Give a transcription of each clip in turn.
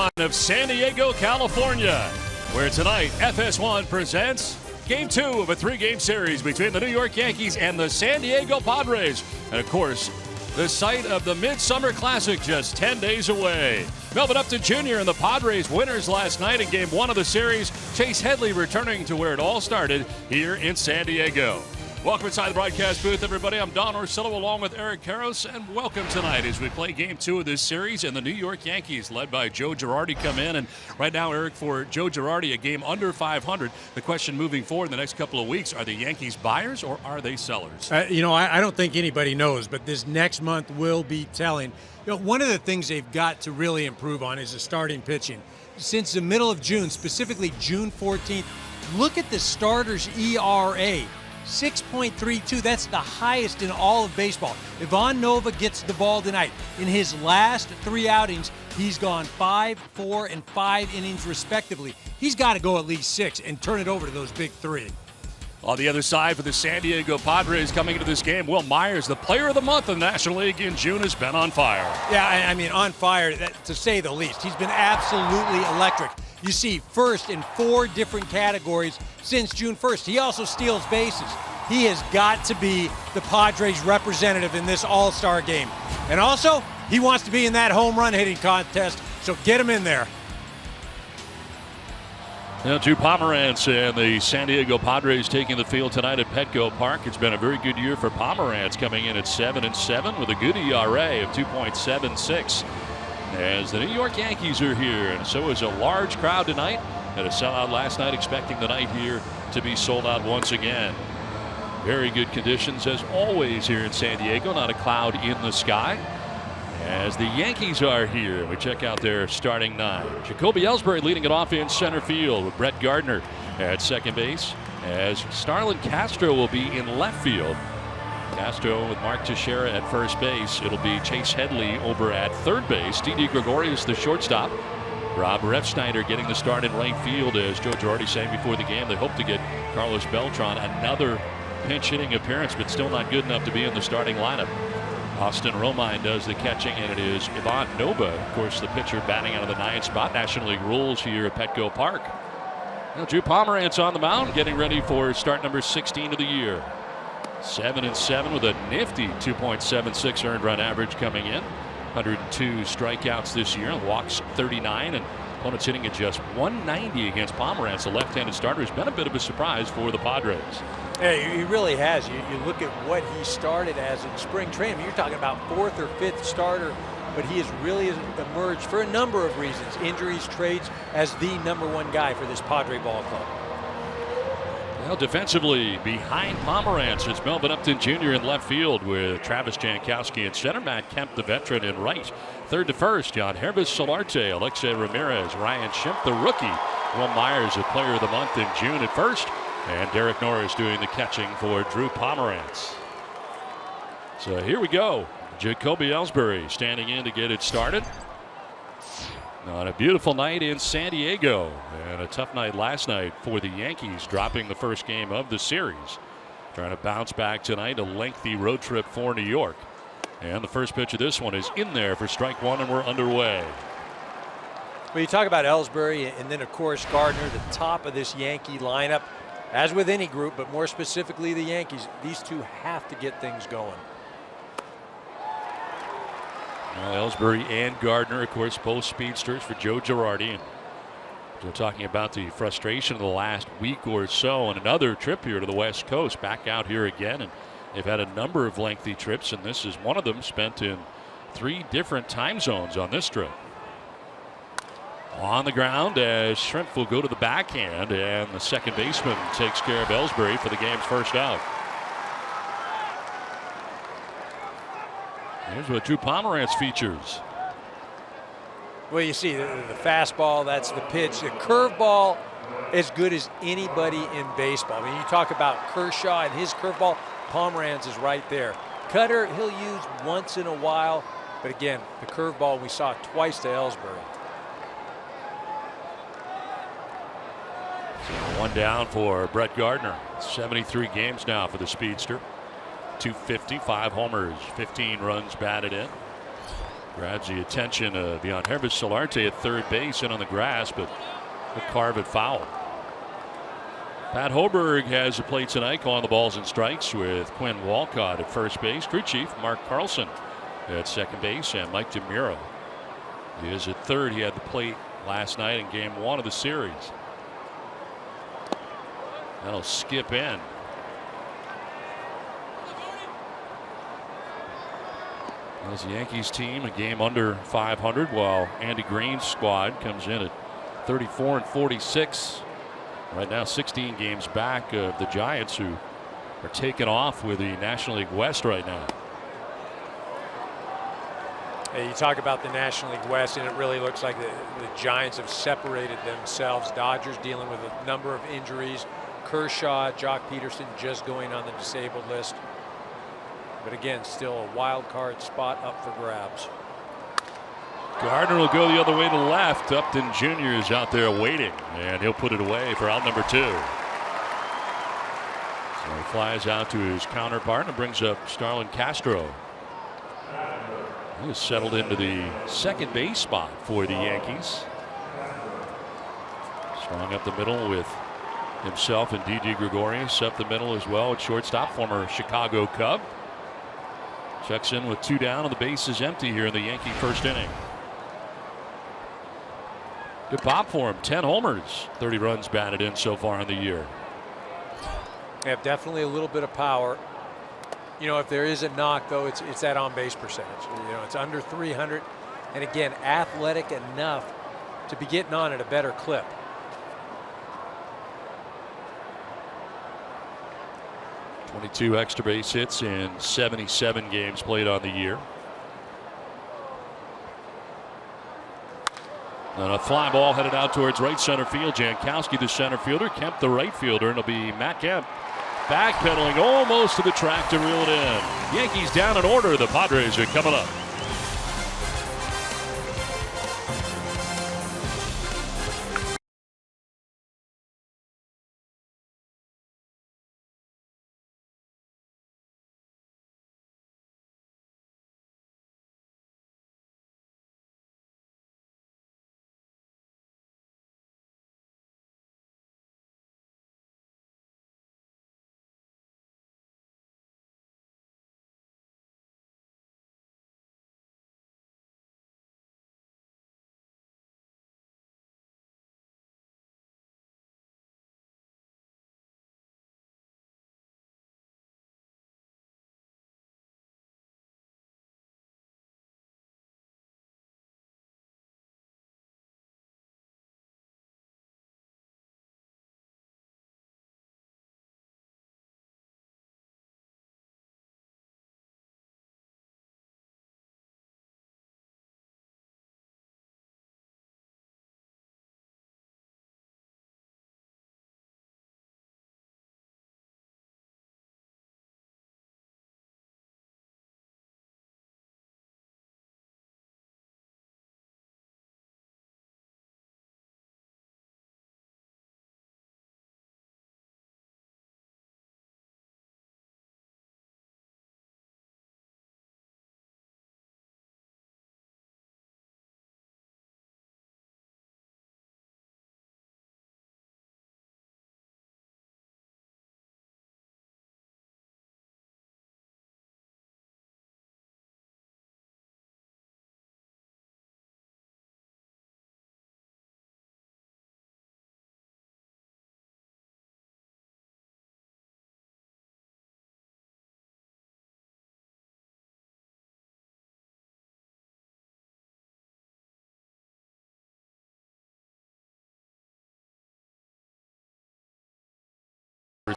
Of San Diego, California, where tonight FS1 presents Game 2 of a 3-game series between the New York Yankees and the San Diego Padres. And of course, the site of the Midsummer Classic just 10 days away. Melvin Upton Jr. and the Padres winners last night in Game 1 of the series. Chase Headley returning to where it all started here in San Diego. Welcome inside the broadcast booth, everybody. I'm Don Orsillo along with Eric Karros, and welcome tonight as we play Game 2 of this series. And the New York Yankees, led by Joe Girardi, come in. And right now, Eric, for Joe Girardi, a game under 500. The question moving forward in the next couple of weeks, are the Yankees buyers or are they sellers? I don't think anybody knows, but this next month will be telling. One of the things they've got to really improve on is the starting pitching. Since the middle of June, specifically June 14th, look at the starters' ERA. 6.32, that's the highest in all of baseball. Ivan Nova gets the ball tonight. In his last 3 outings, he's gone 5, 4, and 5 innings respectively. He's got to go at least 6 and turn it over to those big 3. On the other side for the San Diego Padres coming into this game, Will Myers, the player of the month in the National League in June, has been on fire. Yeah, I mean, on fire, to say the least. He's been absolutely electric. You see first in 4 different categories since June 1st. He also steals bases. He has got to be the Padres representative in this All-Star game. And also, he wants to be in that home run hitting contest, so get him in there. Now, Drew Pomeranz and the San Diego Padres taking the field tonight at Petco Park. It's been a very good year for Pomeranz, coming in at 7-7 with a good ERA of 2.76. As the New York Yankees are here, and so is a large crowd tonight. Had a sellout last night, expecting the night here to be sold out once again. Very good conditions as always here in San Diego, not a cloud in the sky. As the Yankees are here, we check out their starting 9. Jacoby Ellsbury leading it off in center field with Brett Gardner at second base, as Starlin Castro will be in left field. Castro with Mark Teixeira at first base. It'll be Chase Headley over at third base. Didi Gregorius, the shortstop. Rob Refsnyder getting the start in right field. As Joe Girardi saying before the game, they hope to get Carlos Beltran another pinch hitting appearance, but still not good enough to be in the starting lineup. Austin Romine does the catching, and it is Ivan Nova, of course, the pitcher, batting out of the 9th spot. National League rules here at Petco Park. Now, Drew Pomeranz on the mound, getting ready for start number 16 of the year. 7-7 with a nifty 2.76 earned run average coming in. 102 strikeouts this year, walks 39, and opponents hitting at just 190 against Pomeranz. The left-handed starter has been a bit of a surprise for the Padres. Yeah, he really has. You look at what he started as in spring training. You're talking about 4th or 5th starter, but he has really emerged for a number of reasons. Injuries, trades, as the #1 guy for this Padre ball club. Well, defensively behind Pomeranz, it's Melvin Upton Jr. in left field with Travis Jankowski in center. Matt Kemp, the veteran, in right. Third to first, John Hervis Solarte, Alexei Ramirez, Ryan Schimpf, the rookie. Will Myers, a player of the month in June at first. And Derek Norris doing the catching for Drew Pomeranz. So here we go. Jacoby Ellsbury standing in to get it started. On a beautiful night in San Diego, and a tough night last night for the Yankees, dropping the first game of the series. Trying to bounce back tonight, a lengthy road trip for New York. And the first pitch of this one is in there for strike 1, and we're underway. Well, you talk about Ellsbury, and then, of course, Gardner, the top of this Yankee lineup. As with any group, but more specifically the Yankees, these two have to get things going. Ellsbury and Gardner, of course, both speedsters for Joe Girardi. And we're talking about the frustration of the last week or so, and another trip here to the West Coast, back out here again. And they've had a number of lengthy trips, and this is one of them, spent in 3 different time zones on this trip. On the ground as Schimpf will go to the backhand, and the second baseman takes care of Ellsbury for the game's first out. Here's what Drew Pomeranz features. Well, you see the fastball, that's the pitch. The curveball, as good as anybody in baseball. I mean, you talk about Kershaw and his curveball, Pomeranz is right there. Cutter, he'll use once in a while, but again, the curveball we saw twice to Ellsbury. One down for Brett Gardner. 73 games now for the speedster. 250, 5 homers, 15 runs batted in. Grabs the attention of Yangervis Solarte at third base and on the grass, but the carve it foul. Pat Hoberg has the plate tonight, calling the balls and strikes with Quinn Walcott at first base. Crew chief Mark Carlson at second base, and Mike DeMuro. He is at third. He had the plate last night in game 1 of the series. That'll skip in. As the Yankees team a game under 500, while Andy Green's squad comes in at 34 and 46. Right now 16 games back of the Giants, who are taking off with the National League West right now. Hey, you talk about the National League West, and it really looks like the Giants have separated themselves. Dodgers dealing with a number of injuries. Kershaw, Jock Peterson just going on the disabled list. But again, still a wild card spot up for grabs. Gardner will go the other way to left. Upton Jr. is out there waiting, and he'll put it away for out number 2. So he flies out to his counterpart and brings up Starlin Castro. He has settled into the second base spot for the Yankees. Strong up the middle with himself and Didi Gregorius up the middle as well at shortstop, former Chicago Cub. Checks in with 2 down and the base is empty here in the Yankee first inning. Good pop for him. 10 homers, 30 runs batted in so far in the year. They have definitely a little bit of power. You know, if there is a knock, though, it's that on-base percentage. You know, it's under 300, and again, athletic enough to be getting on at a better clip. .22 extra base hits in 77 games played on the year. And a fly ball headed out towards right center field. Jankowski, the center fielder. Kemp, the right fielder. And it'll be Matt Kemp backpedaling almost to the track to reel it in. Yankees down in order. The Padres are coming up.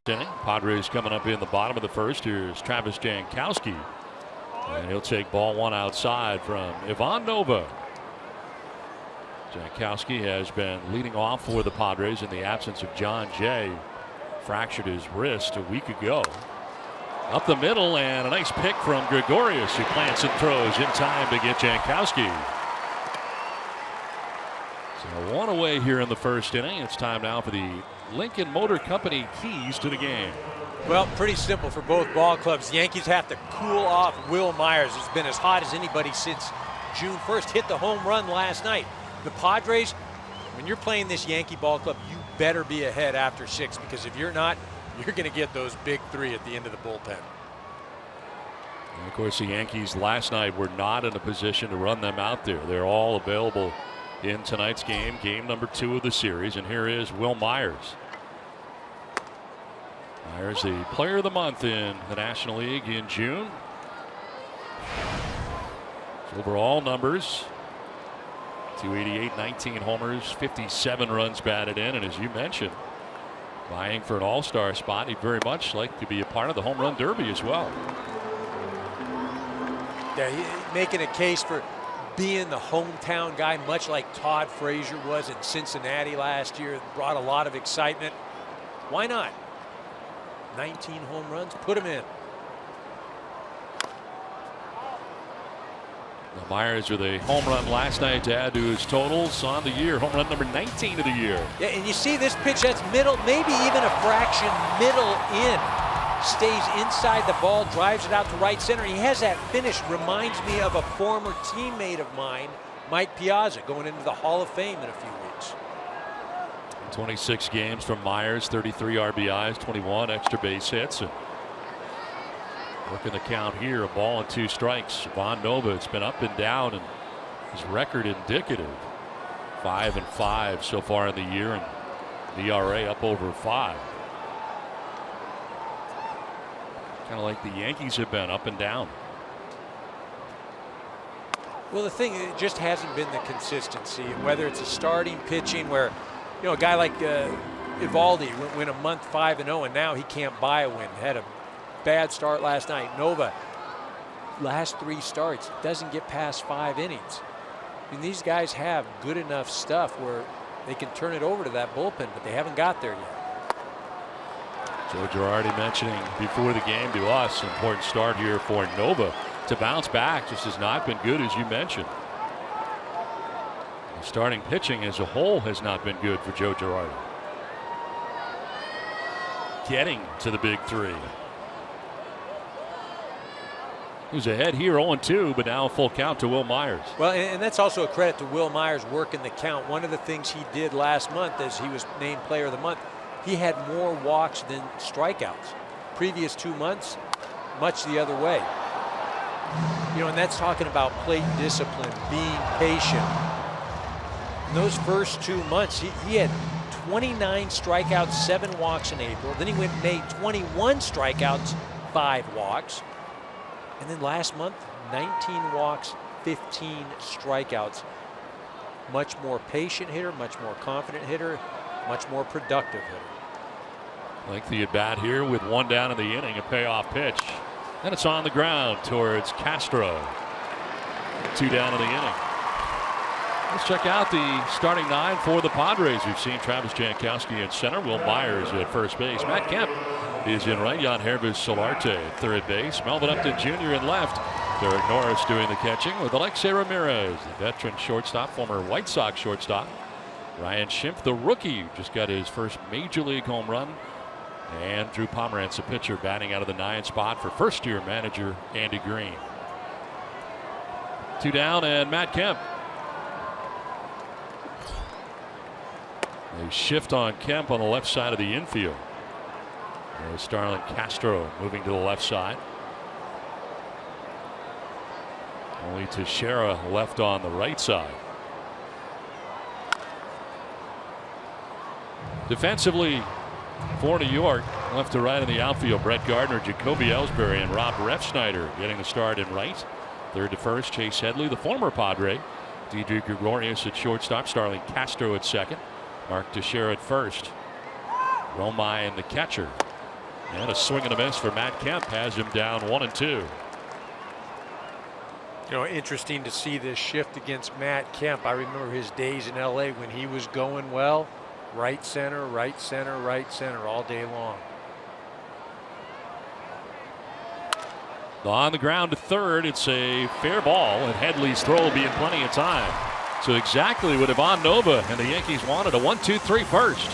Inning. Padres coming up in the bottom of the first. Here's Travis Jankowski, and he'll take ball 1 outside from Ivan Nova. Jankowski has been leading off for the Padres in the absence of John Jay. Fractured his wrist a week ago. Up the middle, and a nice pick from Gregorius, who plants and throws in time to get Jankowski. So 1 away here in the first inning. It's time now for the Lincoln Motor Company keys to the game. Well, pretty simple for both ball clubs. The Yankees have to cool off Will Myers. It's been as hot as anybody since June 1st, hit the home run last night. The Padres, when you're playing this Yankee ball club, you better be ahead after 6, because if you're not, you're going to get those big 3 at the end of the bullpen. And of course, the Yankees last night were not in a position to run them out there. They're all available in tonight's game, game number 2 of the series. And here is Wil Myers. Myers, the player of the month in the National League in June. His overall numbers: 288, 19 homers, 57 runs batted in. And as you mentioned, vying for an all-star spot. He'd very much like to be a part of the home run derby as well. Yeah, making a case for being the hometown guy, much like Todd Frazier was in Cincinnati last year. Brought a lot of excitement. Why not? 19 home runs, put him in. Now Myers with a home run last night to add to his totals on the year. Home run number 19 of the year. Yeah, and you see this pitch, that's middle, maybe even a fraction middle in. Stays inside the ball, drives it out to right center. He has that finish, reminds me of a former teammate of mine, Mike Piazza, going into the Hall of Fame in a few weeks. 26 games from Myers, 33 RBIs, 21 extra base hits. And working the count here, a ball and 2 strikes. Ivan Nova, it's been up and down, and his record indicative. 5-5 so far in the year, and the ERA up over 5. Kind of like the Yankees have been, up and down. Well, the thing, it just hasn't been the consistency, and whether it's a starting pitching where, you know, a guy like Eovaldi went a month 5-0, and now he can't buy a win. Had a bad start last night. Nova, last 3 starts, doesn't get past 5 innings. I mean, these guys have good enough stuff where they can turn it over to that bullpen, but they haven't got there yet. Joe Girardi mentioning before the game to us, important start here for Nova to bounce back. Just has not been good, as you mentioned. The starting pitching as a whole has not been good for Joe Girardi. Getting to the big 3. He was ahead here 0-2, but now a full count to Wil Myers. Well, and that's also a credit to Wil Myers working the count. One of the things he did last month, as he was named player of the month, he had more walks than strikeouts. Previous 2 months, much the other way. You know, and that's talking about plate discipline, being patient. In those first 2 months, he had 29 strikeouts, 7 walks in April. Then he went and made 21 strikeouts, 5 walks. And then last month, 19 walks, 15 strikeouts. Much more patient hitter, much more confident hitter, much more productive hitter. Like the at-bat here with 1 down in the inning, a payoff pitch. And it's on the ground towards Castro. 2 down in the inning. Let's check out the starting 9 for the Padres. We've seen Travis Jankowski at center, Wil Myers at first base. Matt Kemp is in right, Jan Hervis Solarte at third base. Melvin Upton Jr. in left. Derek Norris doing the catching with Alexei Ramirez, the veteran shortstop, former White Sox shortstop. Ryan Schimpf, the rookie, who just got his first major league home run. And Drew Pomerantz, a pitcher, batting out of the 9 spot for first-year manager Andy Green. 2 down, and Matt Kemp. They shift on Kemp on the left side of the infield. There's Starlin Castro moving to the left side. Only Teixeira left on the right side. Defensively for New York, left to right in the outfield, Brett Gardner, Jacoby Ellsbury, and Rob Refsnyder getting the start in right. Third to first, Chase Headley, the former Padre. Didi Gregorius at shortstop, Starlin Castro at second, Mark Teixeira at first. Romine and the catcher. And a swing and a miss for Matt Kemp has him down 1-2. You know, interesting to see this shift against Matt Kemp. I remember his days in LA when he was going well. Right center, right center, right center all day long. On the ground to third, it's a fair ball, and Headley's throw will be in plenty of time. So exactly what Ivan Nova and the Yankees wanted, a 1-2-3 first.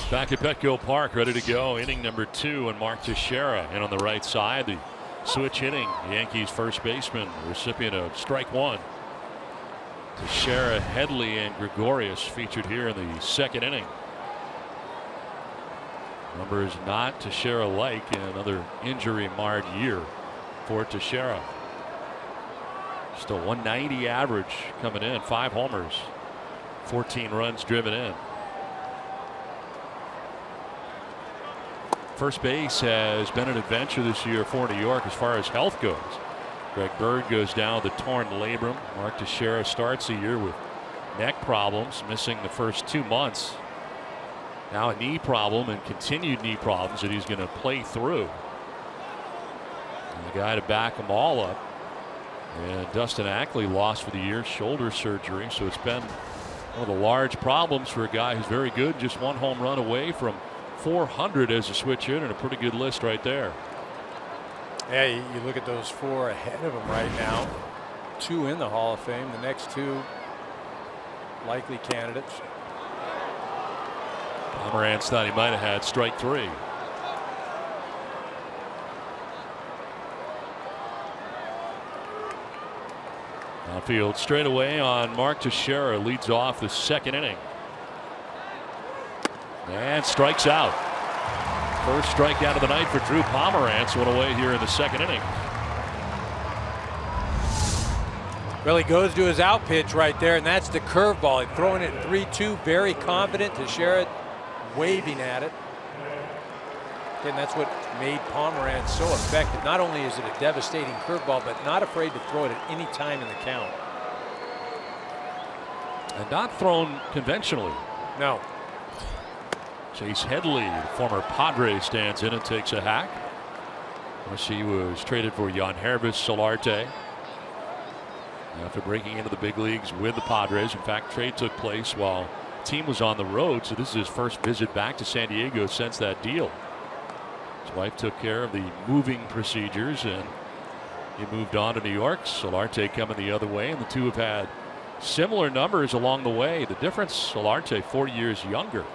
Back at Petco Park, ready to go. Inning number 2, and Mark Teixeira in on the right side. The switch hitting Yankees first baseman, recipient of strike 1. Teixeira, Headley, and Gregorius featured here in the second inning. Numbers not Teixeira-like in another injury-marred year for Teixeira. Just a 190 average coming in, 5 homers, 14 runs driven in. First base has been an adventure this year for New York as far as health goes. Greg Bird goes down with a torn labrum. Mark Teixeira starts the year with neck problems, missing the first 2 months. Now a knee problem and continued knee problems that he's going to play through. And the guy to back them all up. And Dustin Ackley lost for the year, shoulder surgery. So it's been one of the large problems for a guy who's very good, just 1 home run away from 400 as a switch hitter, and a pretty good list right there. Yeah, you look at those 4 ahead of him right now. 2 in the Hall of Fame. The next 2 likely candidates. Pomeranz thought he might have had strike 3. Outfield straight away on Mark Teixeira, leads off the second inning. And strikes out. First strikeout of the night for Drew Pomeranz went away here in the second inning. Well, he goes to his out pitch right there, and that's the curveball. He's throwing it 3-2, very confident. Teixeira waving at it. And that's what made Pomeranz so effective. Not only is it a devastating curveball, but not afraid to throw it at any time in the count. And not thrown conventionally. No. Chase Headley, the former Padre, stands in and takes a hack. Of course, he was traded for Yangervis Solarte after breaking into the big leagues with the Padres. In fact, trade took place while the team was on the road, so this is his first visit back to San Diego since that deal. His wife took care of the moving procedures, and he moved on to New York. Solarte coming the other way, and the two have had similar numbers along the way. The difference, Solarte 4 years younger.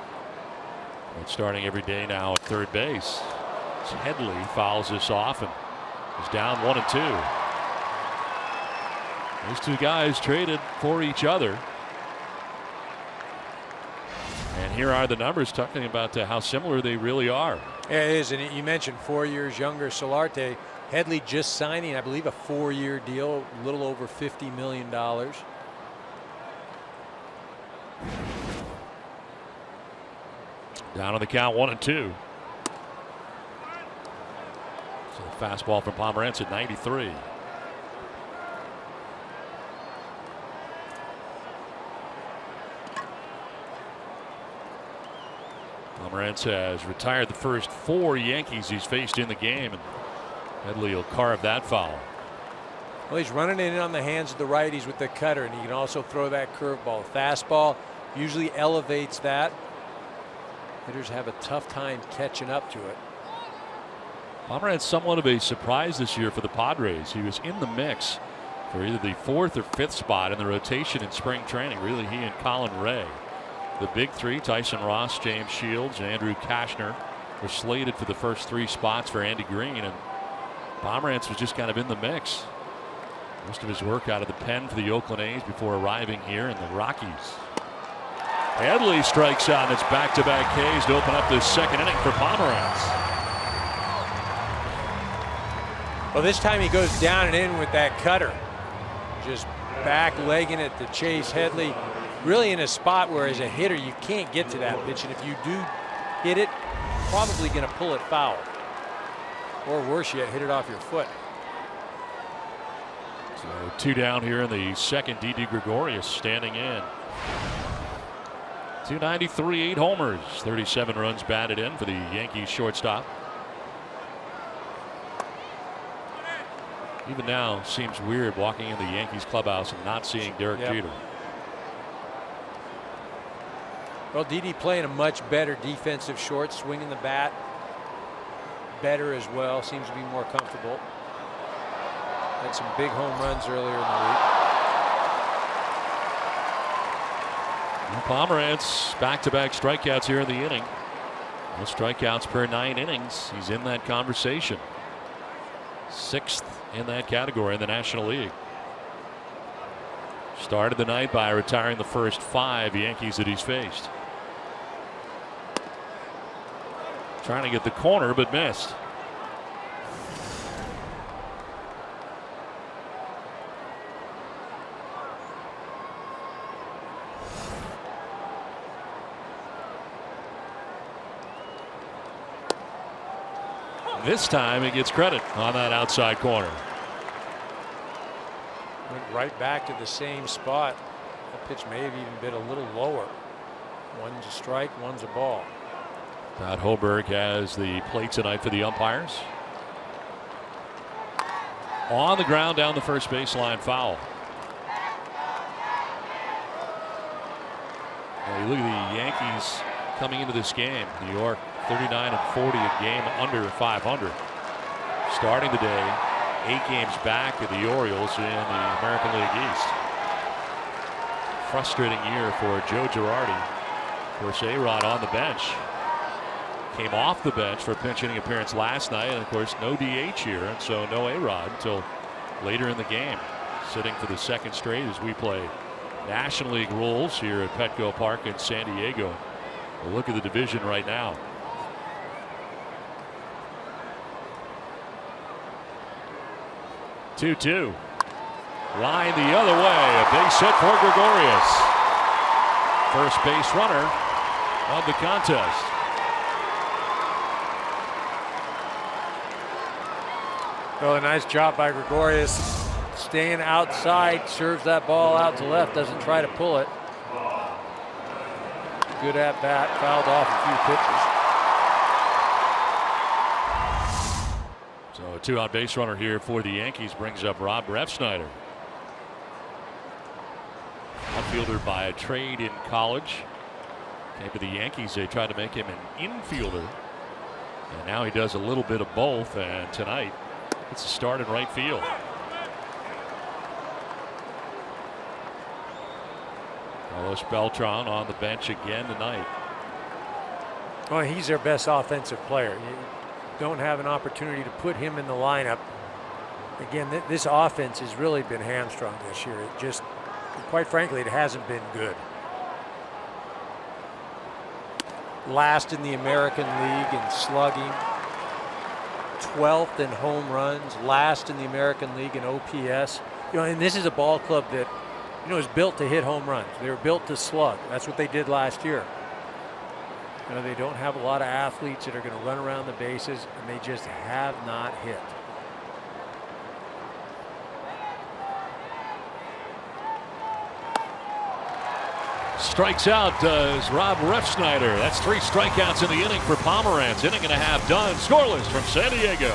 And starting every day now at third base. Headley fouls this off and is down 1-2. These two guys traded for each other. And here are the numbers talking about how similar they really are. Yeah, it is. And you mentioned 4 years younger Solarte. Headley just signing, I believe, a 4-year deal, a little over $50 million. Down on the count, 1-2. So the fastball from Pomeranz at 93. Pomeranz has retired the first 4 Yankees he's faced in the game, and Headley will carve that foul. Well, he's running in on the hands of the righties with the cutter, and he can also throw that curveball. Fastball usually elevates that. Hitters have a tough time catching up to it. Pomeranz somewhat of a surprise this year for the Padres. He was in the mix for either the 4th or 5th spot in the rotation in spring training. Really, he and Colin Ray. The big 3, Tyson Ross, James Shields, Andrew Kashner, were slated for the first 3 spots for Andy Green, and Pomeranz was just kind of in the mix. Most of his work out of the pen for the Oakland A's before arriving here in the Rockies. Headley strikes out, and it's back-to-back Ks to open up this second inning for Pomeranz. Well, this time he goes down and in with that cutter. Just back-legging it to Chase Headley. Really in a spot where, as a hitter, you can't get to that pitch. And if you do hit it, probably going to pull it foul. Or worse yet, hit it off your foot. So 2 down here in the second. Didi Gregorius standing in. 293, 8 homers, 37 runs batted in for the Yankees shortstop. Even now, seems weird walking in the Yankees clubhouse and not seeing Derek Jeter. Well, Didi playing a much better defensive short, swinging the bat better as well. Seems to be more comfortable. Had some big home runs earlier in the week. Pomeranz back-to-back strikeouts here in the inning. No strikeouts per 9 innings. He's in that conversation. 6th in that category in the National League. Started the night by retiring the first 5 Yankees that he's faced. Trying to get the corner, but missed. This time he gets credit on that outside corner. Went right back to the same spot. That pitch may have even been a little lower. One's a strike, one's a ball. Todd Hoberg has the plate tonight for the umpires. On the ground down the first baseline, foul. Now you look at the Yankees coming into this game. New York 39-40, a game under 500. Starting the day 8 games back of the Orioles in the American League East. Frustrating year for Joe Girardi. Of course, A-Rod on the bench. Came off the bench for a pinch hitting appearance last night, and of course no DH here, and so no A-Rod until later in the game. Sitting for the 2nd straight as we play National League rules here at Petco Park in San Diego. A look at the division right now. Two. Line the other way. A base hit for Gregorius. First base runner of the contest. Well, a nice job by Gregorius. Staying outside, serves that ball out to left, doesn't try to pull it. Good at bat, fouled off a few pitches. So a 2-out base runner here for the Yankees brings up Rob Refsnyder. Outfielder by a trade in college. Came to the Yankees. They tried to make him an infielder. And now he does a little bit of both. And tonight, it's a start in right field. Carlos Beltran on the bench again tonight. Well, he's their best offensive player. You don't have an opportunity to put him in the lineup. Again, this offense has really been hamstrung this year. It just, quite frankly, it hasn't been good. Last in the American League in slugging. 12th in home runs. Last in the American League in OPS. You know, and this is a ball club that, you know, is built to hit home runs. They were built to slug. That's what they did last year. You know, they don't have a lot of athletes that are going to run around the bases, and they just have not hit. Strikes out does Rob Refsnyder. That's 3 strikeouts in the inning for Pomeranz. Inning and a half done. Scoreless from San Diego.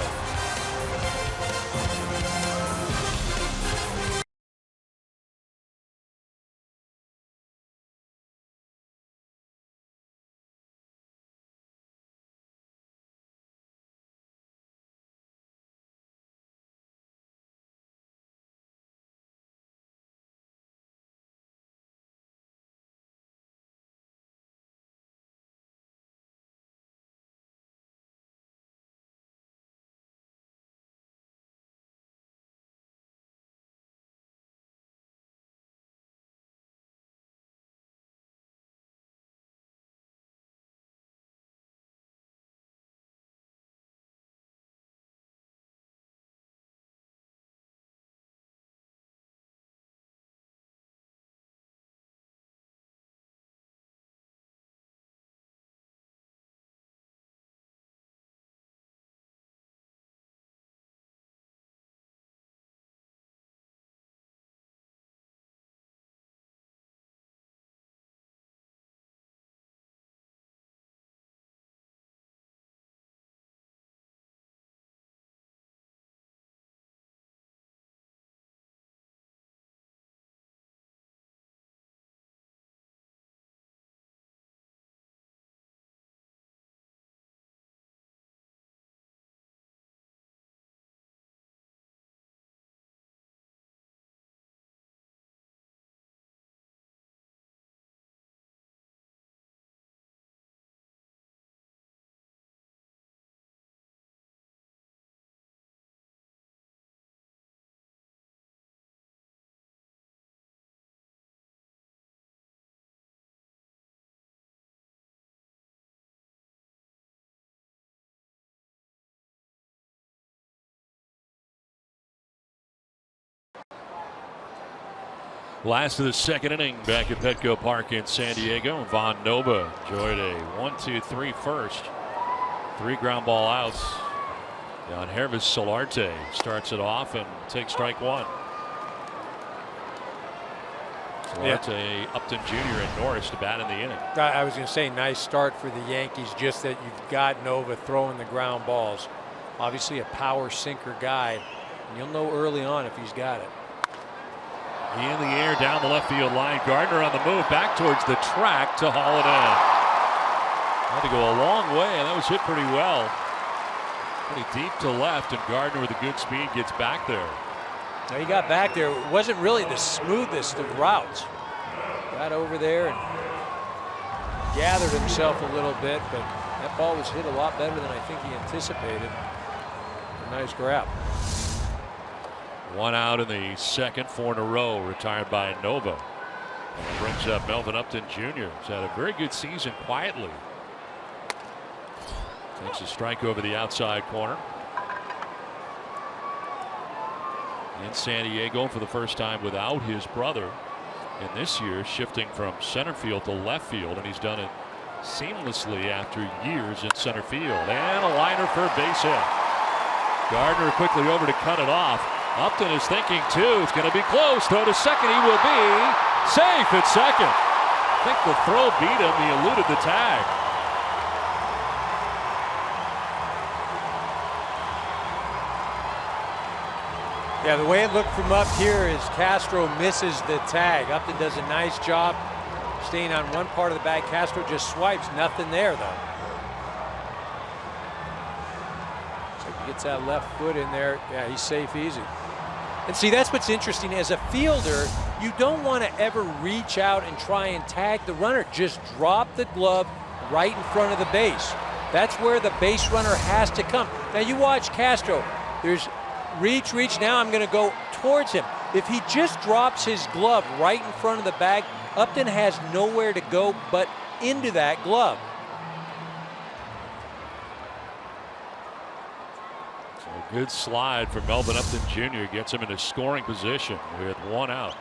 Last of the second inning back at Petco Park in San Diego. Von Nova enjoyed a 1-2-3 first. 3 ground ball outs. Jan Hervis Solarte starts it off and takes strike 1. Solarte, Upton Jr. and Norris to bat in the inning. I was going to say nice start for the Yankees, just that you've got Nova throwing the ground balls. Obviously a power sinker guy, and you'll know early on if he's got it. In the air down the left field line. Gardner on the move back towards the track to haul it in. Had to go a long way, and that was hit pretty well. Pretty deep to left, and Gardner with a good speed gets back there. Now he got back there. It wasn't really the smoothest of routes. Got over there and gathered himself a little bit, but that ball was hit a lot better than I think he anticipated. A nice grab. 1 out in the second, 4 in a row, retired by Nova. And brings up Melvin Upton Jr. He's had a very good season quietly. Takes a strike over the outside corner. In San Diego for the first time without his brother. And this year shifting from center field to left field, and he's done it seamlessly after years in center field. And a liner for a base hit. Gardner quickly over to cut it off. Upton is thinking too. It's going to be close. Throw to second. He will be safe at second. I think the throw beat him. He eluded the tag. Yeah, the way it looked from up here is Castro misses the tag. Upton does a nice job staying on one part of the bag. Castro just swipes. Nothing there, though. So he gets that left foot in there. Yeah, he's safe easy. And see, that's what's interesting. As a fielder, you don't want to ever reach out and try and tag the runner. Just drop the glove right in front of the base. That's where the base runner has to come. Now you watch Castro. There's reach. Now I'm going to go towards him. If he just drops his glove right in front of the bag, Upton has nowhere to go but into that glove. Good slide for Melvin Upton Jr. Gets him into scoring position with 1 out.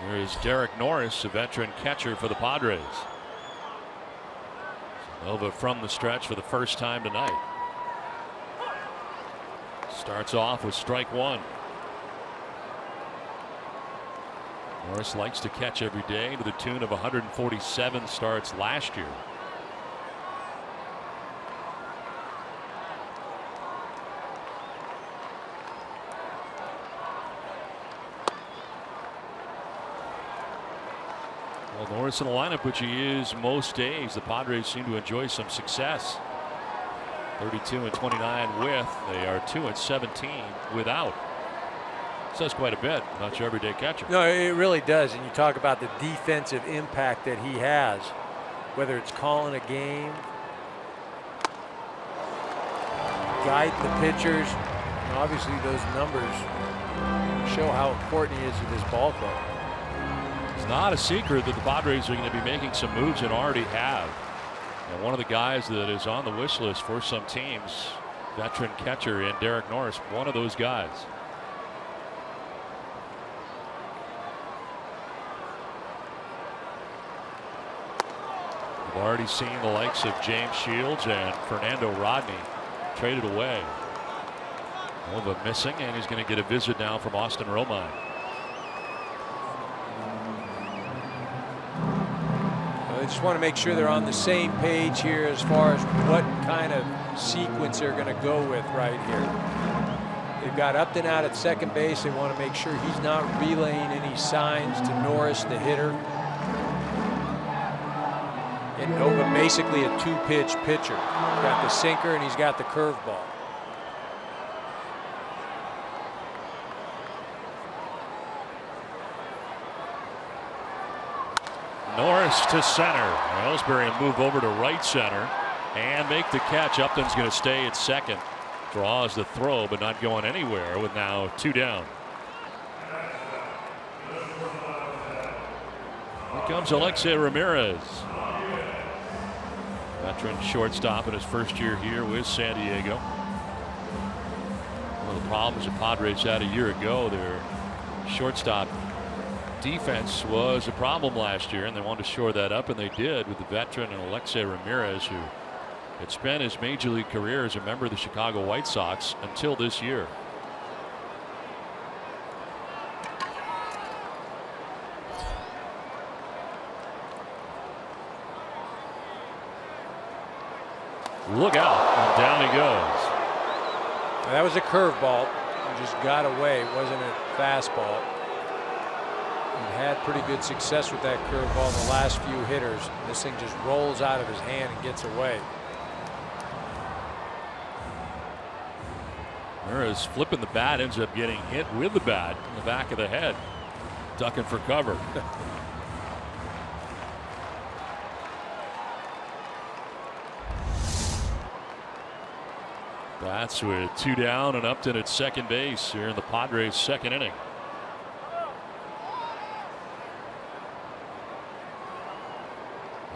Here is Derek Norris, a veteran catcher for the Padres. Nova from the stretch for the first time tonight. Starts off with strike 1. Norris likes to catch every day to the tune of 147 starts last year. Well, Norris in the lineup, which he is most days. The Padres seem to enjoy some success. 32-29 with. They are 2-17 without. Says quite a bit about your everyday catcher. No, it really does. And you talk about the defensive impact that he has, whether it's calling a game, guide the pitchers, and obviously those numbers show how important he is to this ball club. It's not a secret that the Padres are going to be making some moves and already have. And one of the guys that is on the wish list for some teams, veteran catcher in Derek Norris, one of those guys. We've already seen the likes of James Shields and Fernando Rodney traded away. Nova missing, and he's going to get a visit now from Austin Romine. I just want to make sure they're on the same page here as far as what kind of sequence they're going to go with right here. They've got Upton out at second base. They want to make sure he's not relaying any signs to Norris, the hitter. And Nova basically a two-pitch pitcher. He's got the sinker and he's got the curveball. Norris to center. Ellsbury will move over to right center and make the catch. Upton's going to stay at second. Draws the throw, but not going anywhere with now 2 down. Here comes Alexei Ramirez. Veteran shortstop in his first year here with San Diego. One of the problems the Padres had a year ago, their shortstop defense was a problem last year, and they wanted to shore that up, and they did with the veteran Alexei Ramirez, who had spent his major league career as a member of the Chicago White Sox until this year. Look out, and down he goes. That was a curveball. Just got away. It wasn't a fastball. He had pretty good success with that curveball in the last few hitters. This thing just rolls out of his hand and gets away. Ramirez flipping the bat, ends up getting hit with the bat in the back of the head, ducking for cover. That's with 2 down and Upton at second base here in the Padres' second inning.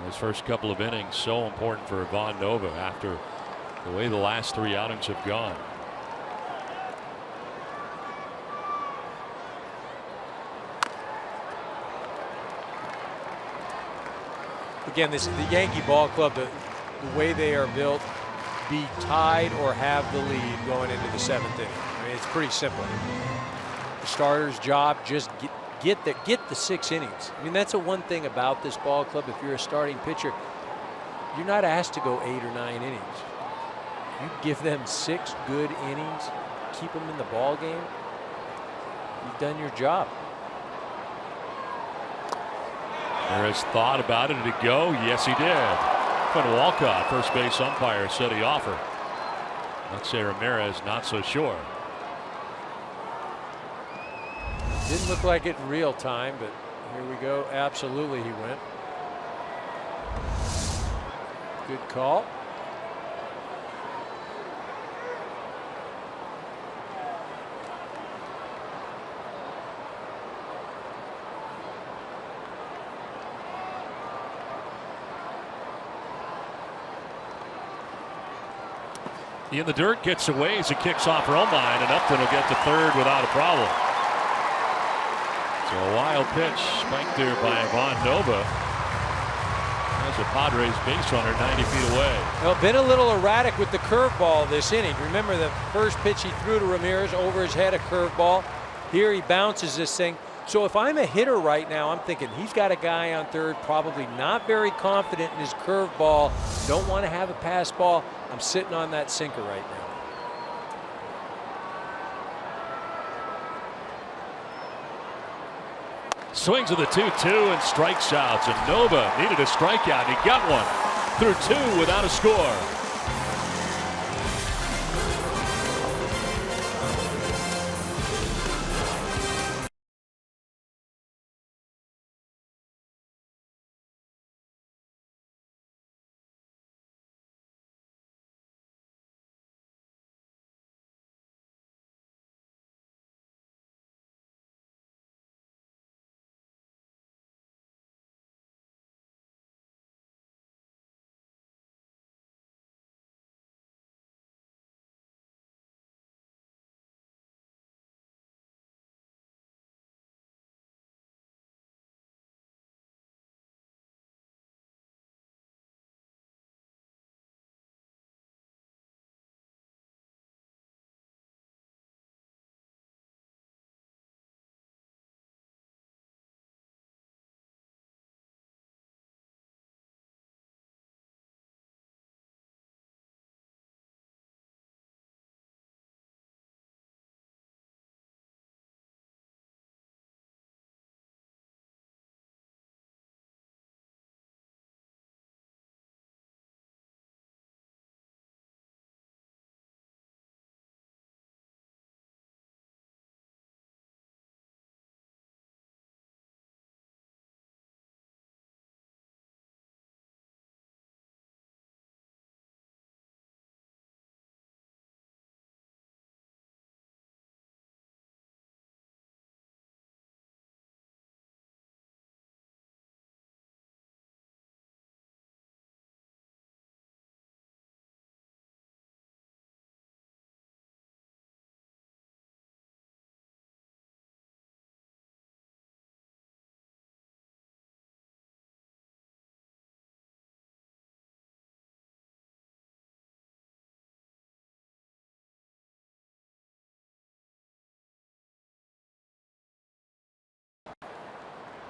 Those first couple of innings so important for Ivan Nova after the way the last 3 outings have gone. Again, this is the Yankee ball club. The way they are built, be tied or have the lead going into the 7th inning. I mean, it's pretty simple. The starter's job, just get the 6 innings. I mean, that's the one thing about this ball club. If you're a starting pitcher, you're not asked to go 8 or 9 innings. You give them 6 good innings, keep them in the ball game, you've done your job. Ramirez thought about it. Did it go? Yes, he did. Quinn Walcott, first base umpire, said he offered. Alexei Ramirez not so sure. Didn't look like it in real time, but here we go. Absolutely, he went. Good call. In the dirt, gets away as it kicks off Romine, and Upton will get to third without a problem. So a wild pitch spiked there by Ivan Nova. As a Padres base runner 90 feet away. Well, been a little erratic with the curveball this inning. Remember the first pitch he threw to Ramirez, over his head, a curveball. Here he bounces this thing. So if I'm a hitter right now, I'm thinking he's got a guy on third, probably not very confident in his curveball. Don't want to have a pass ball. I'm sitting on that sinker right now. Swings with a 2-2 and strikes out. And Nova needed a strikeout. He got one through 2 without a score.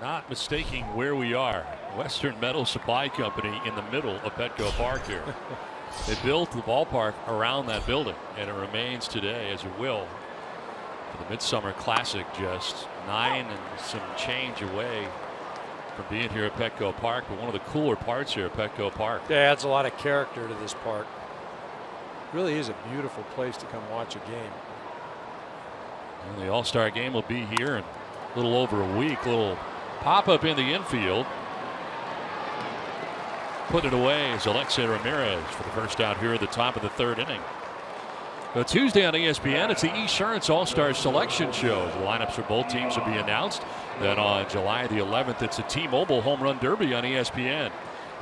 not mistaking where we are. Western Metal Supply Company in the middle of Petco Park here. They built the ballpark around that building, and it remains today as it will for the Midsummer Classic, just 9 and some change away from being here at Petco Park. But one of the cooler parts here at Petco Park. Yeah, adds a lot of character to this park. Really is a beautiful place to come watch a game. And the All-Star game will be here in a little over a week. Little pop-up in the infield. Put it away is Alexei Ramirez for the first out here at the top of the 3rd inning. But Tuesday on ESPN, it's the Esurance All-Star Selection Show. The lineups for both teams will be announced. Then on July the 11th, it's the T-Mobile Home Run Derby on ESPN.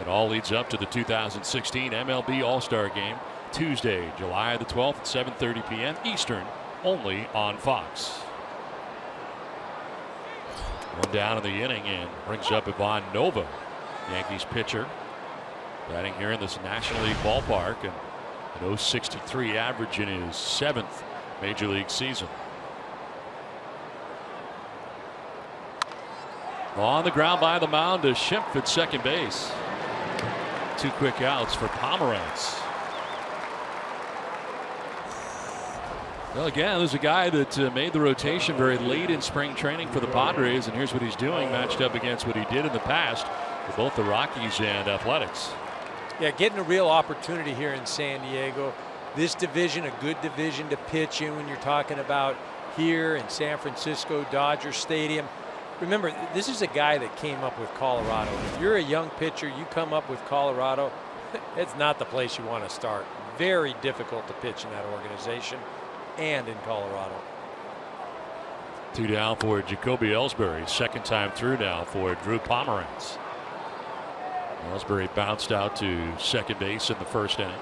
It all leads up to the 2016 MLB All-Star Game, Tuesday, July the 12th at 7:30 p.m. Eastern, only on Fox. One down in the inning and brings up Ivan Nova, Yankees pitcher, batting here in this National League ballpark, and an .063 average in his 7th Major League season. On the ground by the mound to Schimpf at second base. 2 quick outs for Pomeranz. Well, again, there's a guy that made the rotation very late in spring training for the Padres, and here's what he's doing matched up against what he did in the past for both the Rockies and Athletics. Yeah, getting a real opportunity here in San Diego. This division, a good division to pitch in when you're talking about here in San Francisco, Dodger Stadium. Remember, this is a guy that came up with Colorado. If you're a young pitcher, you come up with Colorado, it's not the place you want to start. Very difficult to pitch in that organization and in Colorado. 2 down for Jacoby Ellsbury. Second time through now for Drew Pomeranz. Ellsbury bounced out to second base in the 1st inning.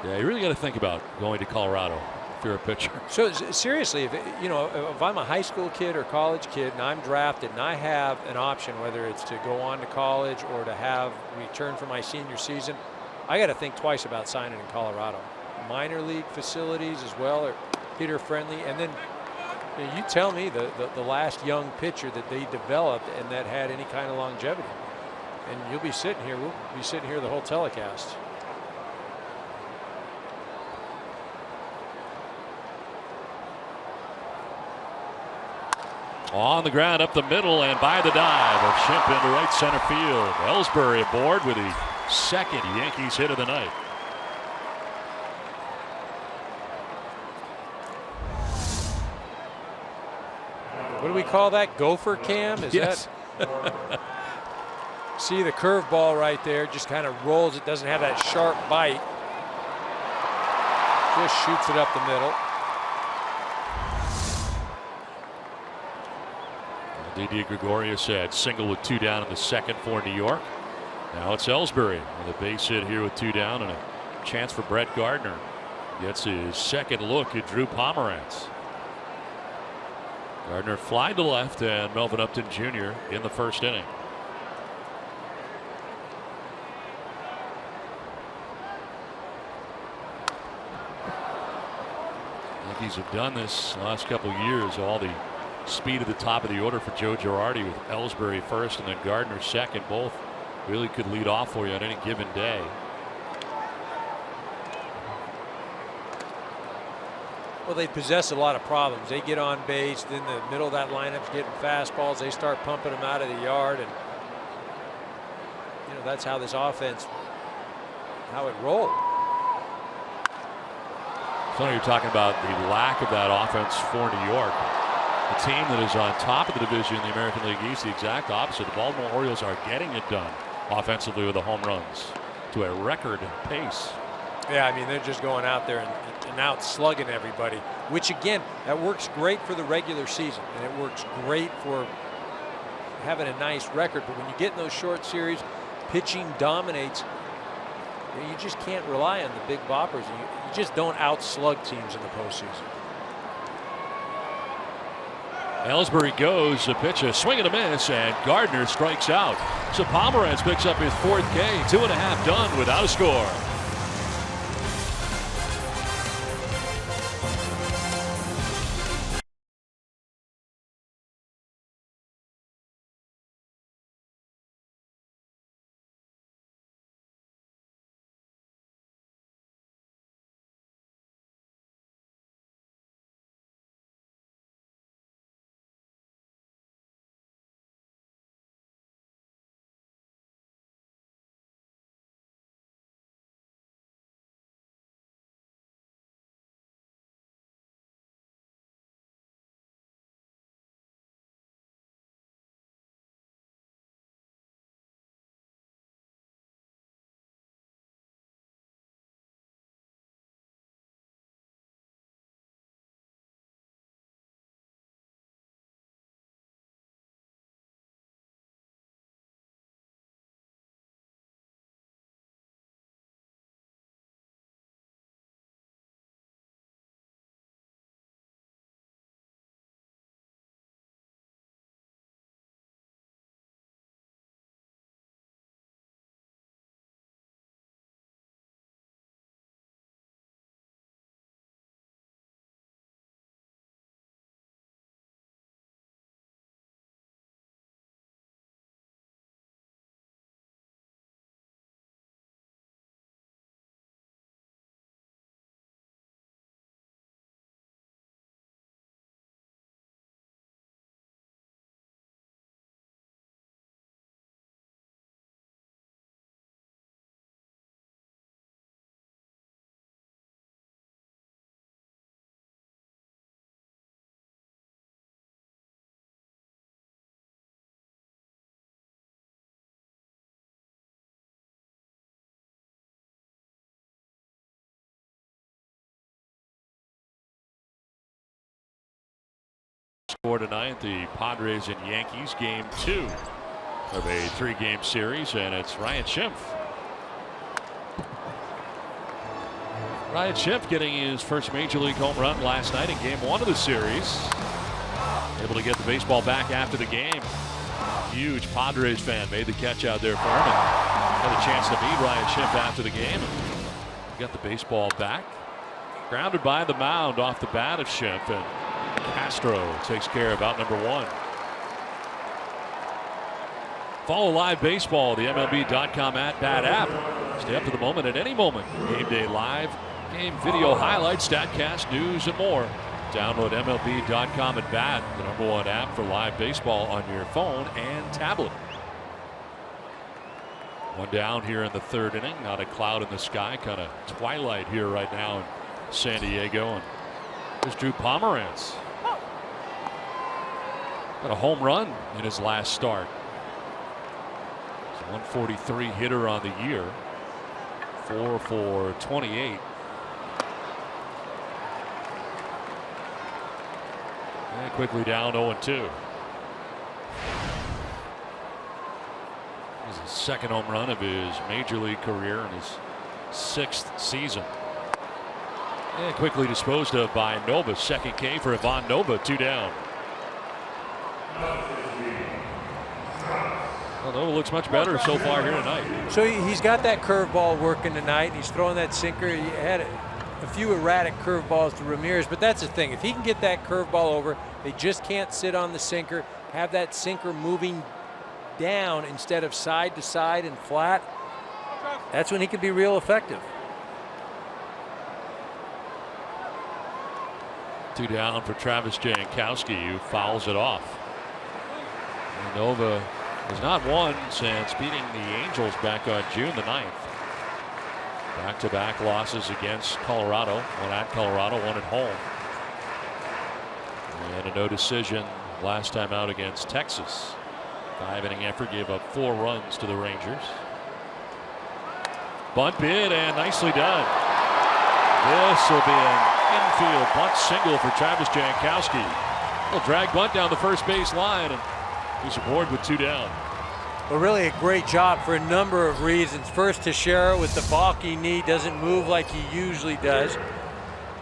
Yeah, you really got to think about going to Colorado if you're a pitcher. So seriously, if I'm a high school kid or college kid and I'm drafted and I have an option, whether it's to go on to college or to have return for my senior season, I got to think twice about signing in Colorado. Minor league facilities as well are hitter friendly, and then you tell me the last young pitcher that they developed and that had any kind of longevity, and you'll be sitting here. We'll be sitting here the whole telecast. On the ground up the middle and by the dive of Schimpf into right center field. Ellsbury aboard with the 2nd Yankees hit of the night. What do we call that? Gopher cam? Is yes. that? See the curveball right there, just kind of rolls. It doesn't have that sharp bite. Just shoots it up the middle. Didi Gregorius had single with 2 down in the 2nd for New York. Now it's Ellsbury with a base hit here with 2 down and a chance for Brett Gardner. Gets his 2nd look at Drew Pomeranz. Gardner fly to left and Melvin Upton Jr. in the 1st inning. Yankees have done this the last couple of years. All the speed at the top of the order for Joe Girardi with Ellsbury first and then Gardner second. Both really could lead off for you on any given day. Well, they possess a lot of problems. They get on base, then the middle of that lineup's getting fastballs. They start pumping them out of the yard, and that's how this offense, how it rolled. So you're talking about the lack of that offense for New York. The team that is on top of the division in the American League East, the exact opposite. The Baltimore Orioles are getting it done offensively with the home runs to a record pace. Yeah, I mean, they're just going out there and out slugging everybody, which again, that works great for the regular season, and it works great for having a nice record. But when you get in those short series, pitching dominates. You just can't rely on the big boppers. You just don't outslug teams in the postseason. Ellsbury goes, a pitch, a swing and a miss, and Gardner strikes out. So Pomeranz picks up his 4th K, 2.5 done without a score. For tonight, the Padres and Yankees, game 2 of a 3-game series, and it's Ryan Schimpf. Ryan Schimpf getting his first Major League home run last night in game 1 of the series. Able to get the baseball back after the game. Huge Padres fan, made the catch out there for him, and had a chance to meet Ryan Schimpf after the game. Got the baseball back. Grounded by the mound off the bat of Schimpf, and Castro takes care of out number 1. Follow live baseball, the MLB.com at-bat app. Stay up to the moment at any moment. Game day live, game video highlights, StatCast, news, and more. Download MLB.com at-bat, the #1 app for live baseball on your phone and tablet. 1 down here in the 3rd inning. Not a cloud in the sky. Kind of twilight here right now in San Diego. And there's Drew Pomeranz. Got a home run in his last start. He's a 143 hitter on the year. 4 for 28. And quickly down 0-2. This is the 2nd home run of his Major League career in his 6th season. And quickly disposed of by Nova. 2nd K for Ivan Nova. 2 down. Well, Nova looks much better so far here tonight. So he's got that curveball working tonight. He's throwing that sinker. He had a few erratic curveballs to Ramirez, but that's the thing. If he can get that curveball over, they just can't sit on the sinker. Have that sinker moving down instead of side to side and flat. That's when he can be real effective. 2 down for Travis Jankowski, who fouls it off. And Nova has not won since beating the Angels back on June the 9th. Back-to-back losses against Colorado. 1 at Colorado, 1 at home. And a no decision last time out against Texas. 5-inning effort, gave up 4 runs to the Rangers. Bunt bid, and nicely done. This will be an infield bunt single for Travis Jankowski. He'll drag bunt down the first base line, and he's aboard with 2 down. Well, really a great job for a number of reasons. First, Teixeira with the balky knee doesn't move like he usually does.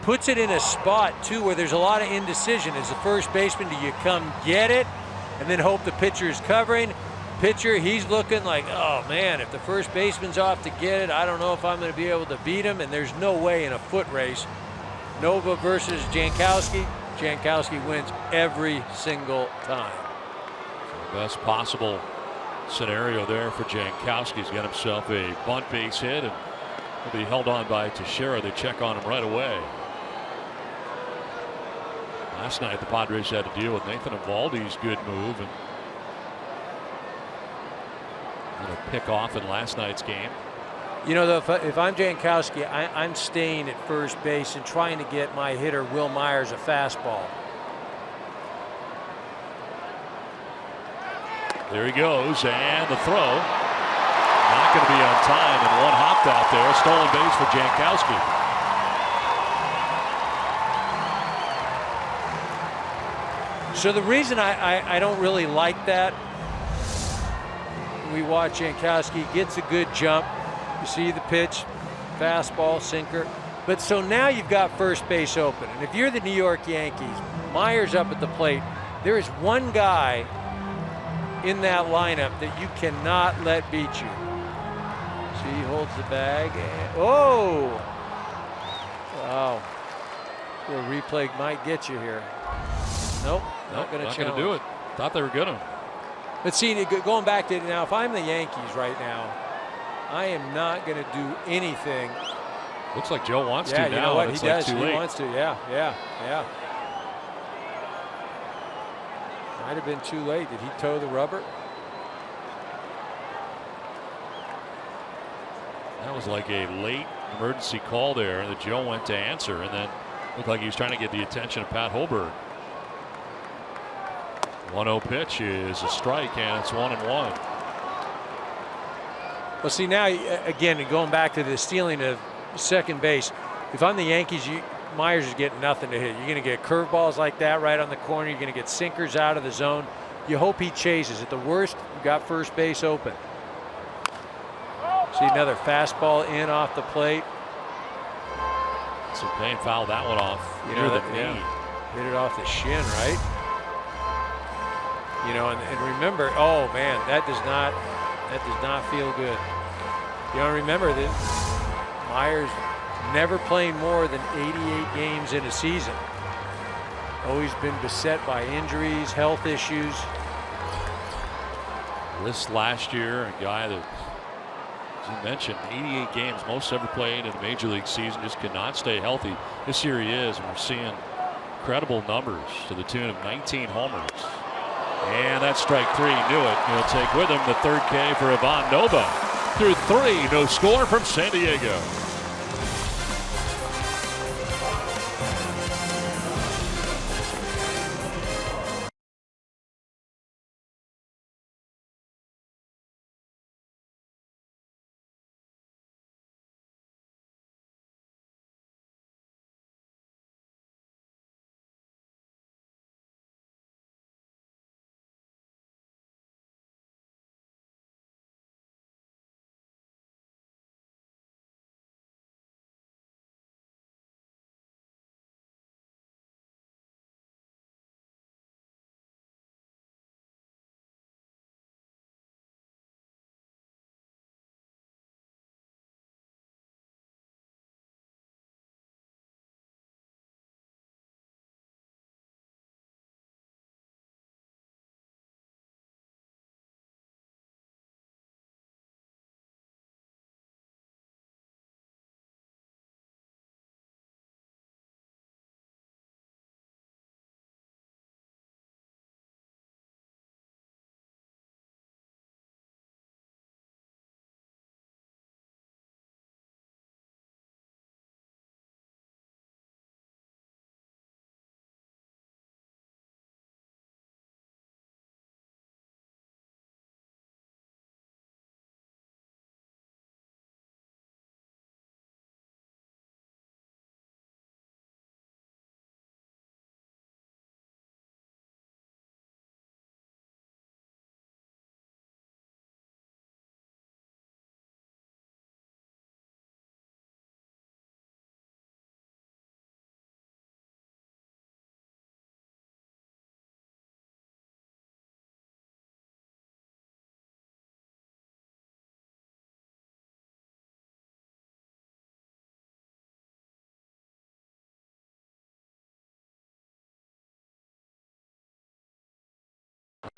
Puts it in a spot, too, where there's a lot of indecision. As the first baseman, do you come get it and then hope the pitcher is covering? Pitcher, he's looking like, oh, man, if the first baseman's off to get it, I don't know if I'm going to be able to beat him, and there's no way in a foot race. Nova versus Jankowski. Jankowski wins every single time. So best possible scenario there for Jankowski. He's got himself a bunt base hit, and he'll be held on by Teixeira. They check on him right away. Last night the Padres had to deal with Nathan Eovaldi's good move and a pick off in last night's game. You know, though, if I'm Jankowski, I'm staying at first base and trying to get my hitter Will Myers a fastball. There he goes, and the throw. Not going to be on time, and 1 hopped out there. A stolen base for Jankowski. So the reason I don't really like that, we watch Jankowski, gets a good jump. You see the pitch, fastball, sinker. But so now you've got first base open. And if you're the New York Yankees, Myers up at the plate, there is one guy in that lineup that you cannot let beat you. See, he holds the bag. And, oh! Wow. A replay might get you here. Nope, not going to do it. Thought they were going to. But see, going back to it now, if I'm the Yankees right now, I am not going to do anything. Looks like Joe wants to now. Yeah, you know what? He does. He wants to. Yeah. Might have been too late. Did he toe the rubber? That was like a late emergency call there that Joe went to answer, and then looked like he was trying to get the attention of Pat Holberg. 1-0 pitch is a strike, and it's 1-1. Well, see, now, again, going back to the stealing of second base, if I'm the Yankees, Myers is getting nothing to hit. You're going to get curveballs like that right on the corner. You're going to get sinkers out of the zone. You hope he chases. At the worst, you've got first base open. See another fastball in off the plate. So Payne fouled that one off near the knee. Hit it off the shin, right? You know, and remember, oh man, that does not feel good. You know, remember that Myers never playing more than 88 games in a season. Always been beset by injuries, health issues. This last year, a guy that, as you mentioned, 88 games, most ever played in a major league season, just cannot stay healthy. This year he is, and we're seeing incredible numbers to the tune of 19 homers. And that's strike three. Knew it. He'll take with him the third K for Ivan Nova. Through three, no score from San Diego.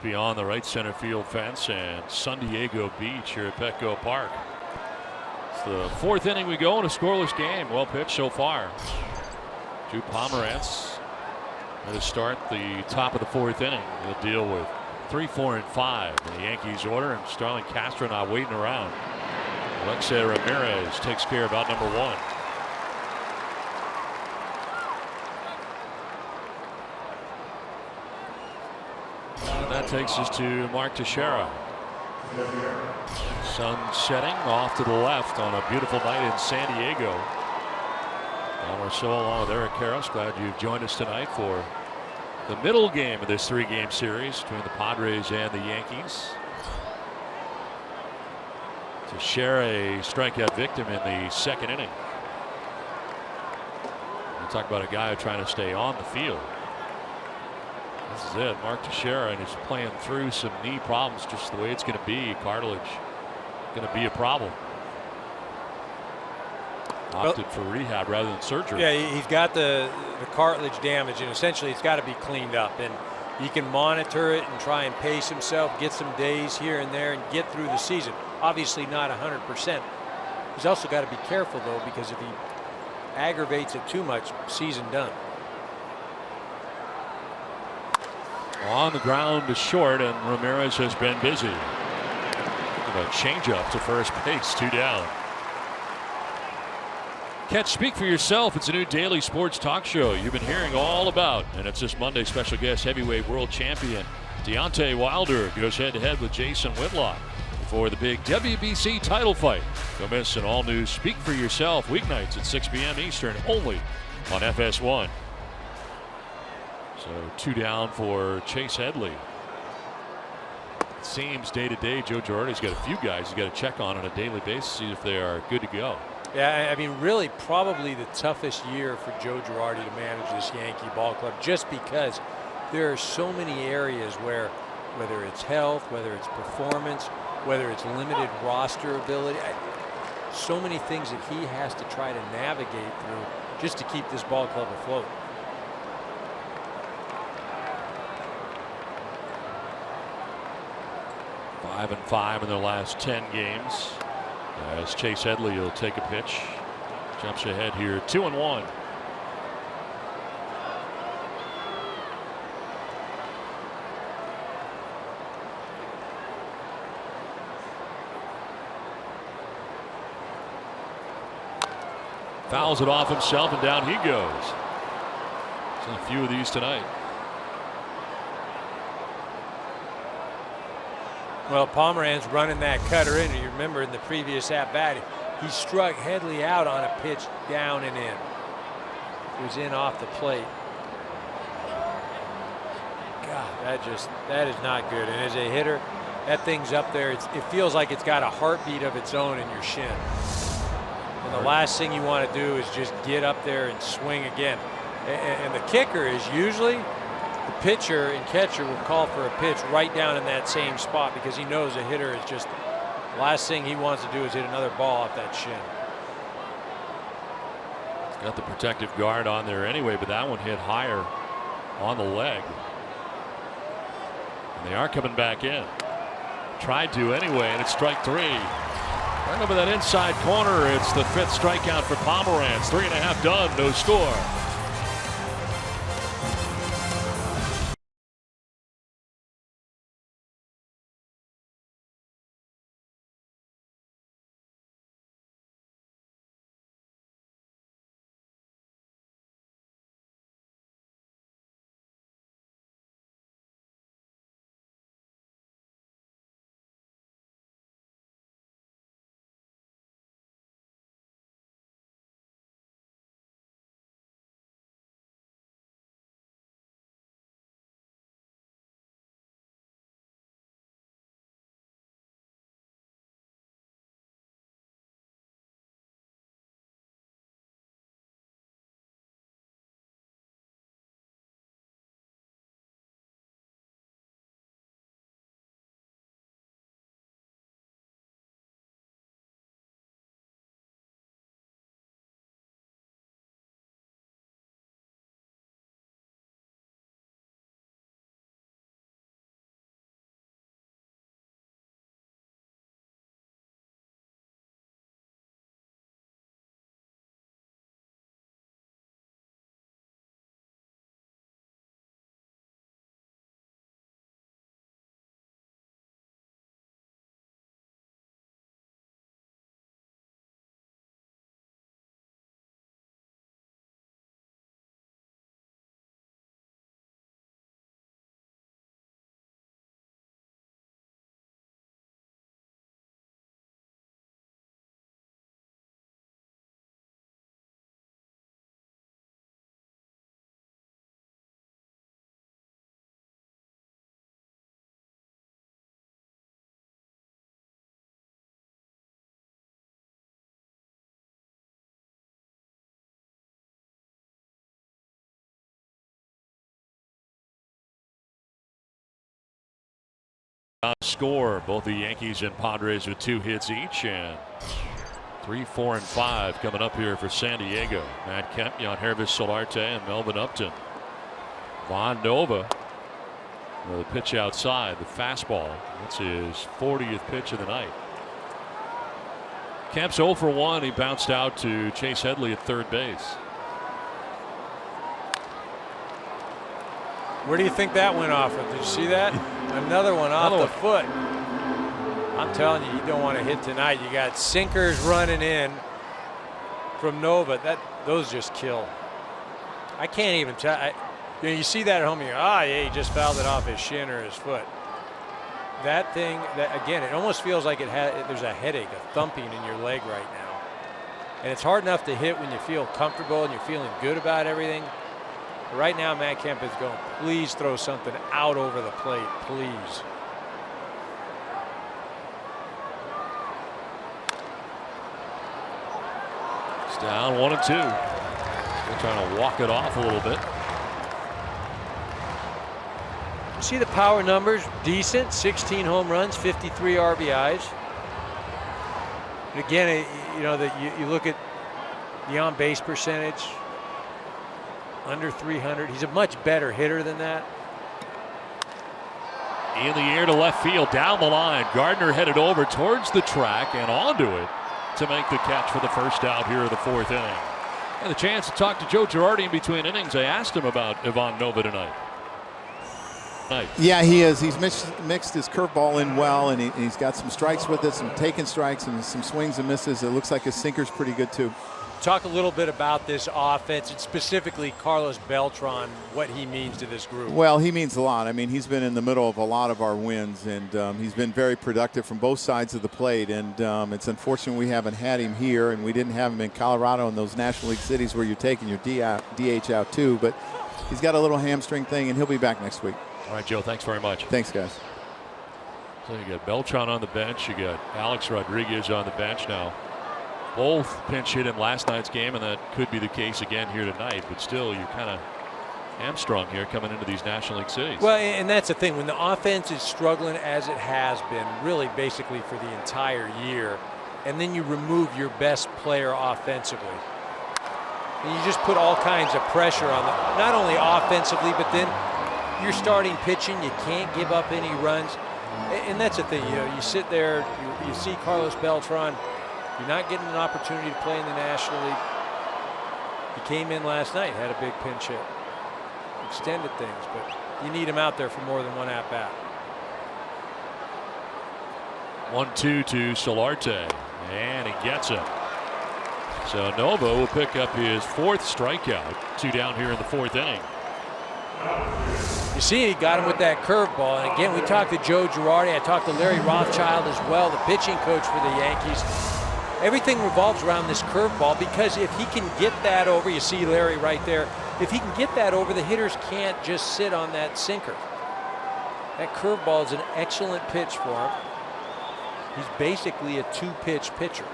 Beyond the right center field fence and San Diego Beach here at Petco Park. It's the fourth inning we go in a scoreless game. Well pitched so far. Drew Pomeranz going to start the top of the fourth inning. He'll deal with 3, 4, and 5 in the Yankees order, and Starlin Castro not waiting around. Alexei Ramirez takes care of out number 1. That takes us to Mark Teixeira. Sun setting off to the left on a beautiful night in San Diego. We're so along with Eric Karros. Glad you've joined us tonight for the middle game of this 3-game series between the Padres and the Yankees. Teixeira, a strikeout victim in the second inning. We'll talk about a guy trying to stay on the field. This is it. Mark Teixeira, and he's playing through some knee problems, just the way it's going to be. Cartilage going to be a problem. Opted for rehab rather than surgery. Yeah, he's got the cartilage damage, and essentially it's got to be cleaned up. And he can monitor it and try and pace himself, get some days here and there, and get through the season. Obviously not 100%. He's also got to be careful, though, because if he aggravates it too much, season done. On the ground to short, and Ramirez has been busy. A changeup to first base, 2 down. Catch Speak for Yourself. It's a new daily sports talk show you've been hearing all about. And it's this Monday special guest heavyweight world champion Deontay Wilder goes head-to-head with Jason Whitlock for the big WBC title fight. Don't miss an all-new Speak for Yourself weeknights at 6 p.m. Eastern only on FS1. So 2 down for Chase Headley. It seems day to day Joe Girardi's got a few guys he's got to check on a daily basis, see if they are good to go. Yeah, I mean, really probably the toughest year for Joe Girardi to manage this Yankee ball club, just because there are so many areas where, whether it's health, whether it's performance, whether it's limited roster ability, so many things that he has to try to navigate through just to keep this ball club afloat. Five and 5 in their last 10 games. As Chase Headley will take a pitch, jumps ahead here, 2-1. Fouls it off himself, and down he goes. So a few of these tonight. Well, Pomeranz running that cutter in. You remember in the previous at-bat, he struck Headley out on a pitch down and in. It was in off the plate. God, that is not good. And as a hitter, that thing's up there. It feels like it's got a heartbeat of its own in your shin. And the last thing you want to do is just get up there and swing again. And the kicker is usually the pitcher and catcher will call for a pitch right down in that same spot, because he knows the hitter is just, the last thing he wants to do is hit another ball off that shin. Got the protective guard on there anyway, but that one hit higher on the leg. And they are coming back in. Tried to anyway, and it's strike 3. Right over that inside corner. It's the 5th strikeout for Pomeranz. 3.5 done, no score. Score both the Yankees and Padres with 2 hits each, and 3, 4, and 5 coming up here for San Diego. Matt Kemp, Yangervis Solarte, and Melvin Upton. Von Nova, the pitch outside, the fastball. That's his 40th pitch of the night. Kemp's 0 for 1. He bounced out to Chase Headley at third base. Where do you think that went off of? Did you see that? Another one off the foot. I'm telling you, you don't want to hit tonight. You got sinkers running in from Nova. Those just kill. I can't even tell. You see that at home, you go, yeah, he just fouled it off his shin or his foot. That thing, again, it almost feels like there's a headache, a thumping in your leg right now. And it's hard enough to hit when you feel comfortable and you're feeling good about everything. But right now, Matt Kemp is going, please throw something out over the plate, please. It's down 1-2. Still trying to walk it off a little bit. You see the power numbers, decent, 16 home runs, 53 RBIs. And again, you know, that you look at the on-base percentage, under 300. He's a much better hitter than that. In the air to left field, down the line. Gardner headed over towards the track and onto it to make the catch for the first out here of the fourth inning. And a chance to talk to Joe Girardi in between innings. I asked him about Ivan Nova tonight. Yeah, he is. He's mixed his curveball in well, and he's got some strikes with it, some taken strikes, and some swings and misses. It looks like his sinker's pretty good too. Talk a little bit about this offense, and specifically Carlos Beltran, what he means to this group. Well, he means a lot. I mean, he's been in the middle of a lot of our wins, and he's been very productive from both sides of the plate. And it's unfortunate we haven't had him here, and we didn't have him in Colorado in those National League cities where you're taking your DH out too. But he's got a little hamstring thing, and he'll be back next week. All right, Joe, thanks very much. Thanks, guys. So you got Beltran on the bench. You got Alex Rodriguez on the bench now. Both pinch hit in last night's game, and that could be the case again here tonight. But still, you're kind of hamstrung here coming into these National League cities. Well, and that's the thing. When the offense is struggling as it has been, really basically for the entire year, and then you remove your best player offensively, and you just put all kinds of pressure on them, not only offensively, but then you're starting pitching. You can't give up any runs. And that's the thing. You know, you sit there, you see Carlos Beltran. You're not getting an opportunity to play in the National League. He came in last night, had a big pinch hit, extended things, but you need him out there for more than one at-bat. 1-2 to Solarte, and he gets him. So Nova will pick up his fourth strikeout. 2 down here in the fourth inning. You see, he got him with that curveball. And again, we talked to Joe Girardi. I talked to Larry Rothschild as well, the pitching coach for the Yankees. Everything revolves around this curveball, because if he can get that over, you see Larry right there, if he can get that over, the hitters can't just sit on that sinker. That curveball is an excellent pitch for him. He's basically a two-pitch pitcher.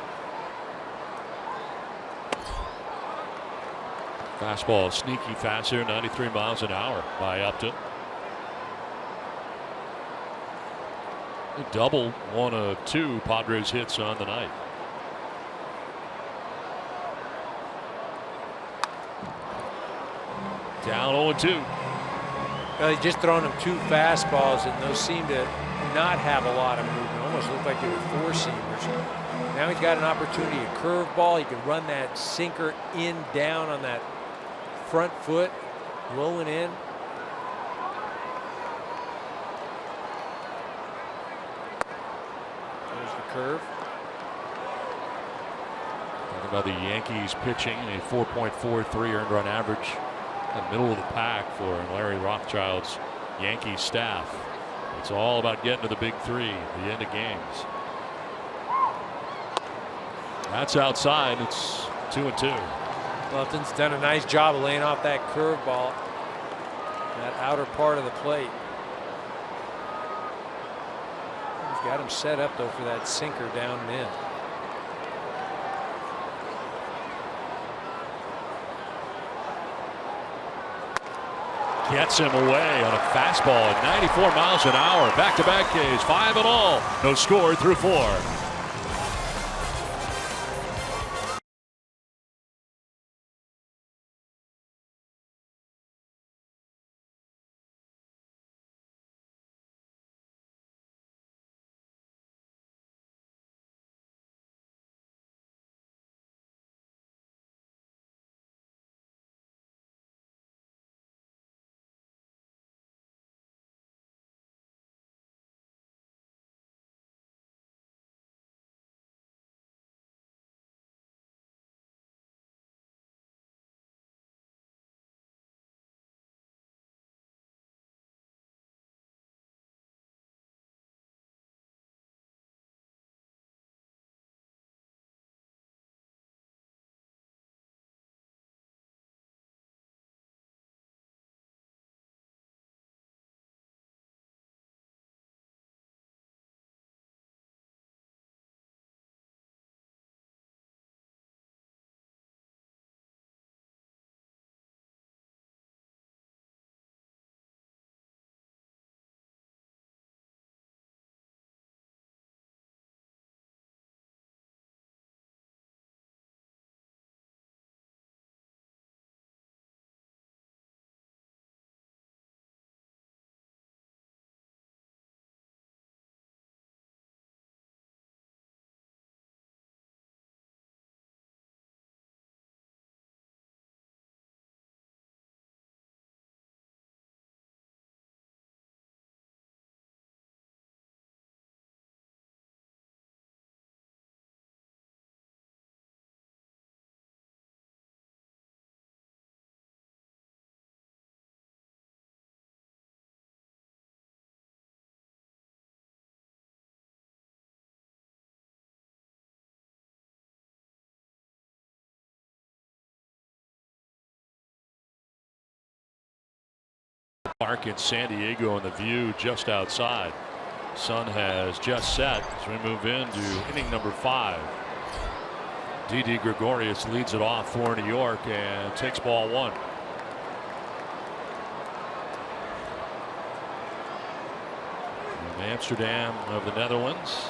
Fastball sneaky fast here, 93 miles an hour by Upton. A double, one of 2 Padres hits on the night. Down 0-2. He's just throwing him 2 fastballs, and those seem to not have a lot of movement. Almost look like they were four-seamers. Now he's got an opportunity, a curveball. He can run that sinker in, down on that front foot, blowing in. There's the curve. Talking about the Yankees pitching, a 4.43 earned run average. The middle of the pack for Larry Rothschild's Yankee staff. It's all about getting to the big 3, the end of games. That's outside. It's 2-2. Lufton's done a nice job of laying off that curveball, that outer part of the plate. He's got him set up though for that sinker down and in. Gets him away on a fastball at 94 miles an hour. Back-to-back Ks, 5 in all. No score through 4. Park in San Diego and the view just outside. Sun has just set as we move into inning number 5. Didi Gregorius leads it off for New York and takes ball 1. From Amsterdam of the Netherlands,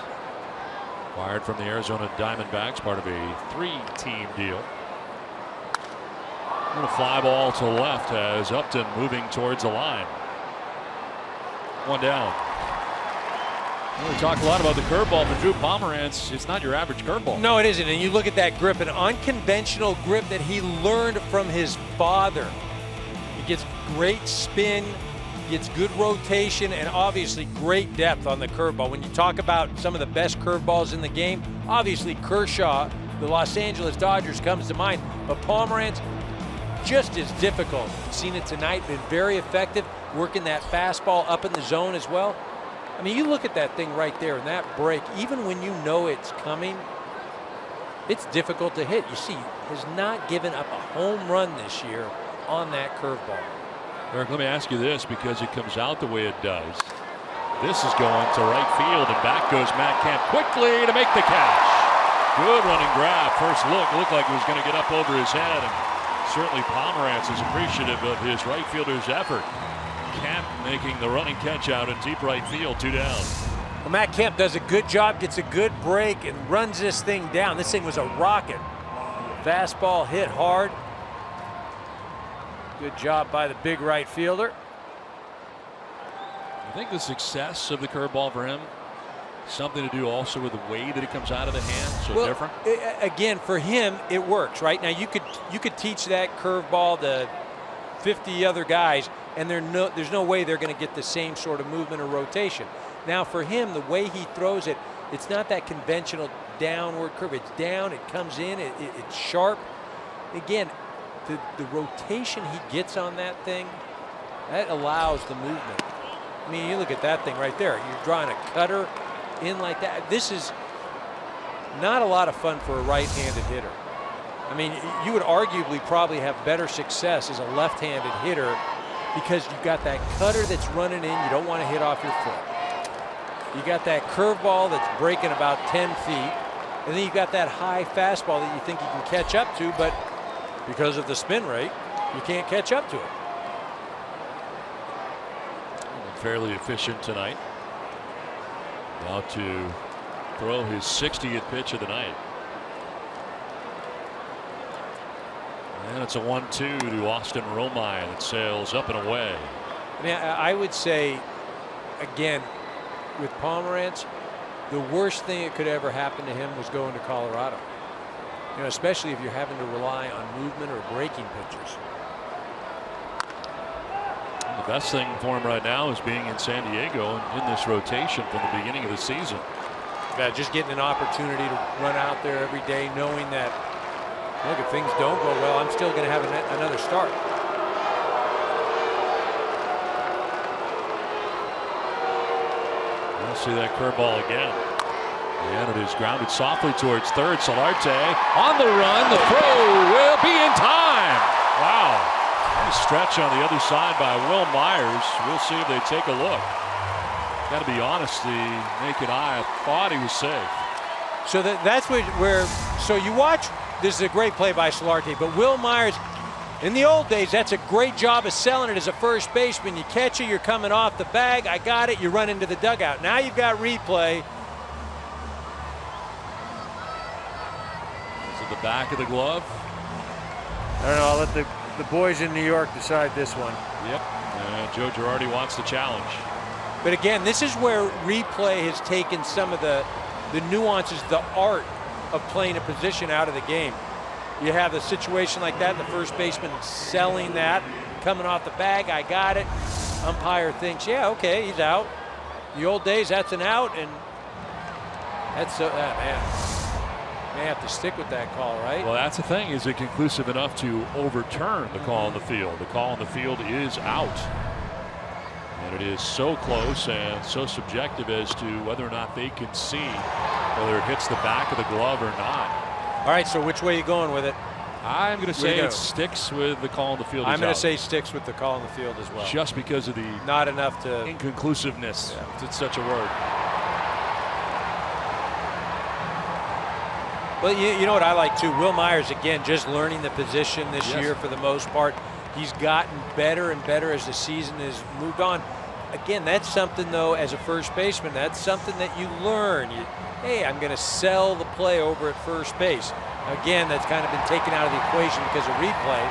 acquired from the Arizona Diamondbacks, part of a 3-team deal. And a fly ball to left as Upton moving towards the line. 1 down. We talk a lot about the curveball for Drew Pomeranz. It's not your average curveball. No, it isn't. And you look at that grip, an unconventional grip that he learned from his father. He gets great spin, gets good rotation, and obviously great depth on the curveball. When you talk about some of the best curveballs in the game, obviously Kershaw, the Los Angeles Dodgers, comes to mind. But Pomeranz, just as difficult. You've seen it tonight, been very effective, working that fastball up in the zone as well. I mean, you look at that thing right there and that break, even when you know it's coming, it's difficult to hit. You see, has not given up a home run this year on that curveball. Eric, let me ask you this, because it comes out the way it does. This is going to right field, and back goes Matt Kemp quickly to make the catch. Good running grab. First look, looked like it was going to get up over his head, and certainly Pomeranz is appreciative of his right fielder's effort. Kemp making the running catch out in deep right field, 2 down. Well, Matt Kemp does a good job, gets a good break, and runs this thing down. This thing was a rocket. Fastball hit hard. Good job by the big right fielder. I think the success of the curveball for him, something to do also with the way that it comes out of the hand, so different. Again, for him, it works, right? Now you could teach that curveball to 50 other guys, and there's no way they're going to get the same sort of movement or rotation. Now for him, the way he throws it, it's not that conventional downward curve. It's down, it comes in, it's sharp. Again, the rotation he gets on that thing, that allows the movement. I mean, you look at that thing right there. You're drawing a cutter in like that. This is not a lot of fun for a right-handed hitter. I mean, you would arguably probably have better success as a left-handed hitter because you've got that cutter that's running in. You don't want to hit off your foot. You got that curveball that's breaking about 10 feet. And then you've got that high fastball that you think you can catch up to, but because of the spin rate, you can't catch up to it. Fairly efficient tonight. About to throw his 60th pitch of the night. And it's a 1-2 to Austin Romine that sails up and away. I mean, I would say, again, with Pomeranz, the worst thing that could ever happen to him was going to Colorado. You know, especially if you're having to rely on movement or breaking pitchers. And the best thing for him right now is being in San Diego and in this rotation from the beginning of the season. Yeah, just getting an opportunity to run out there every day, knowing that, look, if things don't go well, I'm still going to have another start. We'll see that curveball again. And it is grounded softly towards third. Solarte on the run. The throw will be in time. Wow. Nice stretch on the other side by Will Myers. We'll see if they take a look. Got to be honest, the naked eye thought he was safe. So that's where so you watch. This is a great play by Solarte, but Will Myers, in the old days, that's a great job of selling it as a first baseman. You catch it, you're coming off the bag, I got it, you run into the dugout. Now you've got replay. Is it the back of the glove? I don't know, I'll let the boys in New York decide this one. Yep, Joe Girardi wants the challenge. But again, this is where replay has taken some of the nuances, the art of playing a position out of the game. You have a situation like that, the first baseman selling that, coming off the bag, I got it. Umpire thinks, yeah, okay, he's out. The old days, that's an out, and that's so, man. May have to stick with that call, right? Well, that's the thing. Is it conclusive enough to overturn the call on the field? The call on the field is out. And it is so close and so subjective as to whether or not they can see whether it hits the back of the glove or not. All right, so which way are you going with it? I'm going to Where say you it go? sticks with the call on the field. I'm is going out. to say sticks with the call on the field as well. Just because of the Not enough to. inconclusiveness. If it's such a word. Well, you know what I like too? Will Myers, again, just learning the position this Yes. year for the most part. He's gotten better and better as the season has moved on. Again, that's something, though, as a first baseman, that's something that you learn. Hey, I'm going to sell the play over at first base. Again, that's kind of been taken out of the equation because of replay.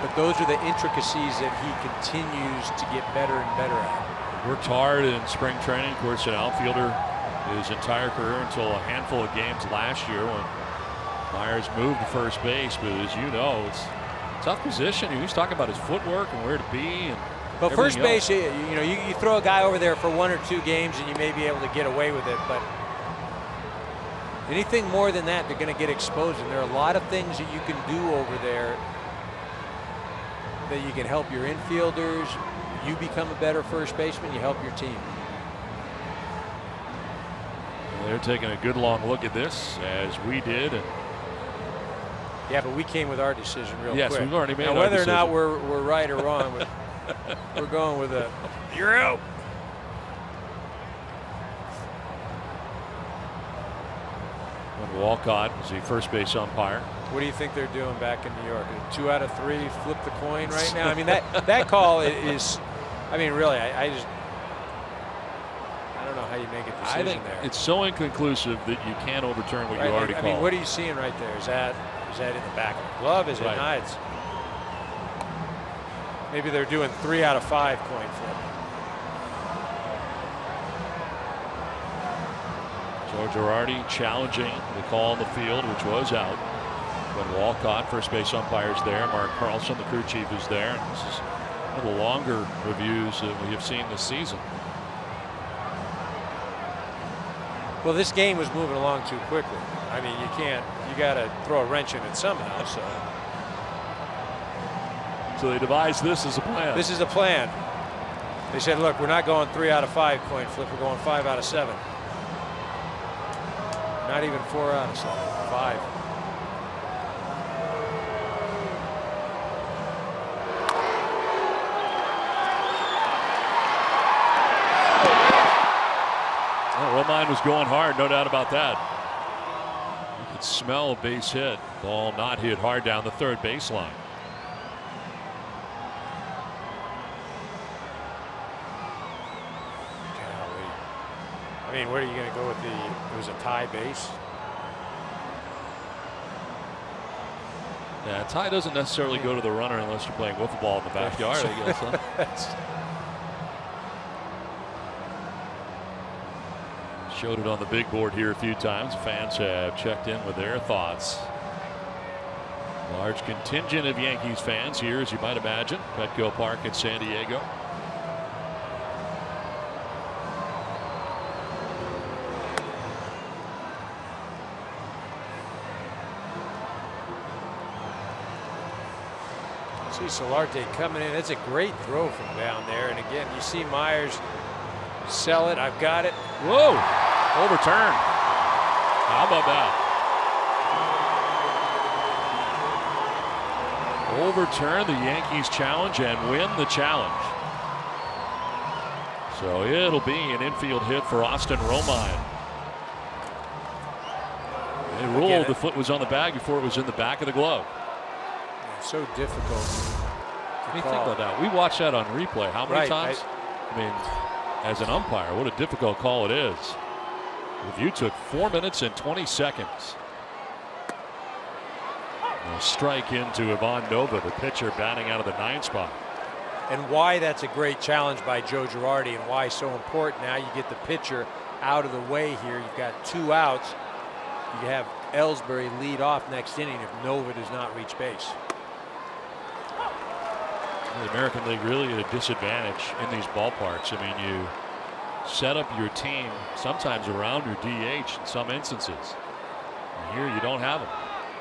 But those are the intricacies that he continues to get better and better at. Worked hard in spring training. Of course, an outfielder his entire career until a handful of games last year when Myers moved to first base. But as you know, it's a tough position. He was talking about his footwork and where to be. But first everything base, you throw a guy over there for 1 or 2 games and you may be able to get away with it. But anything more than that, they're going to get exposed. And there are a lot of things that you can do over there that you can help your infielders. You become a better first baseman, you help your team. They're taking a good long look at this, as we did. And yeah, but we came with our decision real quick. yes, we've already made now, our whether decision. or not we're right or wrong, we're going with a you're out. When Walcott is the first base umpire. What do you think they're doing back in New York? 2 out of 3, flip the coin right now. I mean, that call is, I mean, really, I don't know how you make a decision I think there. it's so inconclusive that you can't overturn what you Right, already I called. mean, what are you seeing right there? Is that in the back of the glove? Is it Right. not? It's, maybe they're doing 3 out of 5 coin flip. Joe Girardi challenging the call on the field, which was out. When Walcott, first base umpire's there. Mark Carlson, the crew chief, is there. And this is one of the longer reviews that we have seen this season. Well, this game was moving along too quickly. I mean, you got to throw a wrench in it somehow. So they devised this as a plan. This is a plan. They said, look, we're not going 3 out of 5 coin flip. We're going 5 out of 7. Not even 4 out of 7. 5. Well, Romine was going hard, no doubt about that. You could smell a base hit. Ball not hit hard down the third baseline. I mean, where are you going to go with it was a tie base? Yeah, tie doesn't necessarily go to the runner unless you're playing wiffle ball in the backyard, I guess. Huh? Showed it on the big board here a few times. Fans have checked in with their thoughts. Large contingent of Yankees fans here, as you might imagine. Petco Park in San Diego. See Solarte coming in. It's a great throw from down there. And again, you see Myers sell it. I've got it. Whoa! Overturned. How about that? Overturn the Yankees challenge and win the challenge. So it'll be an infield hit for Austin Romine. They ruled the foot was on the bag before it was in the back of the glove. So difficult. What do you think about that? We watched that on replay. How many times? I mean, as an umpire, what a difficult call it is. Review took 4 minutes and 20 seconds. A strike into Ivan Nova, the pitcher batting out of the 9 spot. And why that's a great challenge by Joe Girardi and why so important. Now you get the pitcher out of the way here. You've got 2 outs. You have Ellsbury lead off next inning if Nova does not reach base. The American League really at a disadvantage in these ballparks. I mean, you set up your team sometimes around your DH in some instances. And here you don't have him.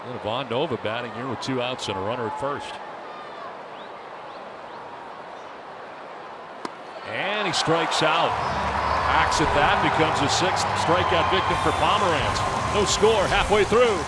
And Ivan Nova batting here with 2 outs and a runner at first. And he strikes out. Hacks at that, becomes a 6th strikeout victim for Pomeranz. No score halfway through.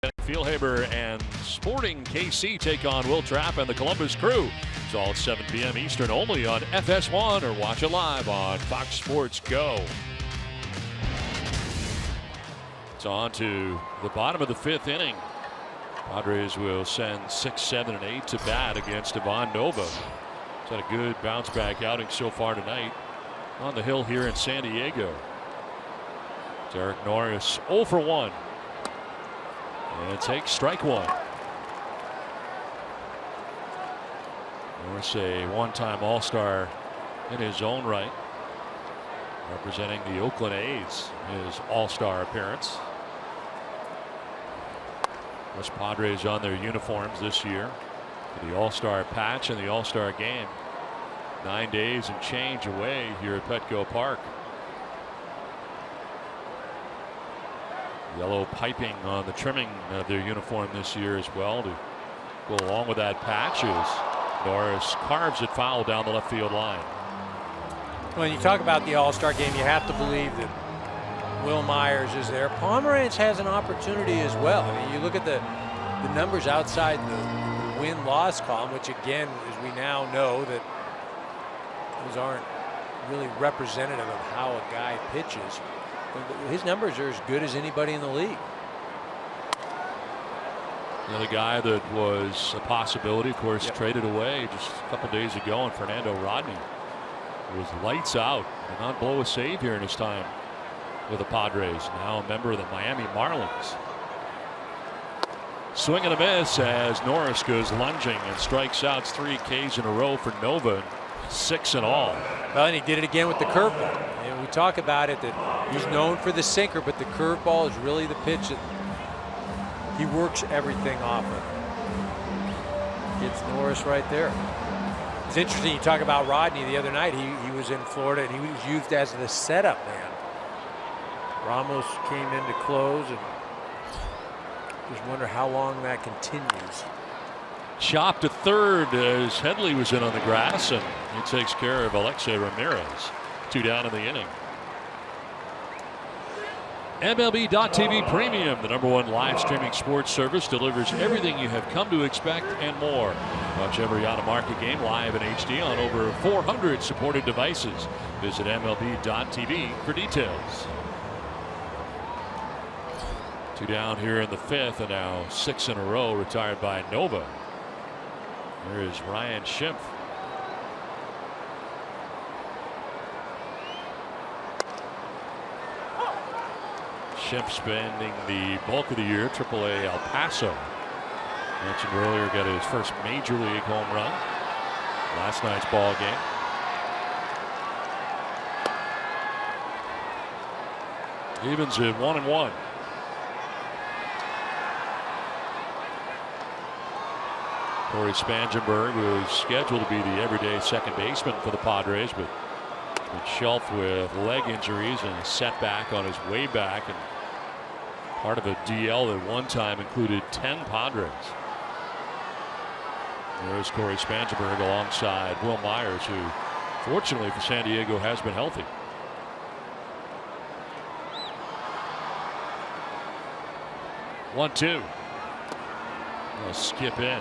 Fieldhaber and Sporting KC take on Will Trapp and the Columbus Crew. It's all at 7 p.m. Eastern, only on FS1, or watch it live on Fox Sports Go. It's on to the bottom of the 5th inning. Padres will send 6, 7, and 8 to bat against Ivan Nova. He's had a good bounce back outing so far tonight on the hill here in San Diego. Derek Norris 0 for 1. And takes strike 1. Norris, a one-time All-Star in his own right, representing the Oakland A's, his All-Star appearance. Those Padres on their uniforms this year for the All-Star patch and the All-Star game. 9 days and change away here at Petco Park. Yellow piping on the trimming of their uniform this year as well to go along with that patch as Norris carves it foul down the left field line. When you talk about the All-Star game, you have to believe that Will Myers is there. Pomeranz has an opportunity as well. I mean, you look at the numbers outside the win-loss column, which again, as we now know, that those aren't really representative of how a guy pitches. His numbers are as good as anybody in the league. Another guy that was a possibility, of course, traded away just a couple days ago, and Fernando Rodney was lights out. Did not blow a save here in his time with the Padres. Now a member of the Miami Marlins. Swing and a miss as Norris goes lunging and strikes out. 3 Ks in a row for Nova, 6 in all. Well, and he did it again with the curveball. And we talk about it that he's known for the sinker, but the curveball is really the pitch that he works everything off of. Gets Norris right there. It's interesting, you talk about Rodney the other night. He was in Florida and he was used as the setup man. Ramos came in to close, and just wonder how long that continues. Chopped to third as Headley was in on the grass, and he takes care of Alexei Ramirez. 2 down in the inning. MLB.TV Premium, the #1 live streaming sports service, delivers everything you have come to expect and more. Watch every out-of-market game live in HD on over 400 supported devices. Visit MLB.TV for details. 2 down here in the 5th, and now 6 in a row retired by Nova. There is Ryan Schimpf. Schimpf spending the bulk of the year AAA El Paso. Mentioned earlier, got his first major league home run last night's ball game. Evens at 1-1. Corey Spangenberg was scheduled to be the everyday second baseman for the Padres, but shelved with leg injuries and a setback on his way back, and part of a DL that one time included 10 Padres. There's Corey Spangenberg alongside Will Myers, who fortunately for San Diego has been healthy. One-two. I'll skip in.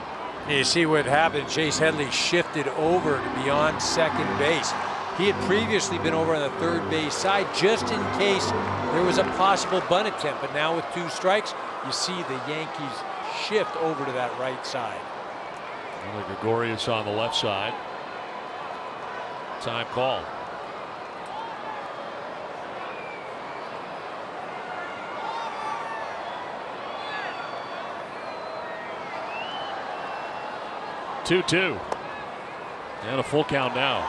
You see what happened. Chase Headley shifted over to beyond second base. He had previously been over on the third base side just in case there was a possible bunt attempt. But now with 2 strikes, you see the Yankees shift over to that right side. Gregorius on the left side. Time call. Two. And a full count now.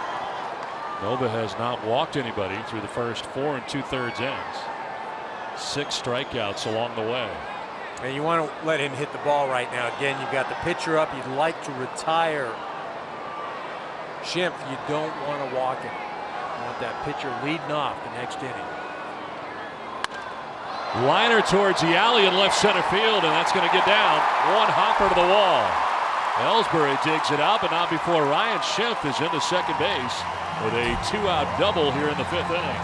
Nova has not walked anybody through the first 4 2/3 innings. 6 strikeouts along the way. And you want to let him hit the ball right now. Again, you've got the pitcher up. You'd like to retire Schimpf. You don't want to walk him. You want that pitcher leading off the next inning. Liner towards the alley in left center field, and that's going to get down. One hopper to the wall. Ellsbury digs it out, but not before Ryan Schimpf is into second base with a 2-out double here in the 5th inning.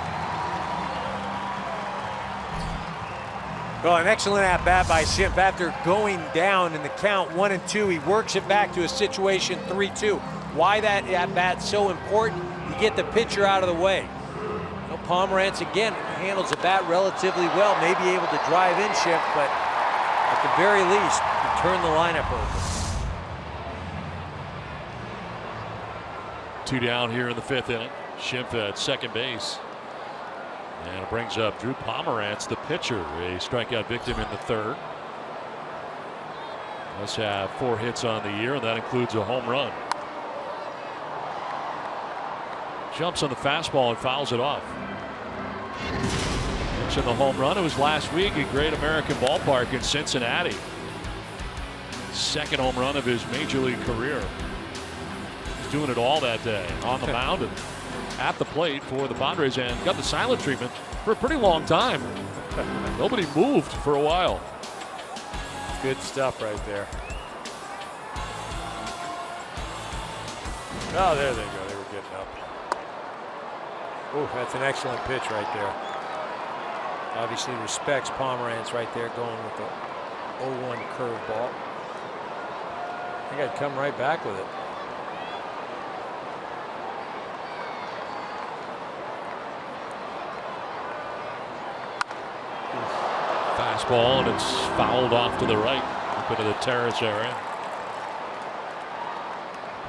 Well, an excellent at-bat by Schimpf. After going down in the count 1-2, he works it back to a situation 3-2. Why that at-bat so important? You get the pitcher out of the way. You know, Pomerantz, again, handles the bat relatively well, may be able to drive in Schimpf, but at the very least, you turn the lineup over. 2 down here in the 5th inning. Schimpf at second base. And it brings up Drew Pomerantz, the pitcher, a strikeout victim in the 3rd. Must have 4 hits on the year, and that includes a home run. Jumps on the fastball and fouls it off. Mentioned the home run. It was last week at Great American Ballpark in Cincinnati. 2nd home run of his major league career. He's doing it all that day on the mound and at the plate for the Padres, and got the silent treatment for a pretty long time. Nobody moved for a while. Good stuff right there. Oh, there they go. They were getting up. Oh, that's an excellent pitch right there. Obviously respects Pomerantz right there, going with the 0-1 curveball. I think I'd come right back with it. Fastball, and it's fouled off to the right, up into the terrace area.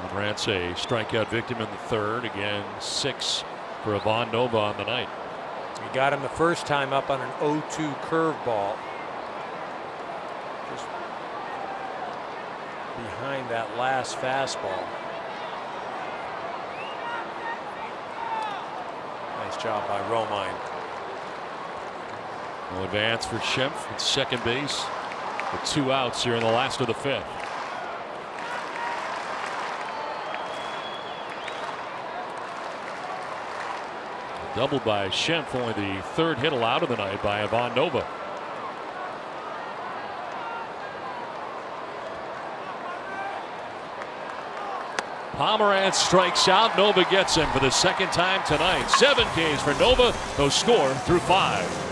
Pomerantz, a strikeout victim in the 3rd. Again, 6 for Ivan Nova on the night. He got him the first time up on an 0-2 curveball. Just behind that last fastball. Nice job by Romine. Will advance for Schimpf at second base with 2 outs here in the last of the 5th. Doubled by Schimpf, only the 3rd hit allowed of the night by Ivan Nova. Pomerantz strikes out. Nova gets him for the 2nd time tonight. 7 Ks for Nova. No score through 5.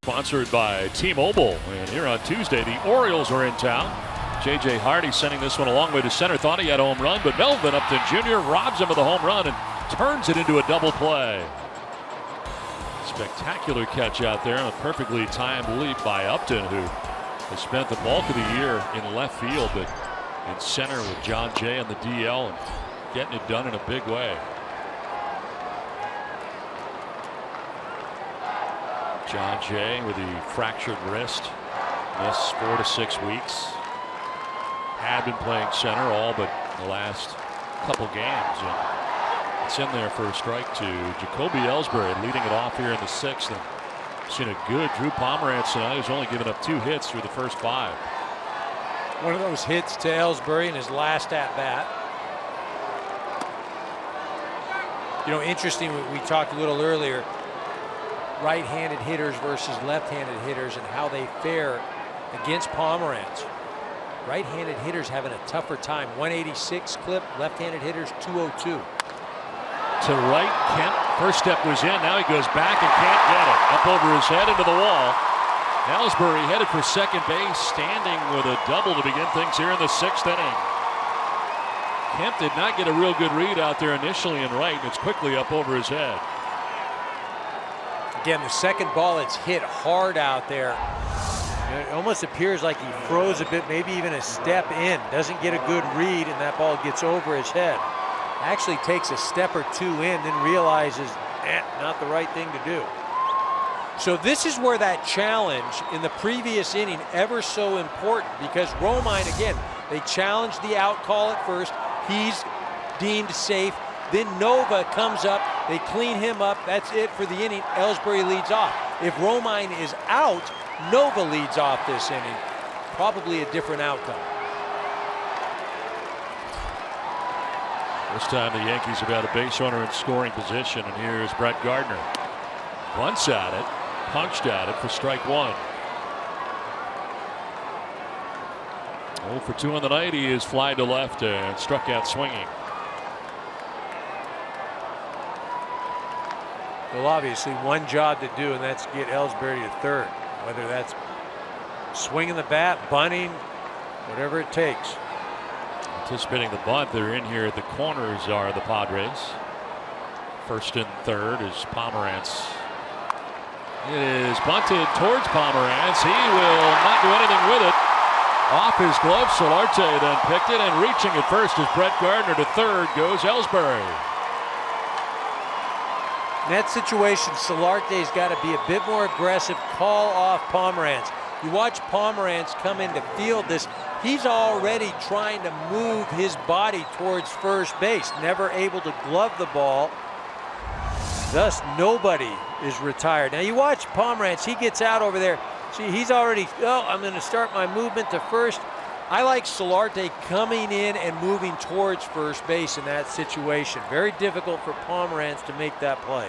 Sponsored by T-Mobile, and here on Tuesday the Orioles are in town. J.J. Hardy sending this one a long way to center. Thought he had a home run, but Melvin Upton Jr. robs him of the home run and turns it into a double play. Spectacular catch out there, and a perfectly timed leap by Upton, who has spent the bulk of the year in left field, but in center with John Jay on the DL and getting it done in a big way. John Jay with the fractured wrist, missed 4 to 6 weeks. Had been playing center all but the last couple games, and it's in there for a strike to Jacoby Ellsbury, leading it off here in the 6th. And seen a good Drew Pomeranz tonight, who's only given up 2 hits through the first 5. One of those hits to Ellsbury in his last at bat. You know, interesting, we talked a little earlier, right-handed hitters versus left-handed hitters and how they fare against Pomeranz. Right-handed hitters having a tougher time. 186 clip, left-handed hitters 202. To right, Kemp, first step was in, now he goes back and can't get it. Up over his head into the wall. Ellsbury headed for second base, standing with a double to begin things here in the 6th inning. Kemp did not get a real good read out there initially in right, and it's quickly up over his head. Again, the second ball, it's hit hard out there. It almost appears like he froze a bit, maybe even a step in. Doesn't get a good read, and that ball gets over his head. Actually takes a step or 2 in, then realizes, not the right thing to do. So this is where that challenge in the previous inning ever so important, because Romine, again, they challenged the out call at first. He's deemed safe. Then Nova comes up. They clean him up. That's it for the inning. Ellsbury leads off. If Romine is out, Nova leads off this inning. Probably a different outcome. This time the Yankees have had a base runner in scoring position, and here's Brett Gardner. Bunts at it, punched at it for strike 1. 0 for 2 on the night. He is fly to left and struck out swinging. Well, obviously one job to do, and that's get Ellsbury to third. Whether that's swinging the bat, bunting, whatever it takes. Anticipating the bunt, they're in here at the corners are the Padres. First and third is Pomeranz. It is bunted towards Pomeranz. He will not do anything with it. Off his glove, Solarte then picked it, and reaching at first is Brett Gardner. To third goes Ellsbury. In that situation, Solarte's got to be a bit more aggressive, call off Pomeranz. You watch Pomeranz come in to field this, he's already trying to move his body towards first base, never able to glove the ball. Thus, nobody is retired. Now you watch Pomeranz, he gets out over there. See, he's already, I'm going to start my movement to first. I like Solarte coming in and moving towards first base in that situation. Very difficult for Pomeranz to make that play.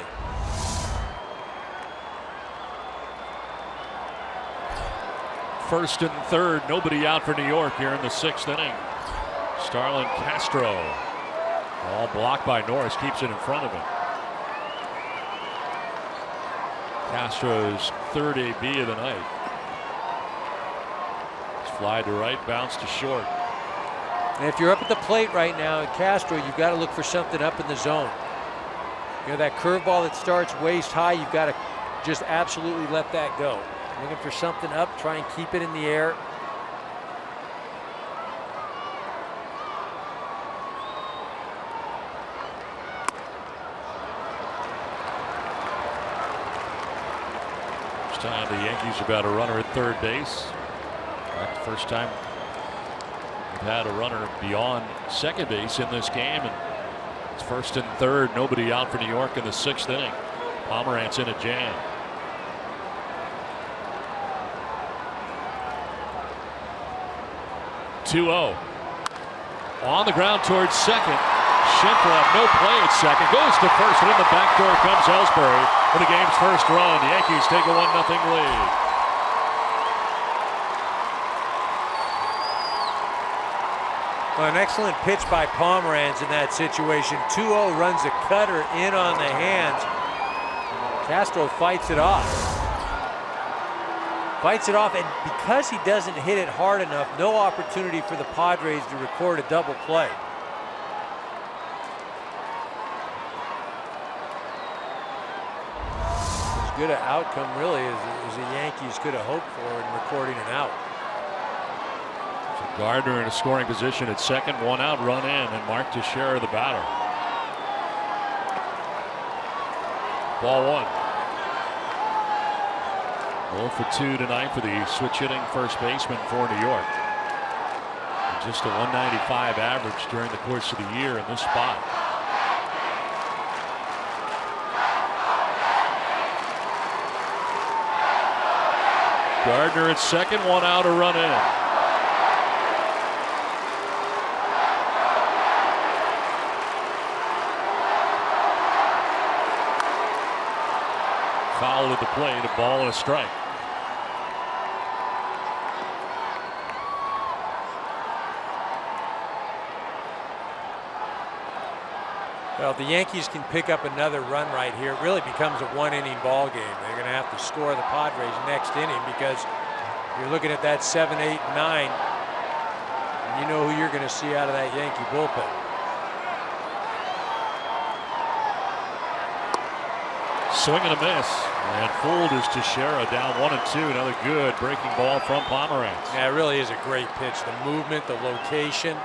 First and third, nobody out for New York here in the 6th inning. Starlin Castro, all blocked by Norris, keeps it in front of him. Castro's third AB of the night. Fly to right, bounce to short. And if you're up at the plate right now in Castro, you've got to look for something up in the zone. You know, that curveball that starts waist high, you've got to just absolutely let that go. Looking for something up, try and keep it in the air. This time the Yankees have got a runner at third base. The first time we've had a runner beyond second base in this game, and it's first and third, nobody out for New York in the 6th inning. Pomeranz in a jam. (2-0) on the ground towards second. Schindler no play at second, goes to first, and in the back door comes Ellsbury for the game's first run. The Yankees take a 1-0 lead. Well, an excellent pitch by Pomeranz in that situation. 2-0, runs a cutter in on the hands. Castro fights it off. And because he doesn't hit it hard enough, no opportunity for the Padres to record a double play. As good an outcome, really, as the Yankees could have hoped for in recording an out. Gardner in a scoring position at second, 1 out, run in, and Mark Teixeira the batter. Ball 1. 0 for 2 tonight for the switch hitting first baseman for New York. And just a 195 average during the course of the year in this spot. Gardner at second, 1 out, a run in. Foul at the plate, a ball and a strike. Well, if the Yankees can pick up another run right here, it really becomes a one-inning ball game. They're going to have to score the Padres next inning because you're looking at that 7, 8, 9, and you know who you're going to see out of that Yankee bullpen. Swing and a miss. And fooled is Teixeira, down 1 and 2. Another good breaking ball from Pomeranz. Yeah, it really is a great pitch. The movement, the location.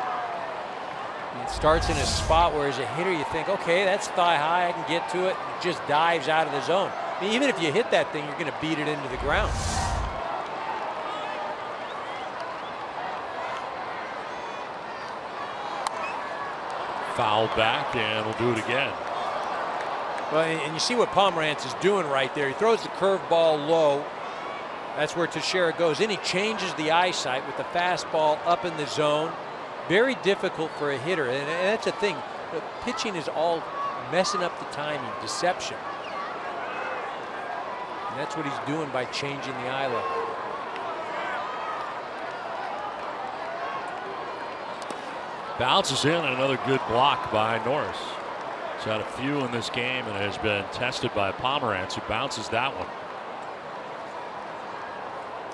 It starts in a spot where as a hitter you think, okay, that's thigh high, I can get to it. It just dives out of the zone. I mean, even if you hit that thing, you're going to beat it into the ground. Fouled back, and we'll do it again. Well, and you see what Pomeranz is doing right there. He throws the curveball low. That's where Teixeira goes. Then he changes the eyesight with the fastball up in the zone. Very difficult for a hitter, and that's the thing. The pitching is all messing up the timing, deception. And that's what he's doing by changing the eye level. Bounces in, and another good block by Norris. He's had a few in this game and has been tested by Pomeranz, who bounces that one.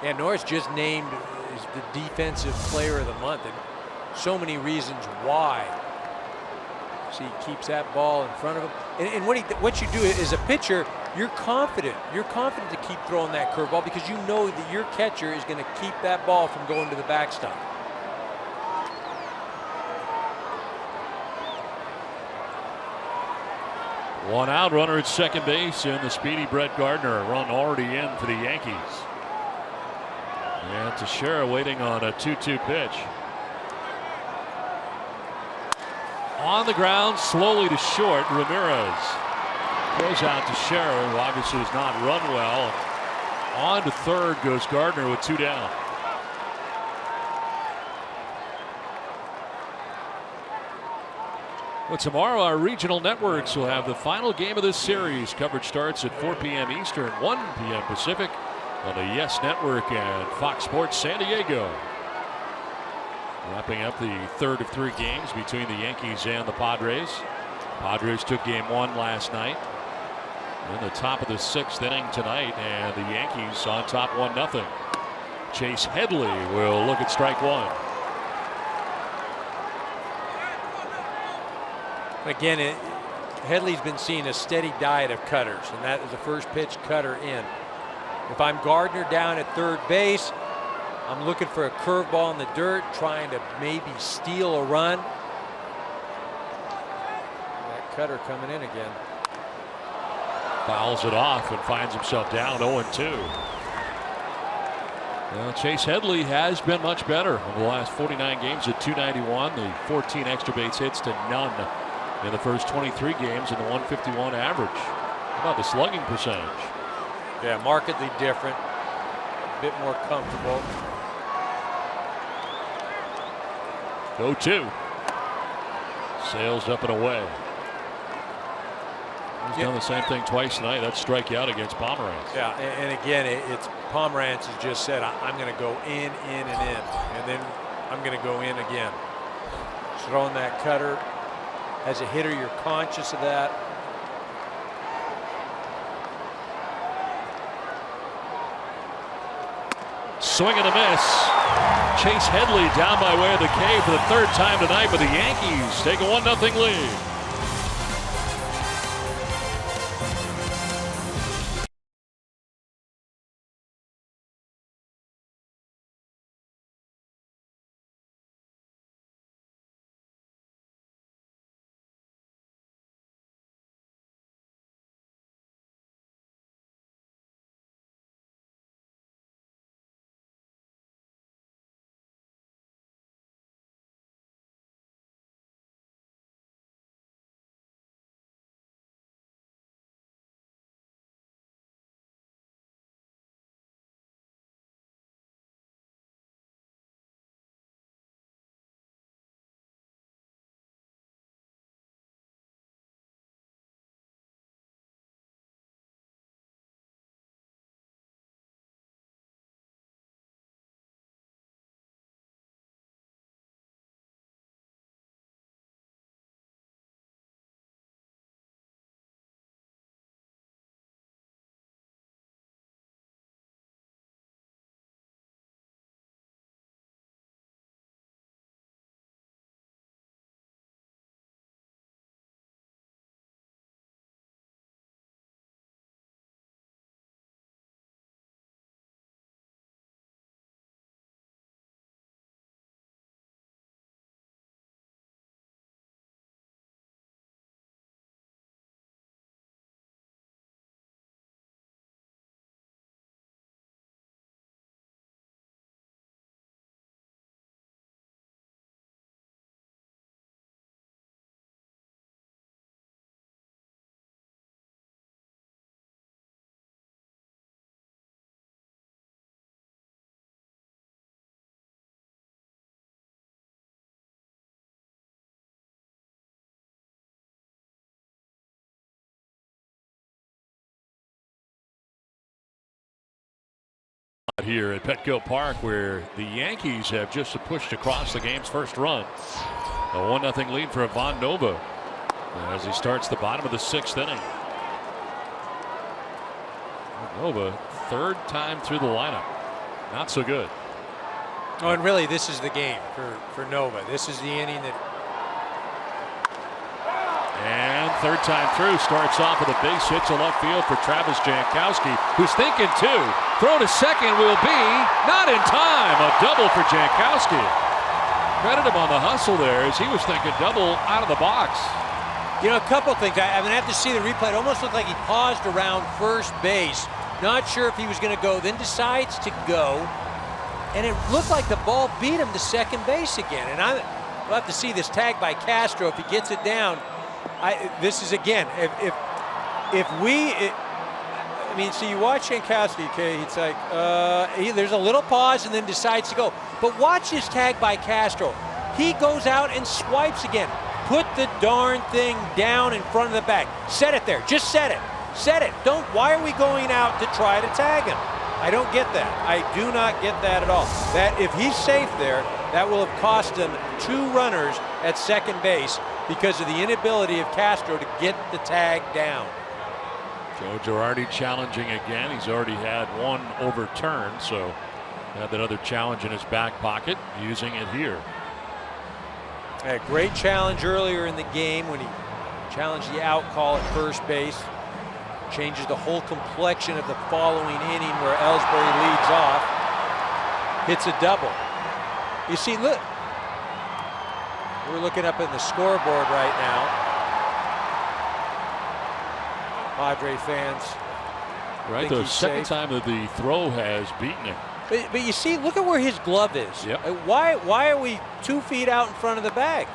Yeah, Norris just named as the defensive player of the month, and so many reasons why. See, he keeps that ball in front of him, and what you do as a pitcher, you're confident. You're confident to keep throwing that curveball because you know that your catcher is going to keep that ball from going to the backstop. One out, runner at second base, and the speedy Brett Gardner, a run already in for the Yankees. And Teixeira waiting on a 2-2 pitch. On the ground, slowly to short, Ramirez throws out Teixeira, who obviously has not run well. On to third goes Gardner with 2 down. Well, tomorrow our regional networks will have the final game of this series. Coverage starts at 4 p.m. Eastern, 1 p.m. Pacific on the Yes Network and Fox Sports San Diego. Wrapping up the third of 3 games between the Yankees and the Padres. Padres took game 1 last night. In the top of the 6th inning tonight, and the Yankees on top 1-0. Chase Headley will look at strike 1. Again, Headley's been seeing a steady diet of cutters, and that is the first pitch cutter in. If I'm Gardner down at third base, I'm looking for a curveball in the dirt, trying to maybe steal a run. That cutter coming in again. Fouls it off and finds himself down 0-2. Well, Chase Headley has been much better in the last 49 games at .291. The 14 extra base hits to none in the first 23 games and the 151 average. How about the slugging percentage? Yeah, markedly different. A bit more comfortable. 0-2. Sails up and away. He's done the same thing twice tonight. That's strike you out against Pomeranz. Yeah, and again, it's Pomeranz has just said, I'm going to go in, and in. And then I'm going to go in again. Throwing that cutter. As a hitter, you're conscious of that. Swing and a miss. Chase Headley down by way of the K for the 3rd time tonight, but the Yankees take a 1-0 lead. here at Petco Park, where the Yankees have just pushed across the game's first run. A 1-0 lead for Ivan Nova as he starts the bottom of the 6th inning. Nova, third time through the lineup. Not so good. Oh, and really, this is the game for Nova. This is the inning that. And third time through, starts off with a base hit to left field for Travis Jankowski, who's thinking two. Throw to second will be not in time. A double for Jankowski. Credit him on the hustle there as he was thinking double out of the box. You know, a couple things. I have to see the replay. It almost looked like he paused around first base. Not sure if he was going to go, then decides to go. And it looked like the ball beat him to second base again. And we'll have to see this tag by Castro if he gets it down. This is again, so you watch Jankowski, okay, it's like, there's a little pause and then decides to go. But watch this tag by Castro. He goes out and swipes again. Put the darn thing down in front of the bag. Set it there. Just set it. Set it. Why are we going out to try to tag him? I don't get that. I do not get that at all. That if he's safe there, that will have cost him 2 runners at second base because of the inability of Castro to get the tag down. Joe Girardi challenging again. He's already had one overturned, so had that other challenge in his back pocket, using it here. A great challenge earlier in the game when he challenged the out call at first base. Changes the whole complexion of the following inning where Ellsbury leads off. Hits a double. You see, look. We're looking up in the scoreboard right now. Padre fans. Right, the second time that the throw has beaten him. But you see, look at where his glove is. Yep. Why are we 2 feet out in front of the bag?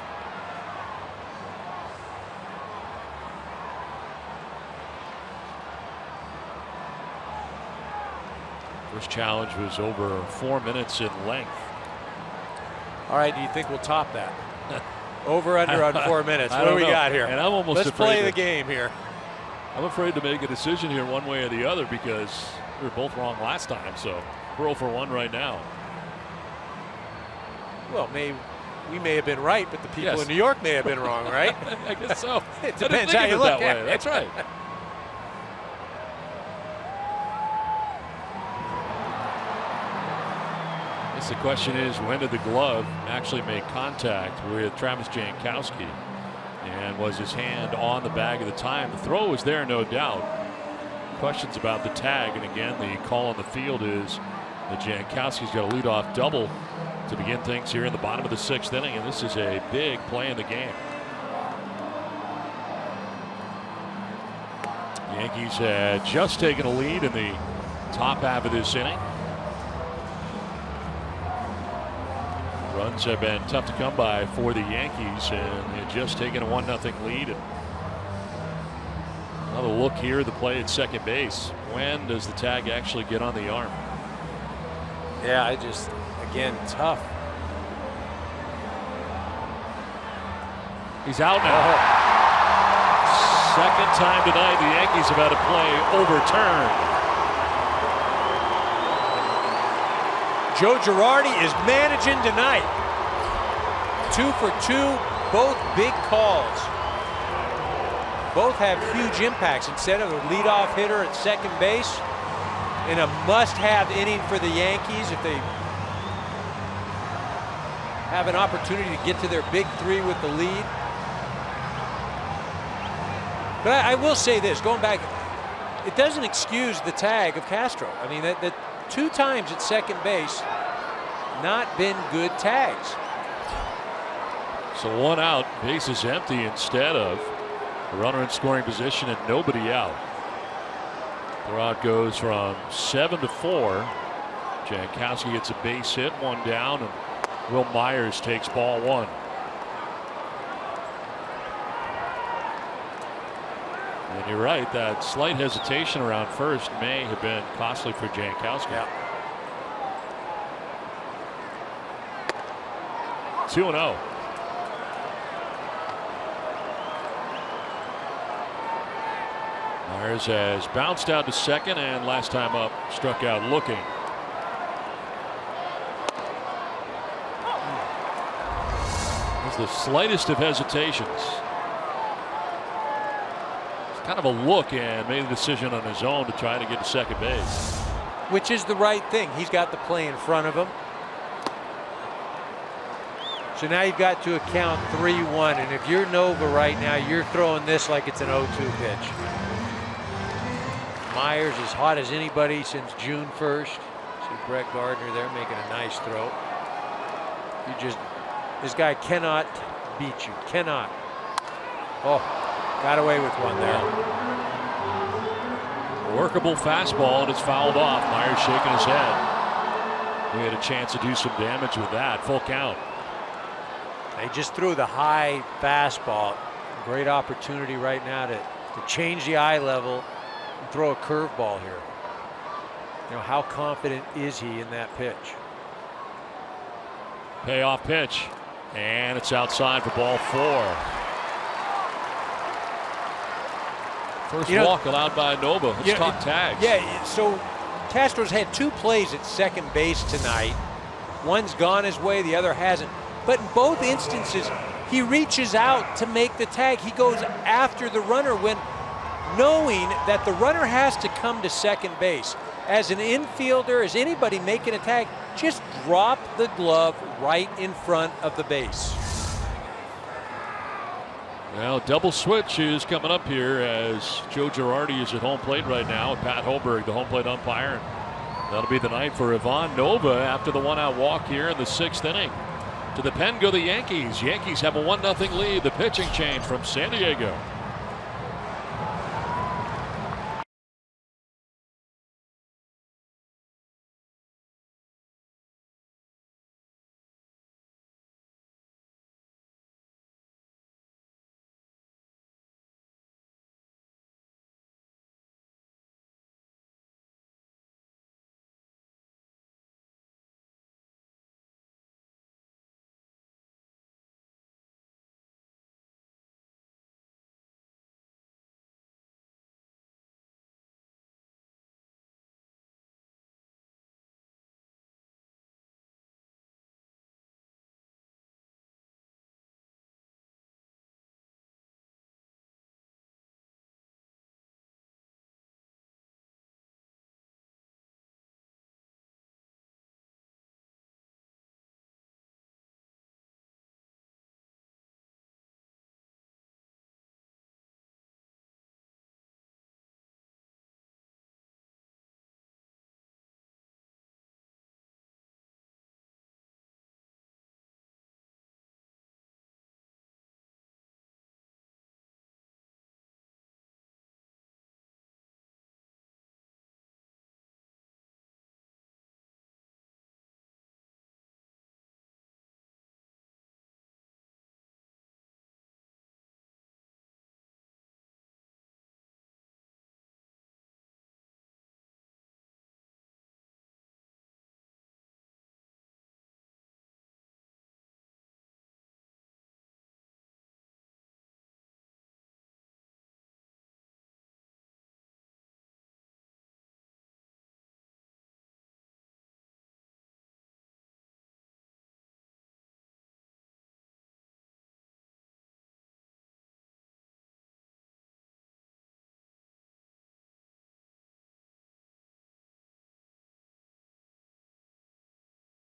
First challenge was over 4 minutes in length. All right, do you think we'll top that? Over under on 4 minutes. What do we got here? And I'm almost Let's afraid play the game here. I'm afraid to make a decision here one way or the other because we were both wrong last time. So we're 0 for 1 right now. Well, we may have been right, but the people in New York may have been wrong, right? I guess so. It depends how you look at it. That's right. The question is, when did the glove actually make contact with Travis Jankowski? And was his hand on the bag at the time? The throw was there, no doubt. Questions about the tag. And again, the call on the field is that Jankowski's got a leadoff double to begin things here in the bottom of the 6th inning. And this is a big play in the game. The Yankees had just taken a lead in the top half of this inning. Runs have been tough to come by for the Yankees, and they've just taken a 1-0 lead. And another look here at the play at second base. When does the tag actually get on the arm? Yeah, again, tough. He's out now. Second time tonight the Yankees have had a play overturned. Joe Girardi is managing tonight. 2 for 2, both big calls. Both have huge impacts. Instead of a leadoff hitter at second base, in a must-have inning for the Yankees, if they have an opportunity to get to their big 3 with the lead. But I will say this, going back, it doesn't excuse the tag of Castro. I mean, that 2 times at second base, not been good tags. So 1 out, bases empty instead of a runner in scoring position and nobody out. Throughout goes from 7 to 4. Jankowski gets a base hit, 1 down, and Will Myers takes ball 1. And you're right, that slight hesitation around first may have been costly for Jankowski. Yeah. 2-0. Myers has bounced out to second, and last time up struck out looking. There's the slightest of hesitations. It's kind of a look and made a decision on his own to try to get to second base. Which is the right thing. He's got the play in front of him. So now you've got to account 3-1, and if you're Nova right now, you're throwing this like it's an 0-2 pitch. Myers as hot as anybody since June 1st. See Brett Gardner there making a nice throw. This guy cannot beat you, cannot. Oh, got away with one there. Workable fastball, and it's fouled off. Myers shaking his head. We had a chance to do some damage with that. Full count. They just threw the high fastball. Great opportunity right now to change the eye level and throw a curveball here. You know, how confident is he in that pitch? Payoff pitch, and it's outside for ball 4. First walk allowed by Nova. Let's talk tags. Yeah, so Castro's had 2 plays at second base tonight. One's gone his way, the other hasn't. But in both instances, he reaches out to make the tag. He goes after the runner when knowing that the runner has to come to second base. As an infielder, as anybody making a tag, just drop the glove right in front of the base. Well, double switch is coming up here as Joe Girardi is at home plate right now. Pat Hoberg, the home plate umpire. That'll be the night for Ivan Nova after the 1-out walk here in the 6th inning. To the pen go the Yankees. Yankees have a 1-0 lead. The pitching change from San Diego.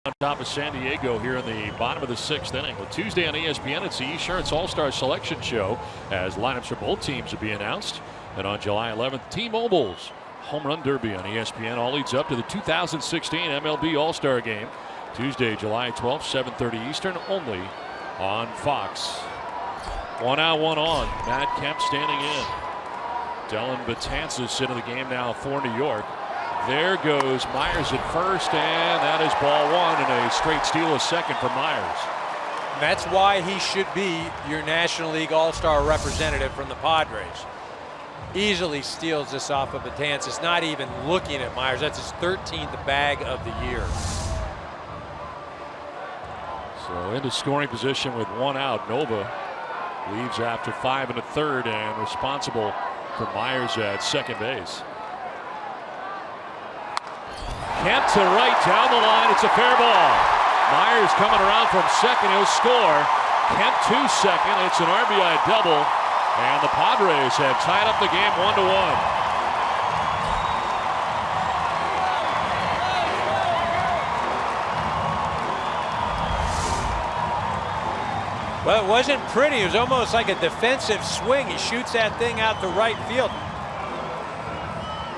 On top of San Diego here in the bottom of the 6th inning. Well, Tuesday on ESPN, it's the Esurance All-Star Selection Show as lineups for both teams will be announced. And on July 11th, T-Mobile's Home Run Derby on ESPN all leads up to the 2016 MLB All-Star Game. Tuesday, July 12th, 7:30 Eastern, only on Fox. 1 out, 1 on. Matt Kemp standing in. Dellin Betances into the game now for New York. There goes Myers at first, and that is ball 1 and a straight steal of second for Myers. That's why he should be your National League All-Star representative from the Padres. Easily steals this off of Betances, not even looking at Myers. That's his 13th bag of the year. So into scoring position with 1 out. Nova leaves after 5 1/3 and responsible for Myers at second base. Kemp to right down the line. It's a fair ball. Myers coming around from second. He'll score. Kemp to second. It's an RBI double. And the Padres have tied up the game 1-1. Well, it wasn't pretty. It was almost like a defensive swing. He shoots that thing out to right field.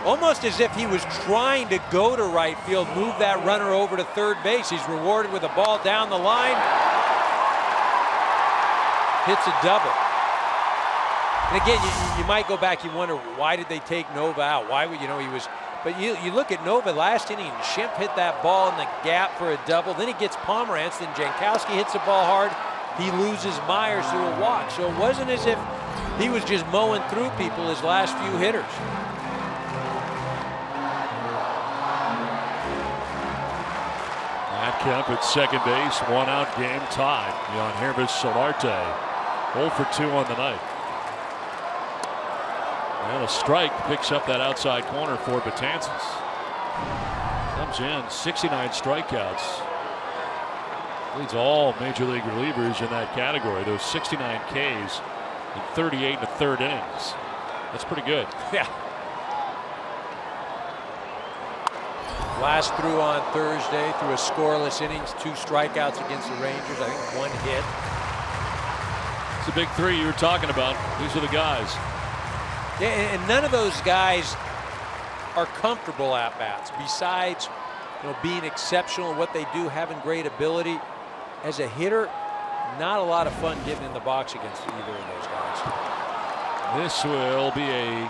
Almost as if he was trying to go to right field, move that runner over to third base. He's rewarded with a ball down the line. Hits a double. And again, you might go back, you wonder, why did they take Nova out? Why would, he was, but you look at Nova last inning, Schimpf hit that ball in the gap for a double. Then he gets Pomeranz, then Jankowski hits the ball hard. He loses Myers to a walk. So it wasn't as if he was just mowing through people his last few hitters. Matt Kemp at second base, 1-out game tied. Yangervis Solarte 0 for 2 on the night. And a strike picks up that outside corner for Betances. Comes in 69 strikeouts. Leads all major league relievers in that category. Those 69 Ks in 38 and a third innings. That's pretty good. Yeah. Last through on Thursday through a scoreless innings, 2 strikeouts against the Rangers. I think 1 hit. It's a big 3 you were talking about. These are the guys. Yeah, and none of those guys are comfortable at bats. Besides, being exceptional at what they do, having great ability. As a hitter, not a lot of fun getting in the box against either of those guys. This will be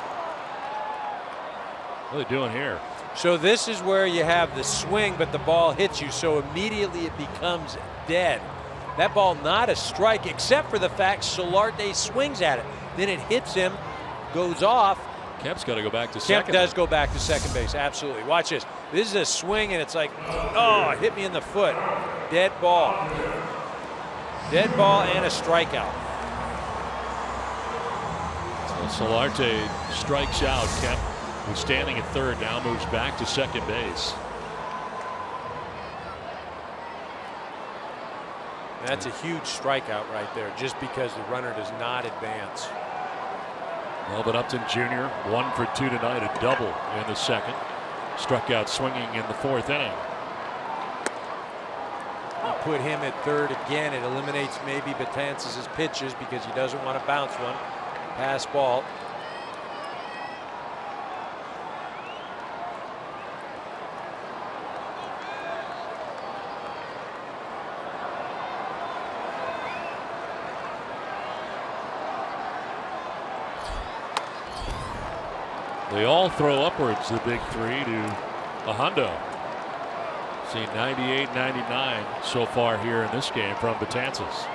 what are they doing here? So this is where you have the swing, but the ball hits you, so immediately it becomes dead. That ball not a strike, except for the fact Solarte swings at it. Then it hits him, goes off. Kemp's got to go back to second. Kemp does go back to second base, absolutely. Watch this. This is a swing, and it's like, oh, it hit me in the foot. Dead ball. Dead ball and a strikeout. So Solarte strikes out. Kemp, who's standing at third, now moves back to second base. That's a huge strikeout right there, just because the runner does not advance. Melvin Upton Jr. 1 for 2 tonight, a double in the second. Struck out swinging in the 4th inning. You put him at third again, it eliminates maybe Betances' pitches because he doesn't want to bounce one. Pass ball. They all throw upwards, the big 3 to a hundo. See 98, 99 so far here in this game from Betances.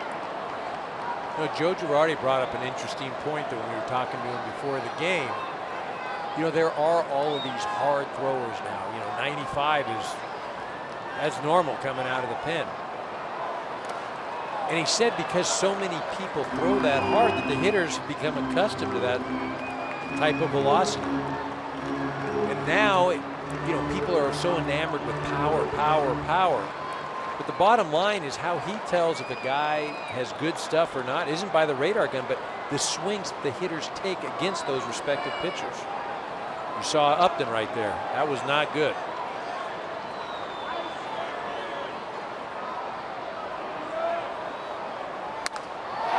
Joe Girardi brought up an interesting point that when we were talking to him before the game. There are all of these hard throwers now. 95 that's normal coming out of the pen. And he said because so many people throw that hard that the hitters have become accustomed to that type of velocity. And now, people are so enamored with power, power, power. But the bottom line is how he tells if a guy has good stuff or not isn't by the radar gun, but the swings the hitters take against those respective pitchers. You saw Upton right there. That was not good.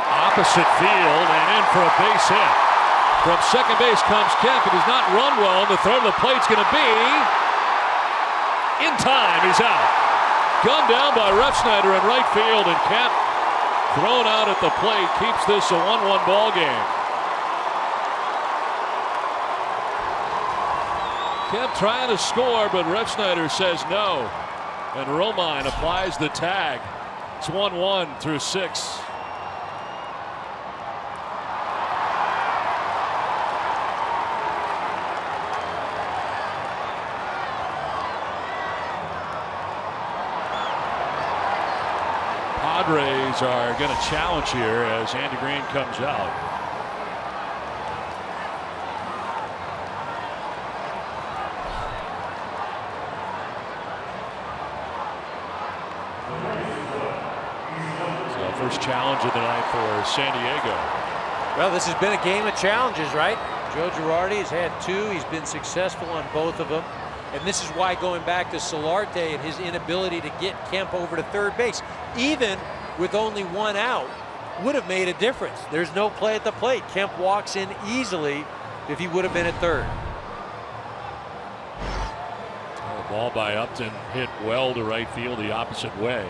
Opposite field and in for a base hit. From second base comes Kemp. It does not run well. The throw to the plate's going to be in time. He's out. Gunned down by Refsnyder in right field, and Kemp thrown out at the plate keeps this a 1-1 ball game. Kemp trying to score, but Refsnyder says no, and Romine applies the tag. It's 1-1 through 6. Padres are going to challenge here as Andy Green comes out. So First challenge of the night for San Diego. Well, this has been a game of challenges, right? Joe Girardi has had 2. He's been successful on both of them. And this is why, going back to Solarte and his inability to get Kemp over to third base, even with only 1 out, would have made a difference. There's no play at the plate. Kemp walks in easily if he would have been at third. The ball by Upton hit well to right field the opposite way.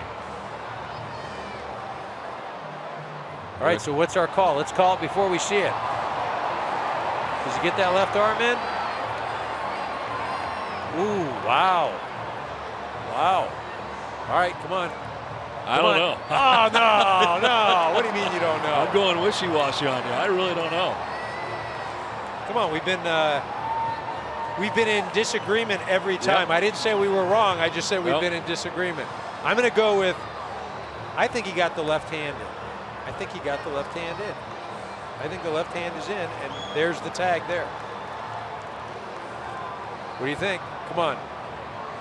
All right, so what's our call? Let's call it before we see it. Does he get that left arm in? Ooh, wow. Wow. All right, come on. I don't know. Oh, no. What do you mean you don't know? I'm going wishy-washy on you. I really don't know. Come on, we've been in disagreement every time. Yep. I didn't say we were wrong. I just said we've been in disagreement. I'm going to go with, I think he got the left hand in. I think he got the left hand in. I think the left hand is in, and there's the tag there. What do you think? Come on.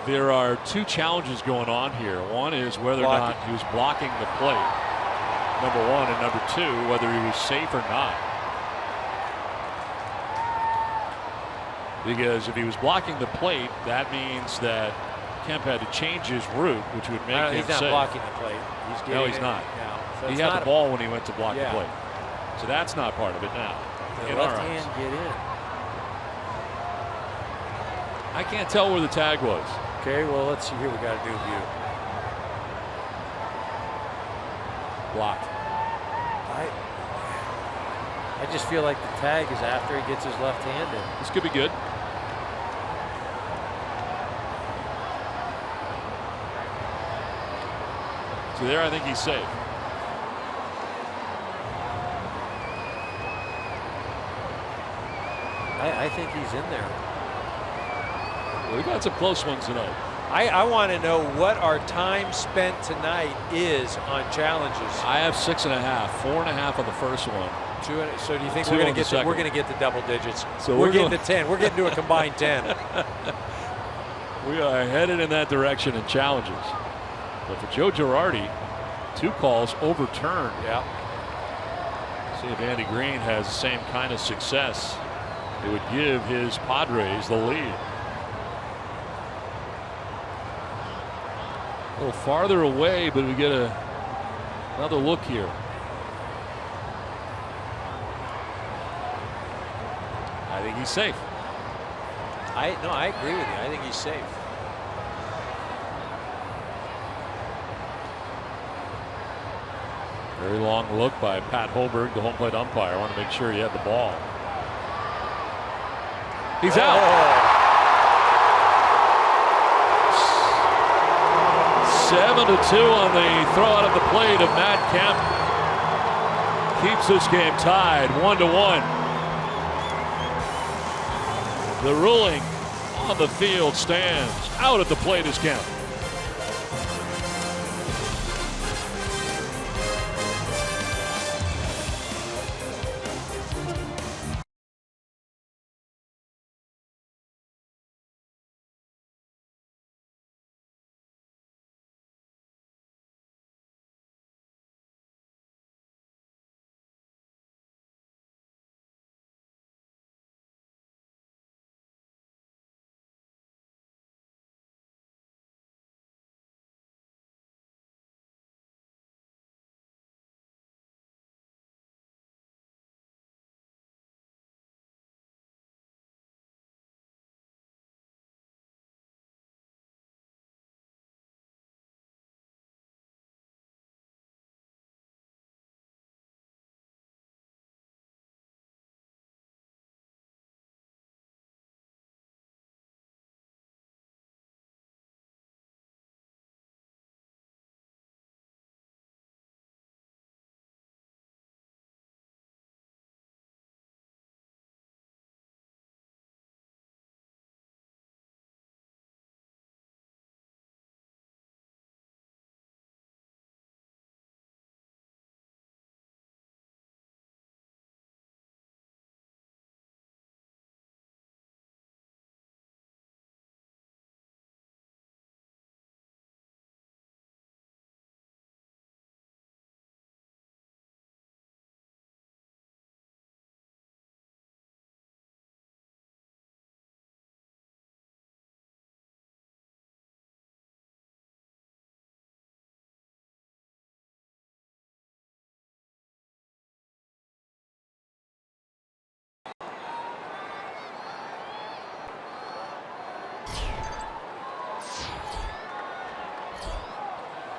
There are 2 challenges going on here. One is whether or not he was blocking the plate, number 1, and number 2, whether he was safe or not. Because if he was blocking the plate, that means that Kemp had to change his route, which would make him He's not safe. blocking the plate. No, he's not. No. So He had the ball when he went to block the Yeah. plate. So that's not part of it now. The in our left eyes. hand get in. I can't tell where the tag was. Okay, well, let's see here. We got a new view. Blocked. I just feel like the tag is after he gets his left hand in. This could be good. So there, I think he's safe. I think he's in there. Well, we've had some close ones tonight. I want to know what our time spent tonight is on challenges. I have 6.5, 4.5 on the first one. So do you think 2 we're going on to the get second. we're going to get to double digits? So we're we're getting going- to 10. We're getting to a combined 10. We are headed in that direction in challenges. But for Joe Girardi, 2 calls overturned. Yeah. See if Andy Green has the same kind of success. It would give his Padres the lead. A little farther away, but we get another look here. I think he's safe. I agree with you. I think he's safe. Very long look by Pat Holberg, the home plate umpire. I want to make sure he had the ball. He's out. 7-2 on the throw out of the plate of Matt Kemp. Keeps this game tied 1-1. The ruling on the field stands. Out at the plate is Kemp.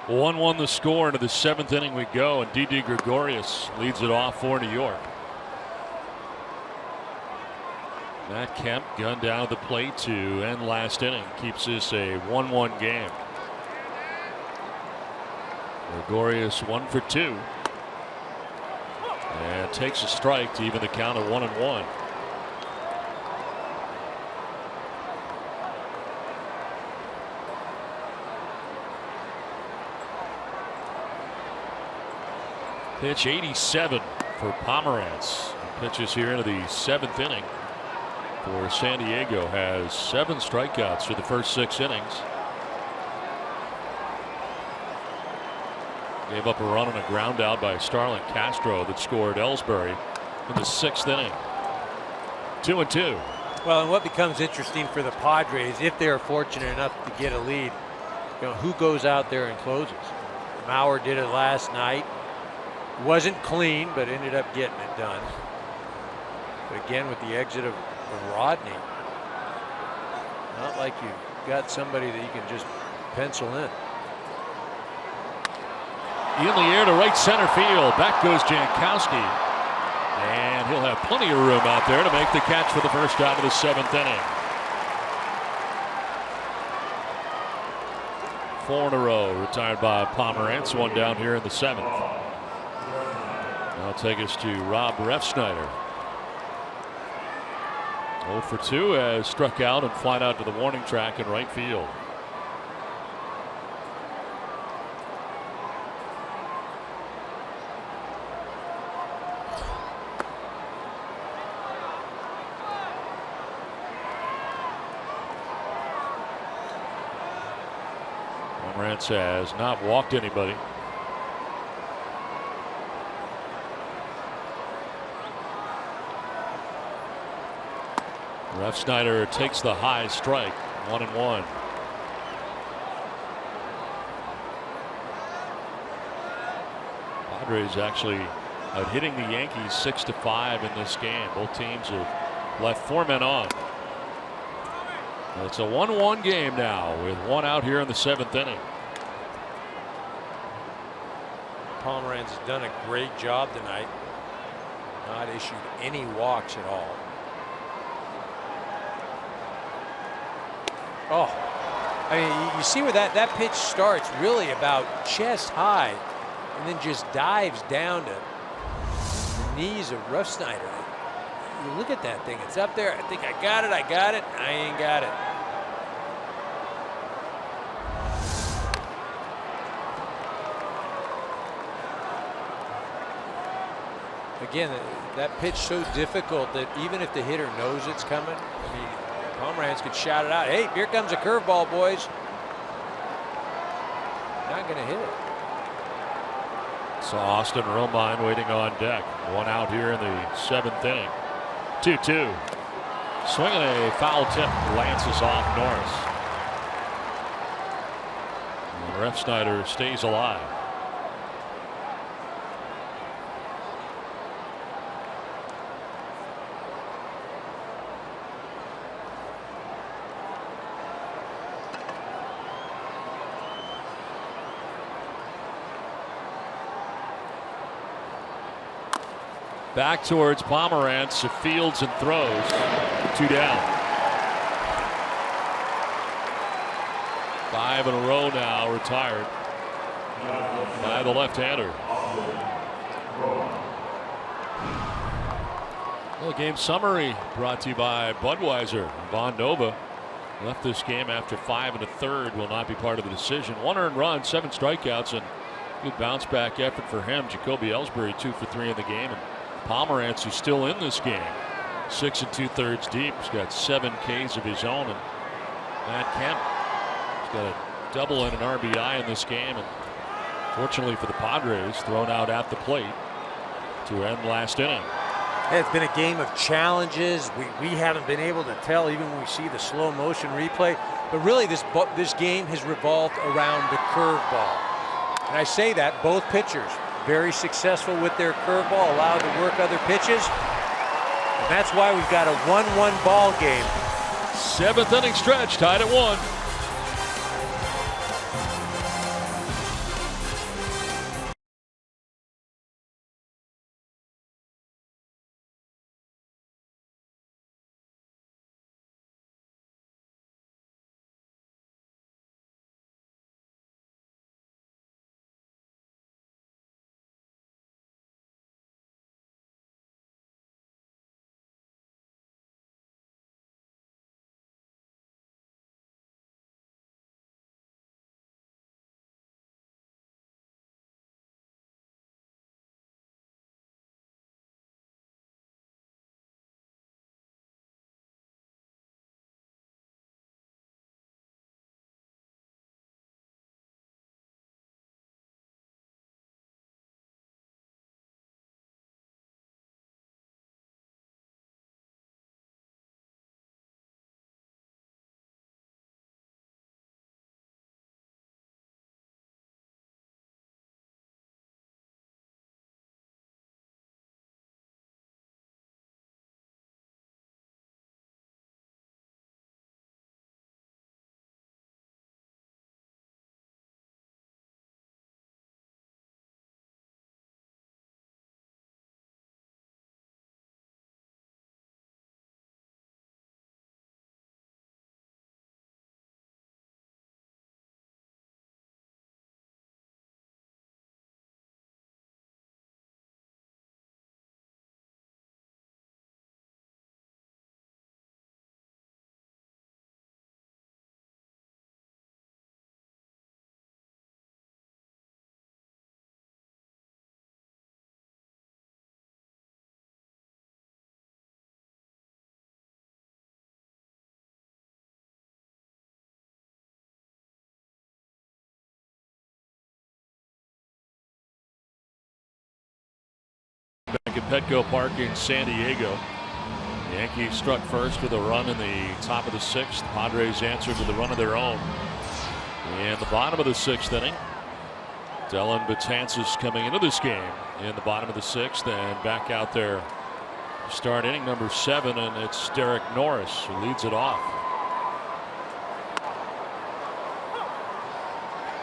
1-1 the score. Into the 7th inning we go, and Didi Gregorius leads it off for New York. Matt Kemp gunned down at the plate to end last inning. Keeps this a 1-1 game. Gregorius 1 for 2. And takes a strike to even the count of 1-1. Pitch 87 for Pomeranz. Pitches here into the 7th inning for San Diego. Has 7 strikeouts through the first 6 innings. Gave up a run and a ground out by Starlin Castro that scored Ellsbury in the 6th inning. 2-2. Well, and what becomes interesting for the Padres, if they're fortunate enough to get a lead, who goes out there and closes? Mauer did it last night. Wasn't clean, but ended up getting it done. But again, with the exit of Rodney, not like you've got somebody that you can just pencil in. In the air to right center field. Back goes Jankowski. And he'll have plenty of room out there to make the catch for the first out of the 7th inning. 4 in a row retired by Pomeranz. 1 down here in the 7th. Now take us to Rob Refsnyder. 0 for 2 has struck out and flied out to the warning track in right field. Pomeranz has not walked anybody. Refsnyder takes the high strike. 1-1. Padres actually out hitting the Yankees 6-5 in this game. Both teams have left 4 men on. It's a 1-1 game now with 1 out here in the 7th inning. Pomeranz has done a great job tonight. Not issued any walks at all. Oh, I mean, you see where that pitch starts really about chest high and then just dives down to the knees of Refsnyder. You look at that thing, it's up there. I think I got it, I ain't got it. Again, that pitch so difficult that even if the hitter knows it's coming, I mean, Pomeranz could shout it out. Hey, here comes a curveball, boys. Not going to hit it. So Austin Romine waiting on deck. 1 out here in the 7th inning. 2-2. Swinging a foul tip, lances off Norris. And Refsnyder stays alive. Back towards Pomeranz, fields and throws. 2 down. 5 in a row now retired by the left-hander. Well, game summary brought to you by Budweiser. Von Nova left this game after 5 1/3. Will not be part of the decision. 1 earned run, 7 strikeouts, and good bounce back effort for him. Jacoby Ellsbury 2 for 3 in the game. And Pomeranz, who's still in this game, 6 2/3 deep. He's got 7 Ks of his own. And Matt Kemp has got a double and an RBI in this game. And fortunately for the Padres, thrown out at the plate to end last inning. It's been a game of challenges. We haven't been able to tell even when we see the slow motion replay. But really, this game has revolved around the curveball. And I say that both pitchers very successful with their curveball, allowed to work other pitches. And that's why we've got a 1-1 ball game. 7th inning stretch, tied at 1. Petco Park in San Diego. The Yankees struck first with a run in the top of the 6th. Padres answered with a run of their own in the bottom of the 6th inning. Dellin Betances coming into this game in the bottom of the 6th, and back out there to start inning number 7, and it's Derek Norris who leads it off.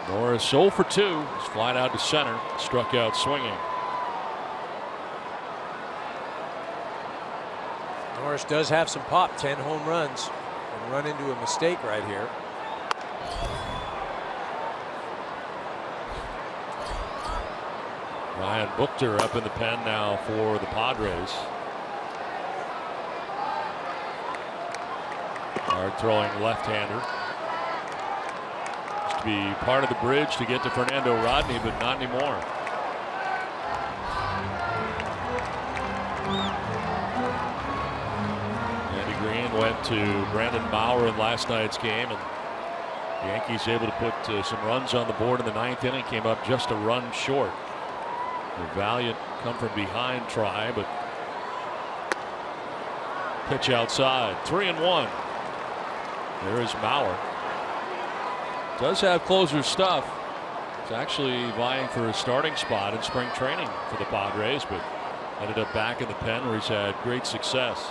Norris 0 for 2. He's flied out to center, struck out swinging. Norris does have some pop, 10 home runs, and run into a mistake right here. Ryan Buchter up in the pen now for the Padres. Hard throwing left-hander. Used to be part of the bridge to get to Fernando Rodney, but not anymore. Andy Green went to Brandon Bauer in last night's game, and the Yankees able to put some runs on the board in the 9th inning. Came up just a run short. The valiant come from behind try, but pitch outside. 3-1. There is Bauer. Does have closer stuff. He's actually vying for a starting spot in spring training for the Padres, but ended up back in the pen where he's had great success.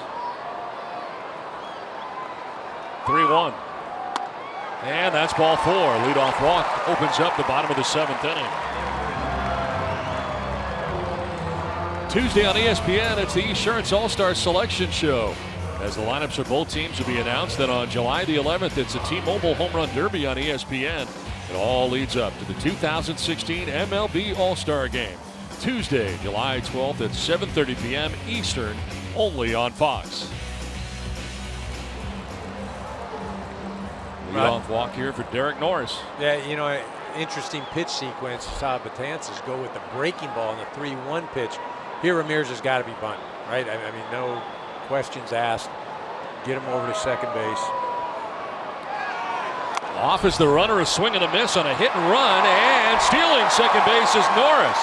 3-1. And that's ball 4. Leadoff walk opens up the bottom of the 7th inning. Tuesday on ESPN, it's the Esurance All-Star Selection Show. As the lineups for both teams will be announced, then on July the 11th, it's a T-Mobile Home Run Derby on ESPN. It all leads up to the 2016 MLB All-Star Game. Tuesday, July 12th at 7:30 p.m. Eastern, only on Fox. Leadoff walk here for Derek Norris. Yeah, you know, interesting pitch sequence. Saw Betances go with the breaking ball in the 3-1 pitch. Here Ramirez has got to be bunting, right? I mean, no questions asked. Get him over to second base. Off is the runner, a swing and a miss on a hit and run, and stealing second base is Norris.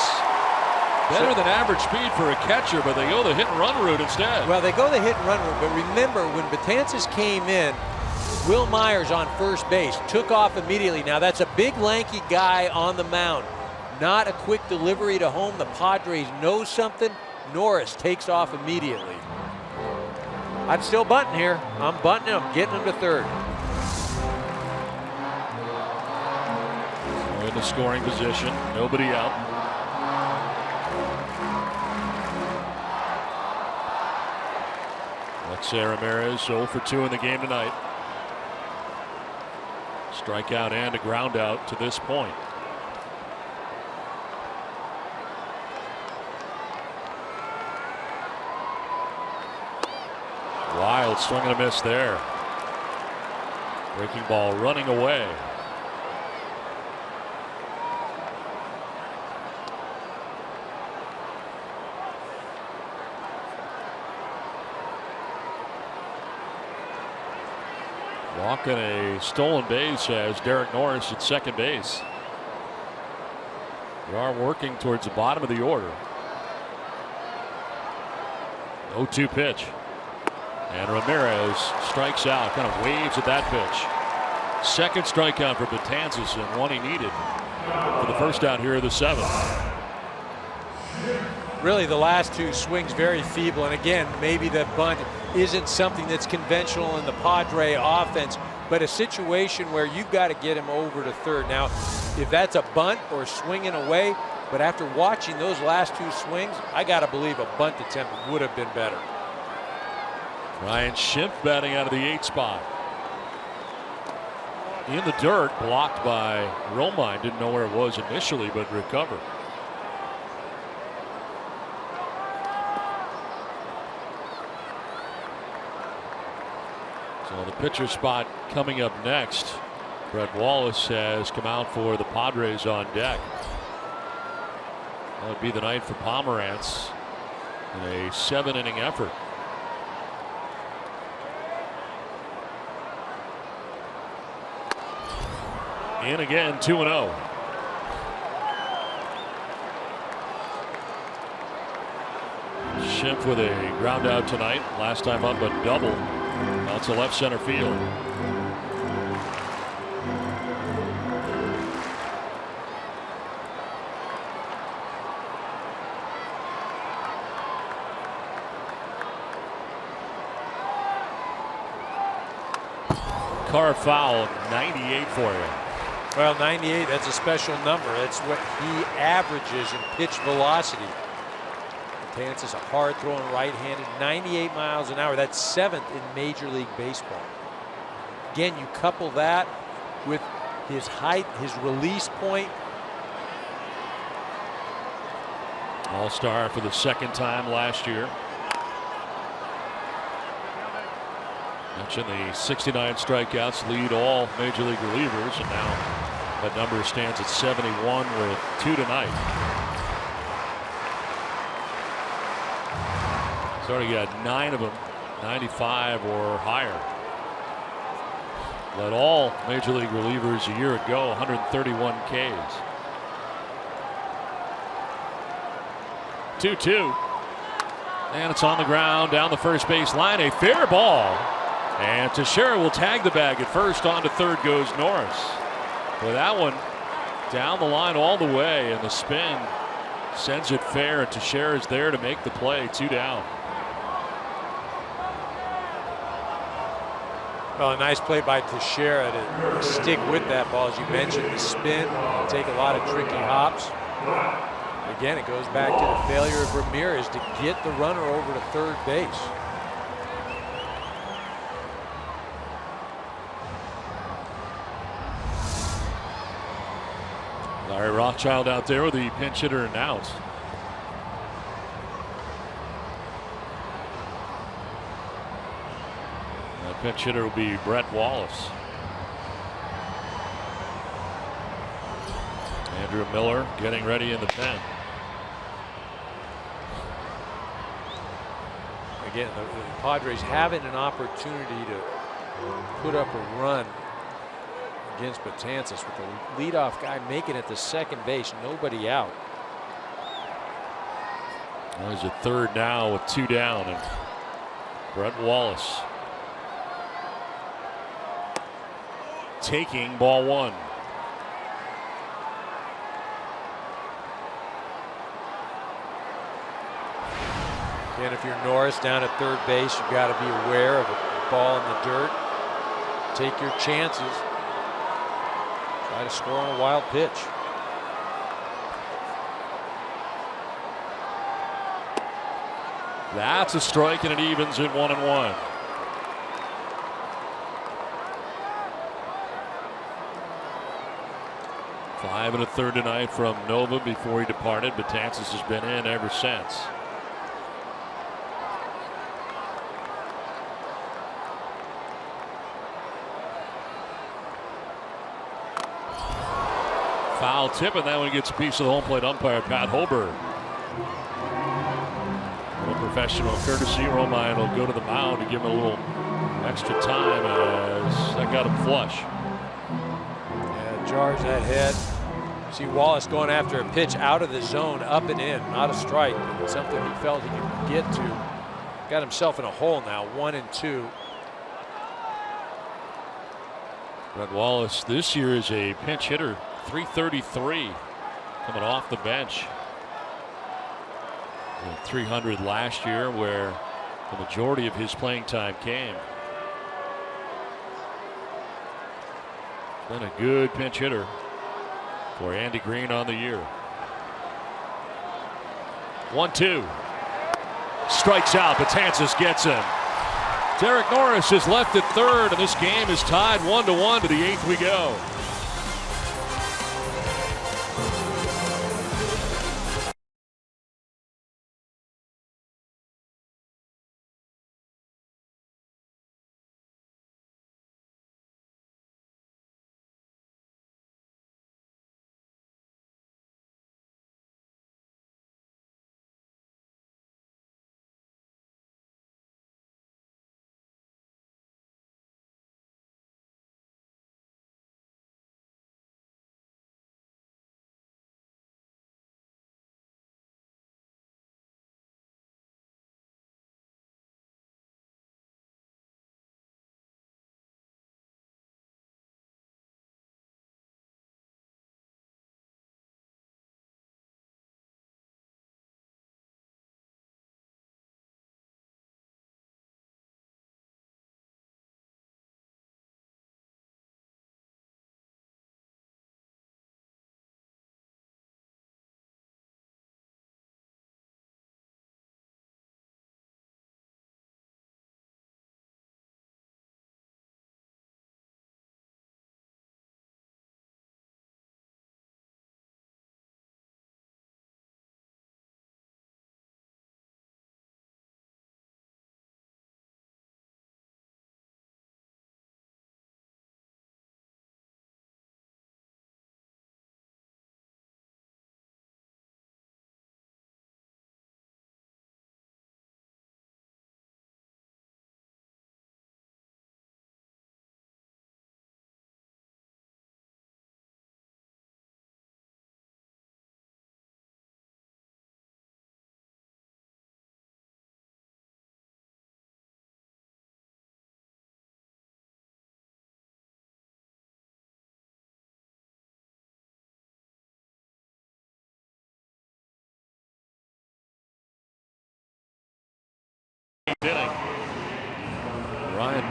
Better than average speed for a catcher, but they go the hit and run route instead. Well, they go the hit and run route, but remember when Betances came in, Will Myers on first base took off immediately. Now that's a big lanky guy on the mound. Not a quick delivery to home. The Padres know something. Norris takes off immediately. I'm still bunting here. I'm bunting him, getting him to third. So in the scoring position, nobody out. Alexei Ramirez 0 for 2 in the game tonight. Strikeout and a ground out to this point. Wild swing and a miss there. Breaking ball running away. Walk and a stolen base has Derek Norris at second base. We are working towards the bottom of the order. 0-2 pitch. And Ramirez strikes out, kind of waves at that pitch. Second strikeout for Betances, and one he needed for the first out here of the 7th. Really, the last two swings very feeble, and again, maybe the bunt isn't something that's conventional in the Padre offense, but a situation where you've got to get him over to third. Now, if that's a bunt or swinging away, but after watching those last two swings, I got to believe a bunt attempt would have been better. Ryan Schimpf batting out of the 8th spot. In the dirt, blocked by Romine. Didn't know where it was initially, but recovered. So the pitcher spot coming up next. Brett Wallace has come out for the Padres on deck. That would be the night for Pomerantz in a 7-inning effort. In again, 2-0. Schimpf with a ground out tonight. Last time up a double out to left center field. Carr foul, 98 for you. Well, 98, that's a special number. That's what he averages in pitch velocity. Betances is a hard throwing right-handed, 98 miles an hour. That's 7th in Major League Baseball. Again, you couple that with his height, his release point. All-star for the second time last year. Mentioned the 69 strikeouts lead all Major League relievers, and now that number stands at 71 with 2 tonight. He's already got 9 of them, 95 or higher. Led all Major League relievers a year ago, 131 Ks. 2-2. And it's on the ground down the first base line. A fair ball. And Teixeira will tag the bag at first. On to third goes Norris. With that one down the line all the way, and the spin sends it fair. And Teixeira is there to make the play. 2 down. Well, a nice play by Teixeira to stick with that ball. As you mentioned, the spin, take a lot of tricky hops. Again, it goes back to the failure of Ramirez to get the runner over to third base. Larry Rothschild out there with the pinch hitter and out. The pinch hitter will be Brett Wallace. Andrew Miller getting ready in the pen. Again, the Padres having an opportunity to put up a run against Betances with the leadoff guy making it to second base, nobody out. Well, he's at third now with 2 down, and Brett Wallace taking ball 1. And if you're Norris down at third base, you've got to be aware of a ball in the dirt. Take your chances. Try to score on a wild pitch. That's a strike, and it evens at 1-1. Five and a third tonight from Nova before he departed. Betances has been in ever since. Foul tip, and that one gets a piece of the home plate umpire, Pat Hoberg. A little professional courtesy. Romine will go to the mound to give him a little extra time as that got him flush. Yeah, jars that head. See Wallace going after a pitch out of the zone, up and in, not a strike. Something he felt he could get to. Got himself in a hole now, 1-2. Brett Wallace this year is a pinch hitter. .333 coming off the bench. 300 last year, where the majority of his playing time came. Been a good pinch hitter for Andy Green on the year. 1-2. Strikes out. Betances gets him. Derek Norris is left at third, and this game is tied 1-1 to the 8th we go.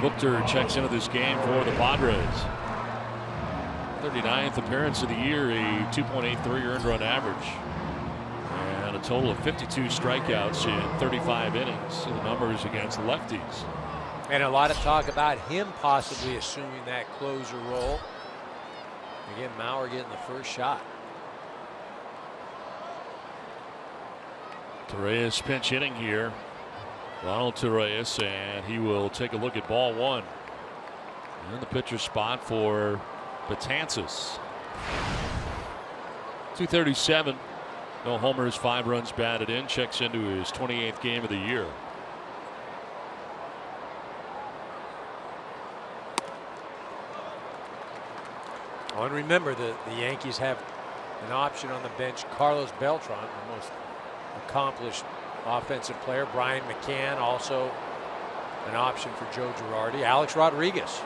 Booker checks into this game for the Padres. 39th appearance of the year, a 2.83 earned run average. And a total of 52 strikeouts in 35 innings. The numbers against lefties. And a lot of talk about him possibly assuming that closer role. Again, Mauer getting the first shot. Torreyes pinch hitting here. Ronald Torreyes, and he will take a look at ball one. In the pitcher spot for Betances. 237. No homers, 5 runs batted in. Checks into his 28th game of the year. Oh, and remember, the Yankees have an option on the bench. Carlos Beltran, the most accomplished offensive player. Brian McCann, also an option for Joe Girardi. Alex Rodriguez.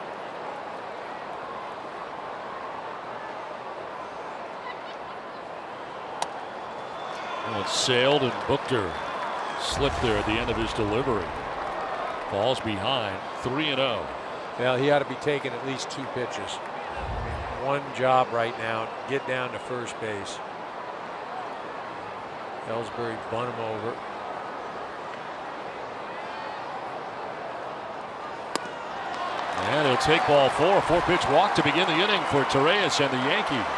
Well, it sailed, and Booker slipped there at the end of his delivery. Falls behind, 3-0. Well, he ought to be taking at least 2 pitches. One job right now, get down to first base. Ellsbury bun him over. And he'll take ball 4. 4-pitch walk to begin the inning for Torreyes and the Yankees.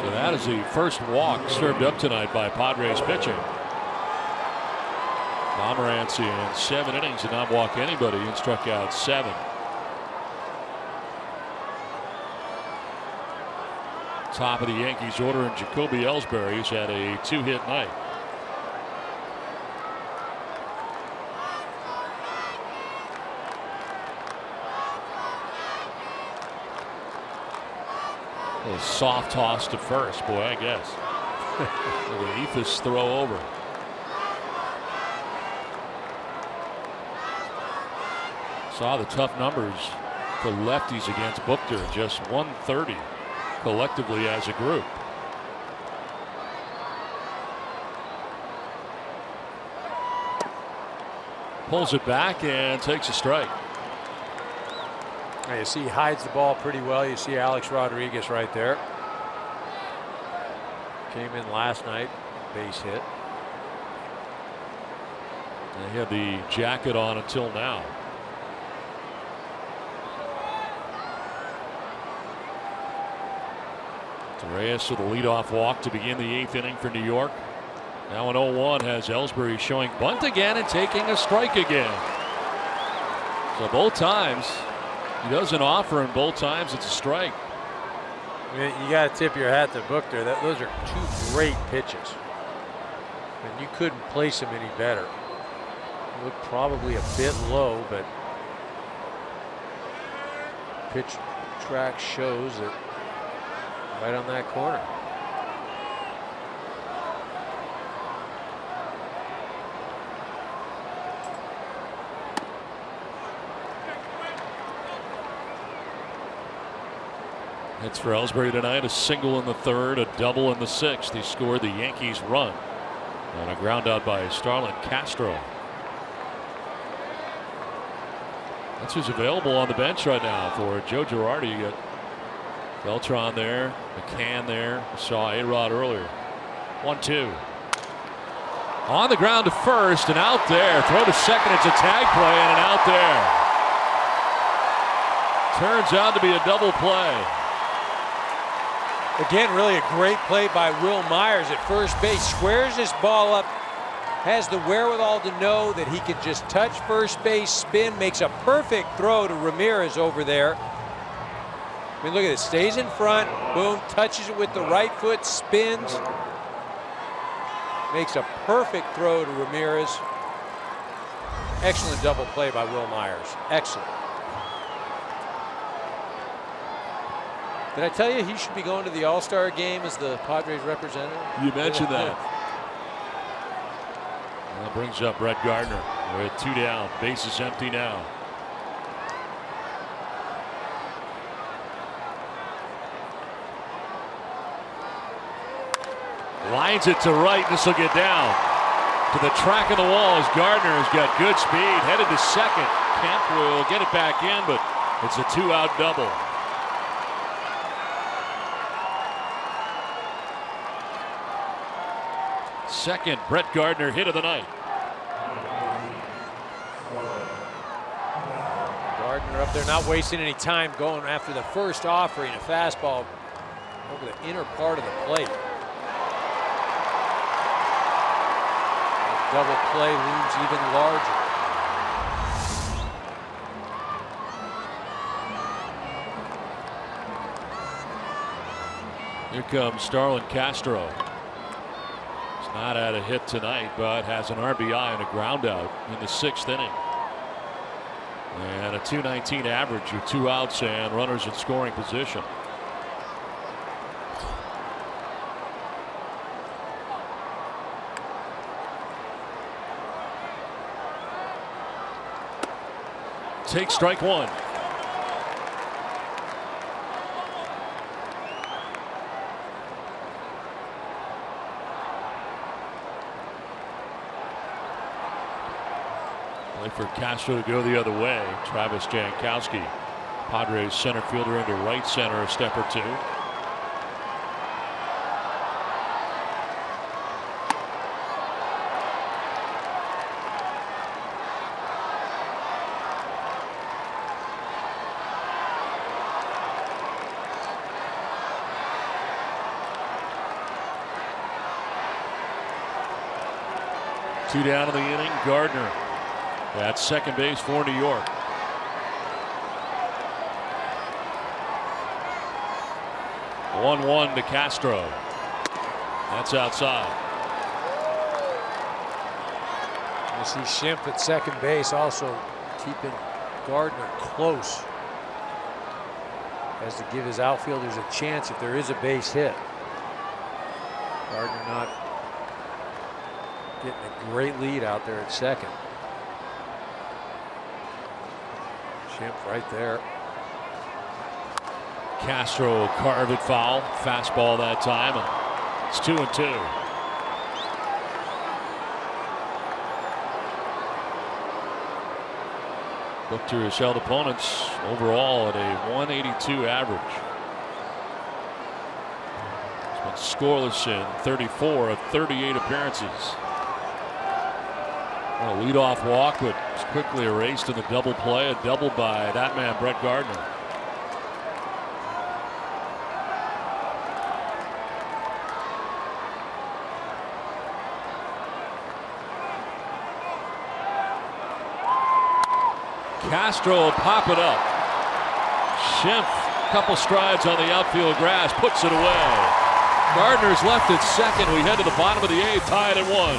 So that is the first walk served up tonight by Padres pitching. Pomeranz in 7 innings did not walk anybody and struck out 7. Top of the Yankees order, and Jacoby Ellsbury's had a 2-hit night. A little soft toss to first, boy, I guess. The Ephus throw over. Saw the tough numbers for lefties against Booker, just 130 collectively as a group. Pulls it back and takes a strike. Now you see he hides the ball pretty well. You see Alex Rodriguez right there. Came in last night, base hit. And he had the jacket on until now. Torreyes with a leadoff walk to begin the 8th inning for New York. Now an 0-1 has Ellsbury showing bunt again and taking a strike again. So both times he doesn't offer, and both times it's a strike. I mean, you got to tip your hat to Booker. Those are 2 great pitches, and you couldn't place them any better. It looked probably a bit low, but pitch track shows it right on that corner. Hits for Ellsbury tonight, a single in the 3rd, a double in the 6th. He scored the Yankees' run on a ground out by Starlin Castro. That's who's available on the bench right now for Joe Girardi. You got Beltran there, McCann there. We saw A-Rod earlier. 1-2. On the ground to first and out there. Throw to second. It's a tag play and an out there. Turns out to be a double play. Again, really a great play by Will Myers at first base. Squares this ball up, has the wherewithal to know that he can just touch first base, spin, makes a perfect throw to Ramirez over there. I mean, look at it, stays in front, boom, touches it with the right foot, spins, makes a perfect throw to Ramirez. Excellent double play by Will Myers, excellent. Did I tell you he should be going to the All-Star game as the Padres representative? You mentioned that. That brings up Brett Gardner. We're at 2 down. Base is empty now. Lines it to right. This will get down. to the track of the wall as Gardner has got good speed, headed to second. Kemp will get it back in, but it's a 2-out double. Second Brett Gardner hit of the night. Gardner up there not wasting any time, going after the first offering, a fastball over the inner part of the plate. The double play looms even larger. Here comes Starlin Castro. He's not had a hit tonight, but has an RBI and a ground out in the 6th inning. And a .219 average with 2 outs and runners in scoring position. Take strike 1. Play for Castro to go the other way. Travis Jankowski, Padres center fielder, into right center a step or 2. Two down in the inning. Gardner at second base for New York. One to Castro. That's outside. You see Schimpf at second base also keeping Gardner close, as to give his outfielders a chance if there is a base hit. Gardner not getting a great lead out there at second. Schimpf right there. Castro will carve it foul. Fastball that time. And it's 2-2. Booker has held opponents overall at a 182 average. He's been scoreless in 34 of 38 appearances. A leadoff walk, but was quickly erased in the double play. A double by that man, Brett Gardner. Castro will pop it up. Schimpf, couple strides on the outfield grass, puts it away. Gardner's left at second. We head to the bottom of the 8th, tied at 1.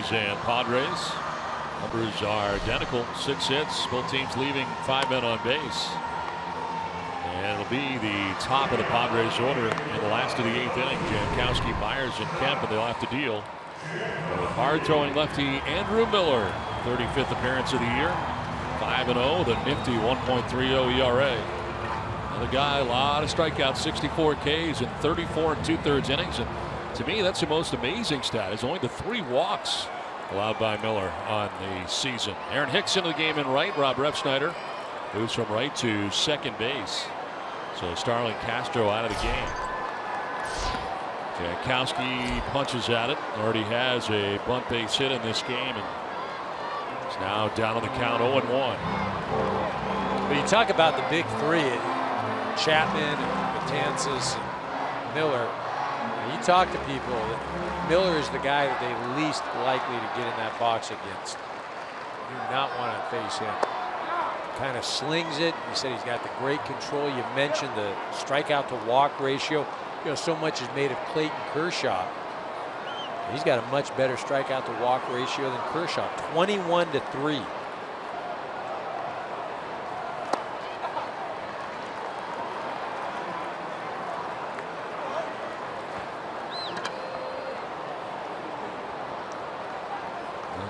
Yankees and Padres. Numbers are identical, 6 hits, both teams leaving 5 men on base. And it'll be the top of the Padres order in the last of the 8th inning. Jankowski, Myers, and Kemp, and they'll have to deal with hard-throwing lefty Andrew Miller, 35th appearance of the year, 5-0 with a nifty 1.30 ERA. Another guy, a lot of strikeouts, 64 Ks in 34 2/3 innings, and to me, that's the most amazing stat. Is only the 3 walks allowed by Miller on the season. Aaron Hicks into the game in right. Rob Refsnyder moves from right to second base. So Starlin Castro out of the game. Jankowski punches at it. Already has a bunt base hit in this game, and is now down on the count 0-1. But you talk about the big 3, Chapman and Betances and Miller. You talk to people, Miller is the guy that they're least likely to get in that box against. You do not want to face him. Kind of slings it. You said he's got the great control. You mentioned the strikeout to walk ratio. So much is made of Clayton Kershaw. He's got a much better strikeout to walk ratio than Kershaw, 21-3.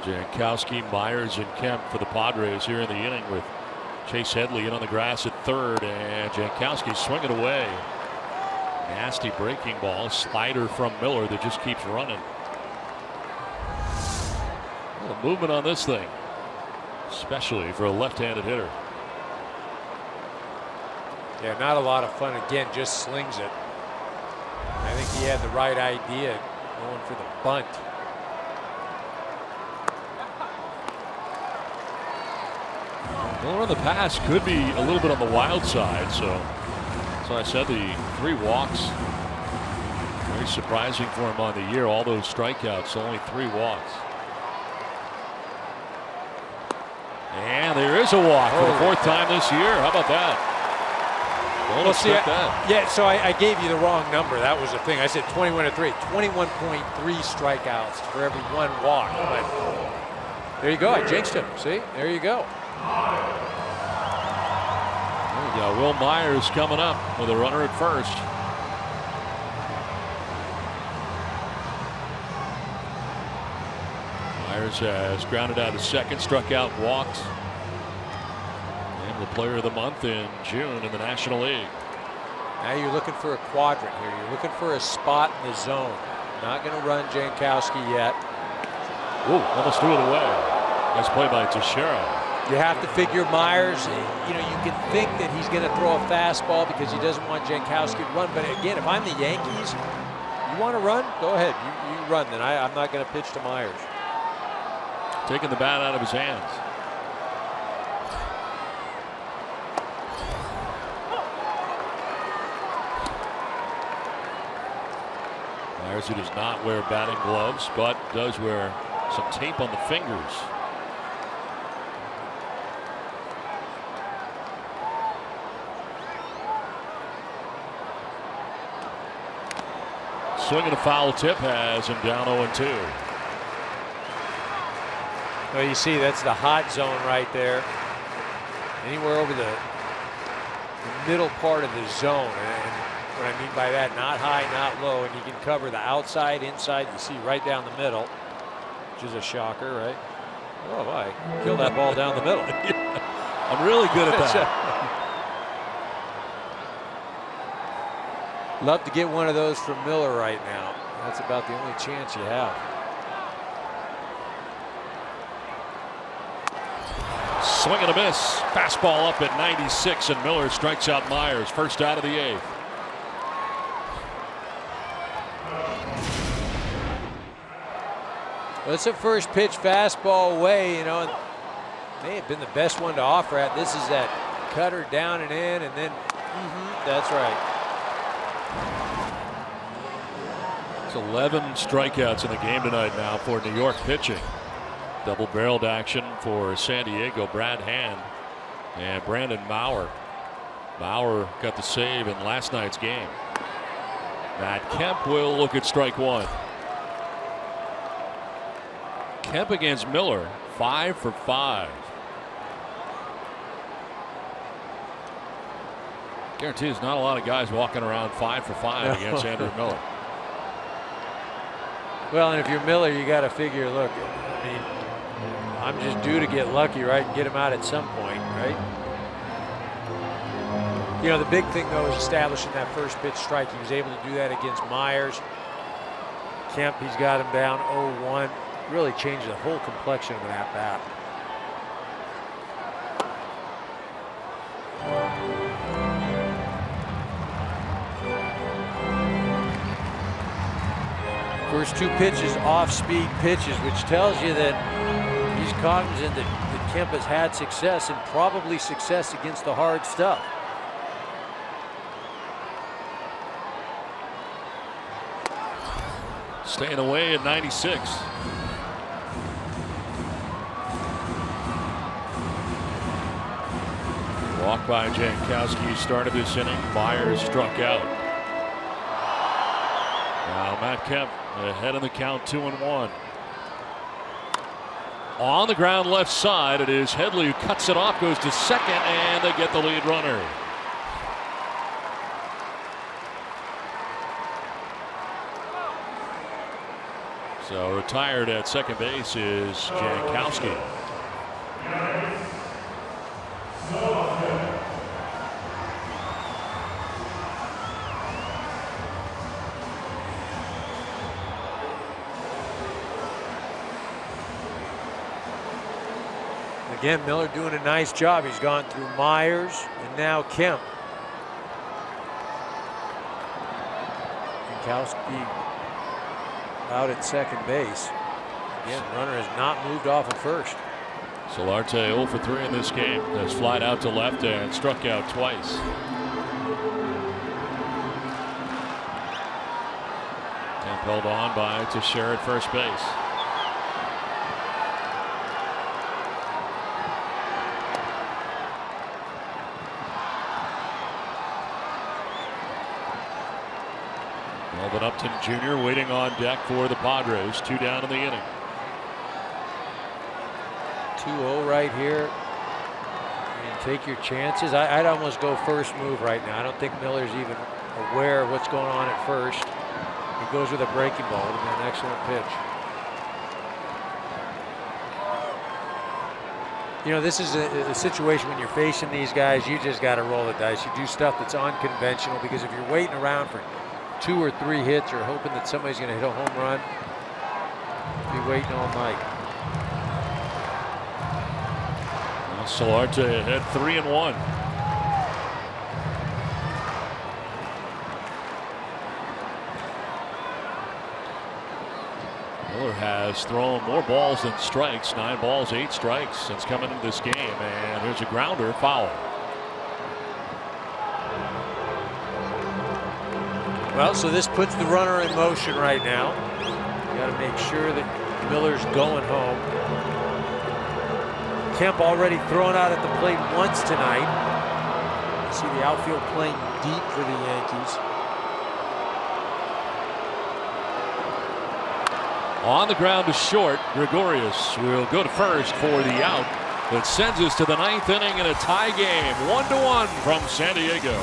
Jankowski, Myers, and Kemp for the Padres here in the inning with Chase Headley in on the grass at third, and Jankowski swinging away. Nasty breaking ball, slider from Miller that just keeps running. A little movement on this thing, especially for a left-handed hitter. Yeah, not a lot of fun. Again, just slings it. I think he had the right idea going for the bunt. Miller in the past could be a little bit on the wild side, so I said the 3 walks, very surprising for him on the year. All those strikeouts, only 3 walks. And there is a walk for the 4th time this year. How about that? Don't expect that. Yeah, so I gave you the wrong number. That was the thing. I said 21-3. 21.3 strikeouts for every 1 walk. But there you go. I jinxed him. See? There you go. There we go. Will Myers coming up with a runner at first. Myers has grounded out to second, struck out, walked. And the player of the month in June in the National League. Now you're looking for a quadrant here. You're looking for a spot in the zone. Not going to run Jankowski yet. Ooh, almost threw it away. Nice play by Teixeira. You have to figure Myers, you can think that he's going to throw a fastball because he doesn't want Jankowski to run. But again, if I'm the Yankees, you want to run? Go ahead. You run. Then I'm not going to pitch to Myers. Taking the bat out of his hands. Myers, who does not wear batting gloves, but does wear some tape on the fingers. Swinging a foul tip has him down 0-2. Well, you see, that's the hot zone right there. Anywhere over the middle part of the zone. And what I mean by that, not high, not low. And you can cover the outside, inside. You see right down the middle, which is a shocker, right? Oh, I killed that ball down the middle. I'm really good at that. Love to get one of those from Miller right now. That's about the only chance you have. Swing and a miss. Fastball up at 96, and Miller strikes out Myers. First out of the 8th. Well, it's a first pitch fastball away, may have been the best one to offer at. This is that cutter down and in, and then that's right. It's 11 strikeouts in the game tonight now for New York pitching. Double-barreled action for San Diego. Brad Hand and Brandon Maurer. Maurer got the save in last night's game. Matt Kemp will look at strike 1. Kemp against Miller, 5 for 5. Guarantee there's not a lot of guys walking around 5 for 5 against Andrew Miller. Well, and if you're Miller, you got to figure, look, I mean, I'm just due to get lucky, right, and get him out at some point, right? You know, the big thing, though, is establishing that first pitch strike. He was able to do that against Myers. Kemp, he's got him down 0-1. Really changed the whole complexion of that bat. First 2 pitches off-speed pitches, which tells you that he's cognizant that Kemp has had success and probably success against the hard stuff. Staying away at 96. Walk by Jankowski started this inning. Myers struck out. Now Matt Kemp ahead in the count, 2-1. On the ground left side, it is Headley who cuts it off, goes to second, and they get the lead runner. So retired at second base is Jankowski. Again, Miller doing a nice job. He's gone through Myers and now Kemp. Jankowski out at second base. Again, runner has not moved off at first. Solarte 0 for 3 in this game. Has flied out to left and struck out twice. Kemp held on by Teixeira at first base. Melvin Upton Jr. waiting on deck for the Padres. 2 down in the inning. 2-0 right here. I mean, take your chances. I'd almost go first move right now. I don't think Miller's even aware of what's going on at first. He goes with a breaking ball. It'll be an excellent pitch. You know, this is a situation when you're facing these guys, you just got to roll the dice. You do stuff that's unconventional, because if you're waiting around for 2 or 3 hits or hoping that somebody's going to hit a home run, you'll be waiting all night. Well, Solarte ahead 3-1. Miller has thrown more balls than strikes. 9 balls, 8 strikes since coming into this game. And here's a grounder, foul. Well, so this puts the runner in motion right now. You got to make sure that Miller's going home. Kemp already thrown out at the plate once tonight. You see the outfield playing deep for the Yankees. On the ground to short, Gregorius will go to first for the out. That sends us to the 9th inning in a tie game, 1-1 from San Diego.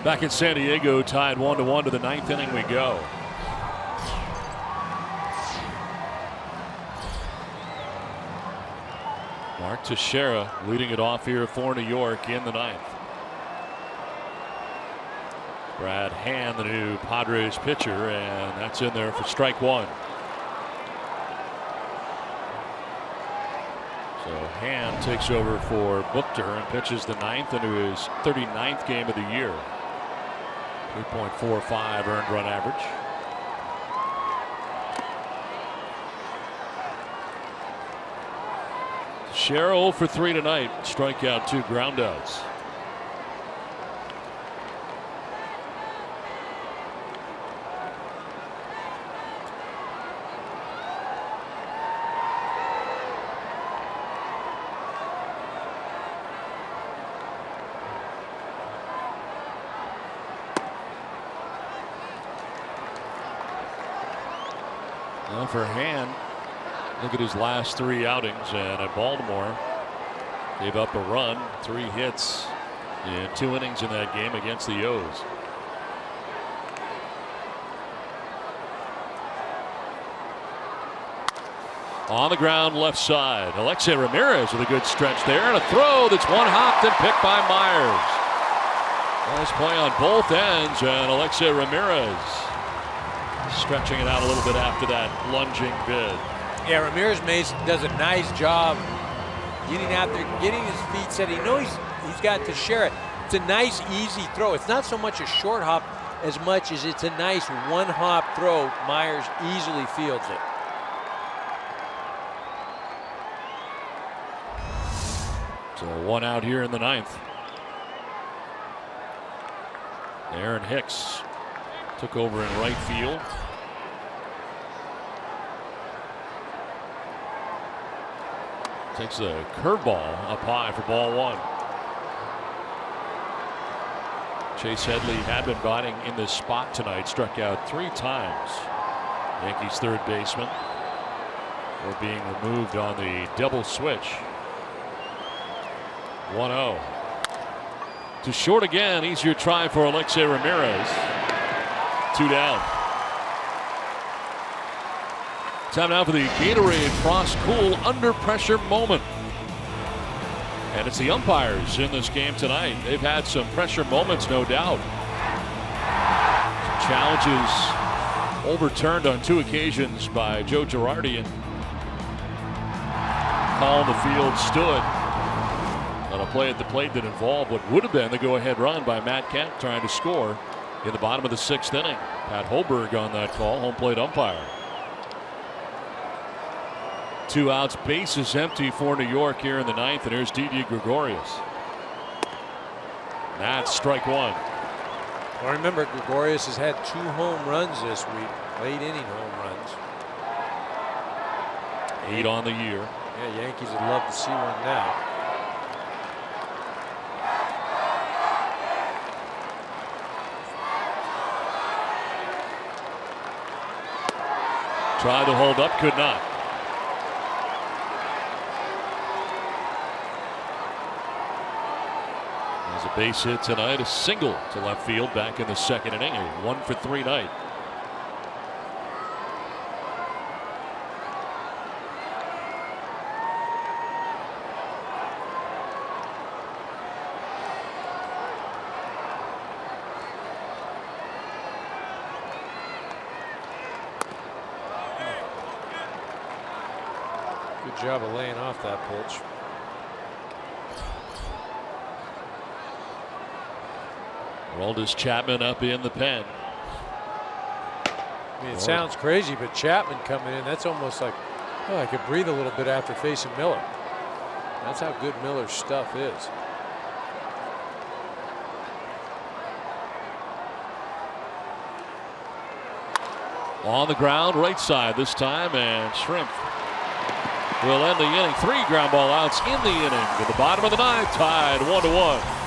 Back in San Diego, tied 1-1 to the ninth inning we go. Mark Teixeira leading it off here for New York in the ninth. Brad Hand, the new Padres pitcher, and that's in there for strike one. So Hand takes over for Buchter and pitches the ninth into his 39th game of the year. 3.45 earned run average. Teixeira 0 for 3 tonight. Strikeout, 2 groundouts. Well, for Hand, look at his last 3 outings, and at Baltimore gave up a run, 3 hits in 2 innings in that game against the O's. On the ground left side, Alexei Ramirez with a good stretch there, and a throw that's one-hopped and picked by Myers. Nice play on both ends, and Alexei Ramirez stretching it out a little bit after that lunging bid. Yeah, Ramirez does a nice job getting out there, getting his feet set. He knows he's got to share it. It's a nice, easy throw. It's not so much a short hop as much as it's a nice one-hop throw. Myers easily fields it. So 1 out here in the ninth. Aaron Hicks took over in right field. Takes a curveball up high for ball 1. Chase Headley had been batting in this spot tonight, struck out 3 times. Yankees third baseman were being removed on the double switch. 1-0. To short again, easier try for Alexei Ramirez. 2 down. Time now for the Gatorade Frost Cool under pressure moment. And it's the umpires in this game tonight. They've had some pressure moments, no doubt. Some challenges overturned on 2 occasions by Joe Girardi, and call on the field stood on a play at the plate that involved what would have been the go-ahead run by Matt Kemp trying to score in the bottom of the 6th inning. Pat Holberg on that call, home plate umpire. 2 outs, bases empty for New York here in the ninth, and here's Didi Gregorius. That's strike 1. Well, remember, Gregorius has had 2 home runs this week, late inning home runs. 8 on the year. Yeah, Yankees would love to see one now. Tried to hold up, could not. There's a base hit tonight, a single to left field back in the 2nd inning, a 1 for 3 night. Good job of laying off that pitch. Aroldis Chapman up in the pen. I mean, it sounds crazy, but Chapman coming in, that's almost like, oh, I could breathe a little bit after facing Miller. That's how good Miller's stuff is. On the ground, right side this time, and Shrimp will end the inning. 3 ground ball outs in the inning to the bottom of the 9th, tied 1-1.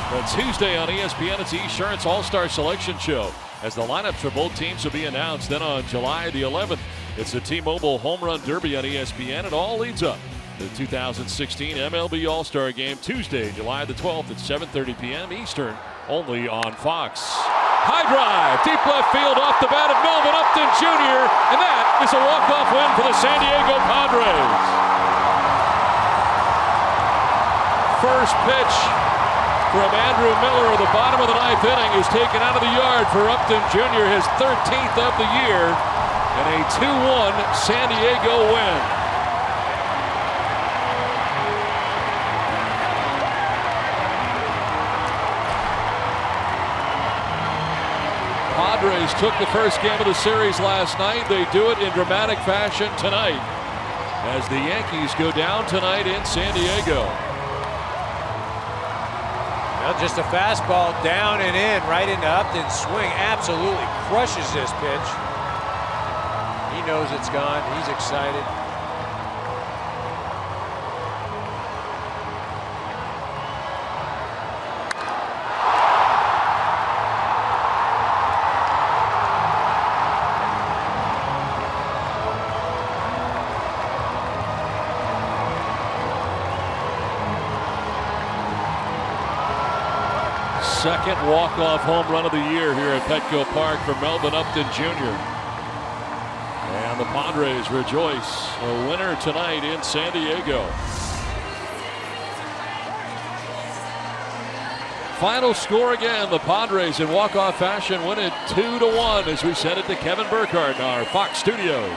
But Tuesday on ESPN, it's the Esurance All-Star Selection Show, as the lineups for both teams will be announced. Then on July the 11th, it's the T-Mobile Home Run Derby on ESPN. It all leads up to the 2016 MLB All-Star Game, Tuesday, July the 12th at 7:30 p.m. Eastern, only on Fox. High drive, deep left field, off the bat of Melvin Upton Jr., and that is a walk-off win for the San Diego Padres. First pitch from Andrew Miller at the bottom of the ninth inning is taken out of the yard for Upton Jr., his 13th of the year, and a 2-1 San Diego win. Padres took the first game of the series last night. They do it in dramatic fashion tonight as the Yankees go down tonight in San Diego. Well, just a fastball down and in, right into Upton's swing. Absolutely crushes this pitch. He knows it's gone. He's excited. Second walk-off home run of the year here at Petco Park for Melvin Upton Jr. And the Padres rejoice. A winner tonight in San Diego. Final score again. The Padres in walk-off fashion win it 2-1 as we send it to Kevin Burkhardt in our Fox studios.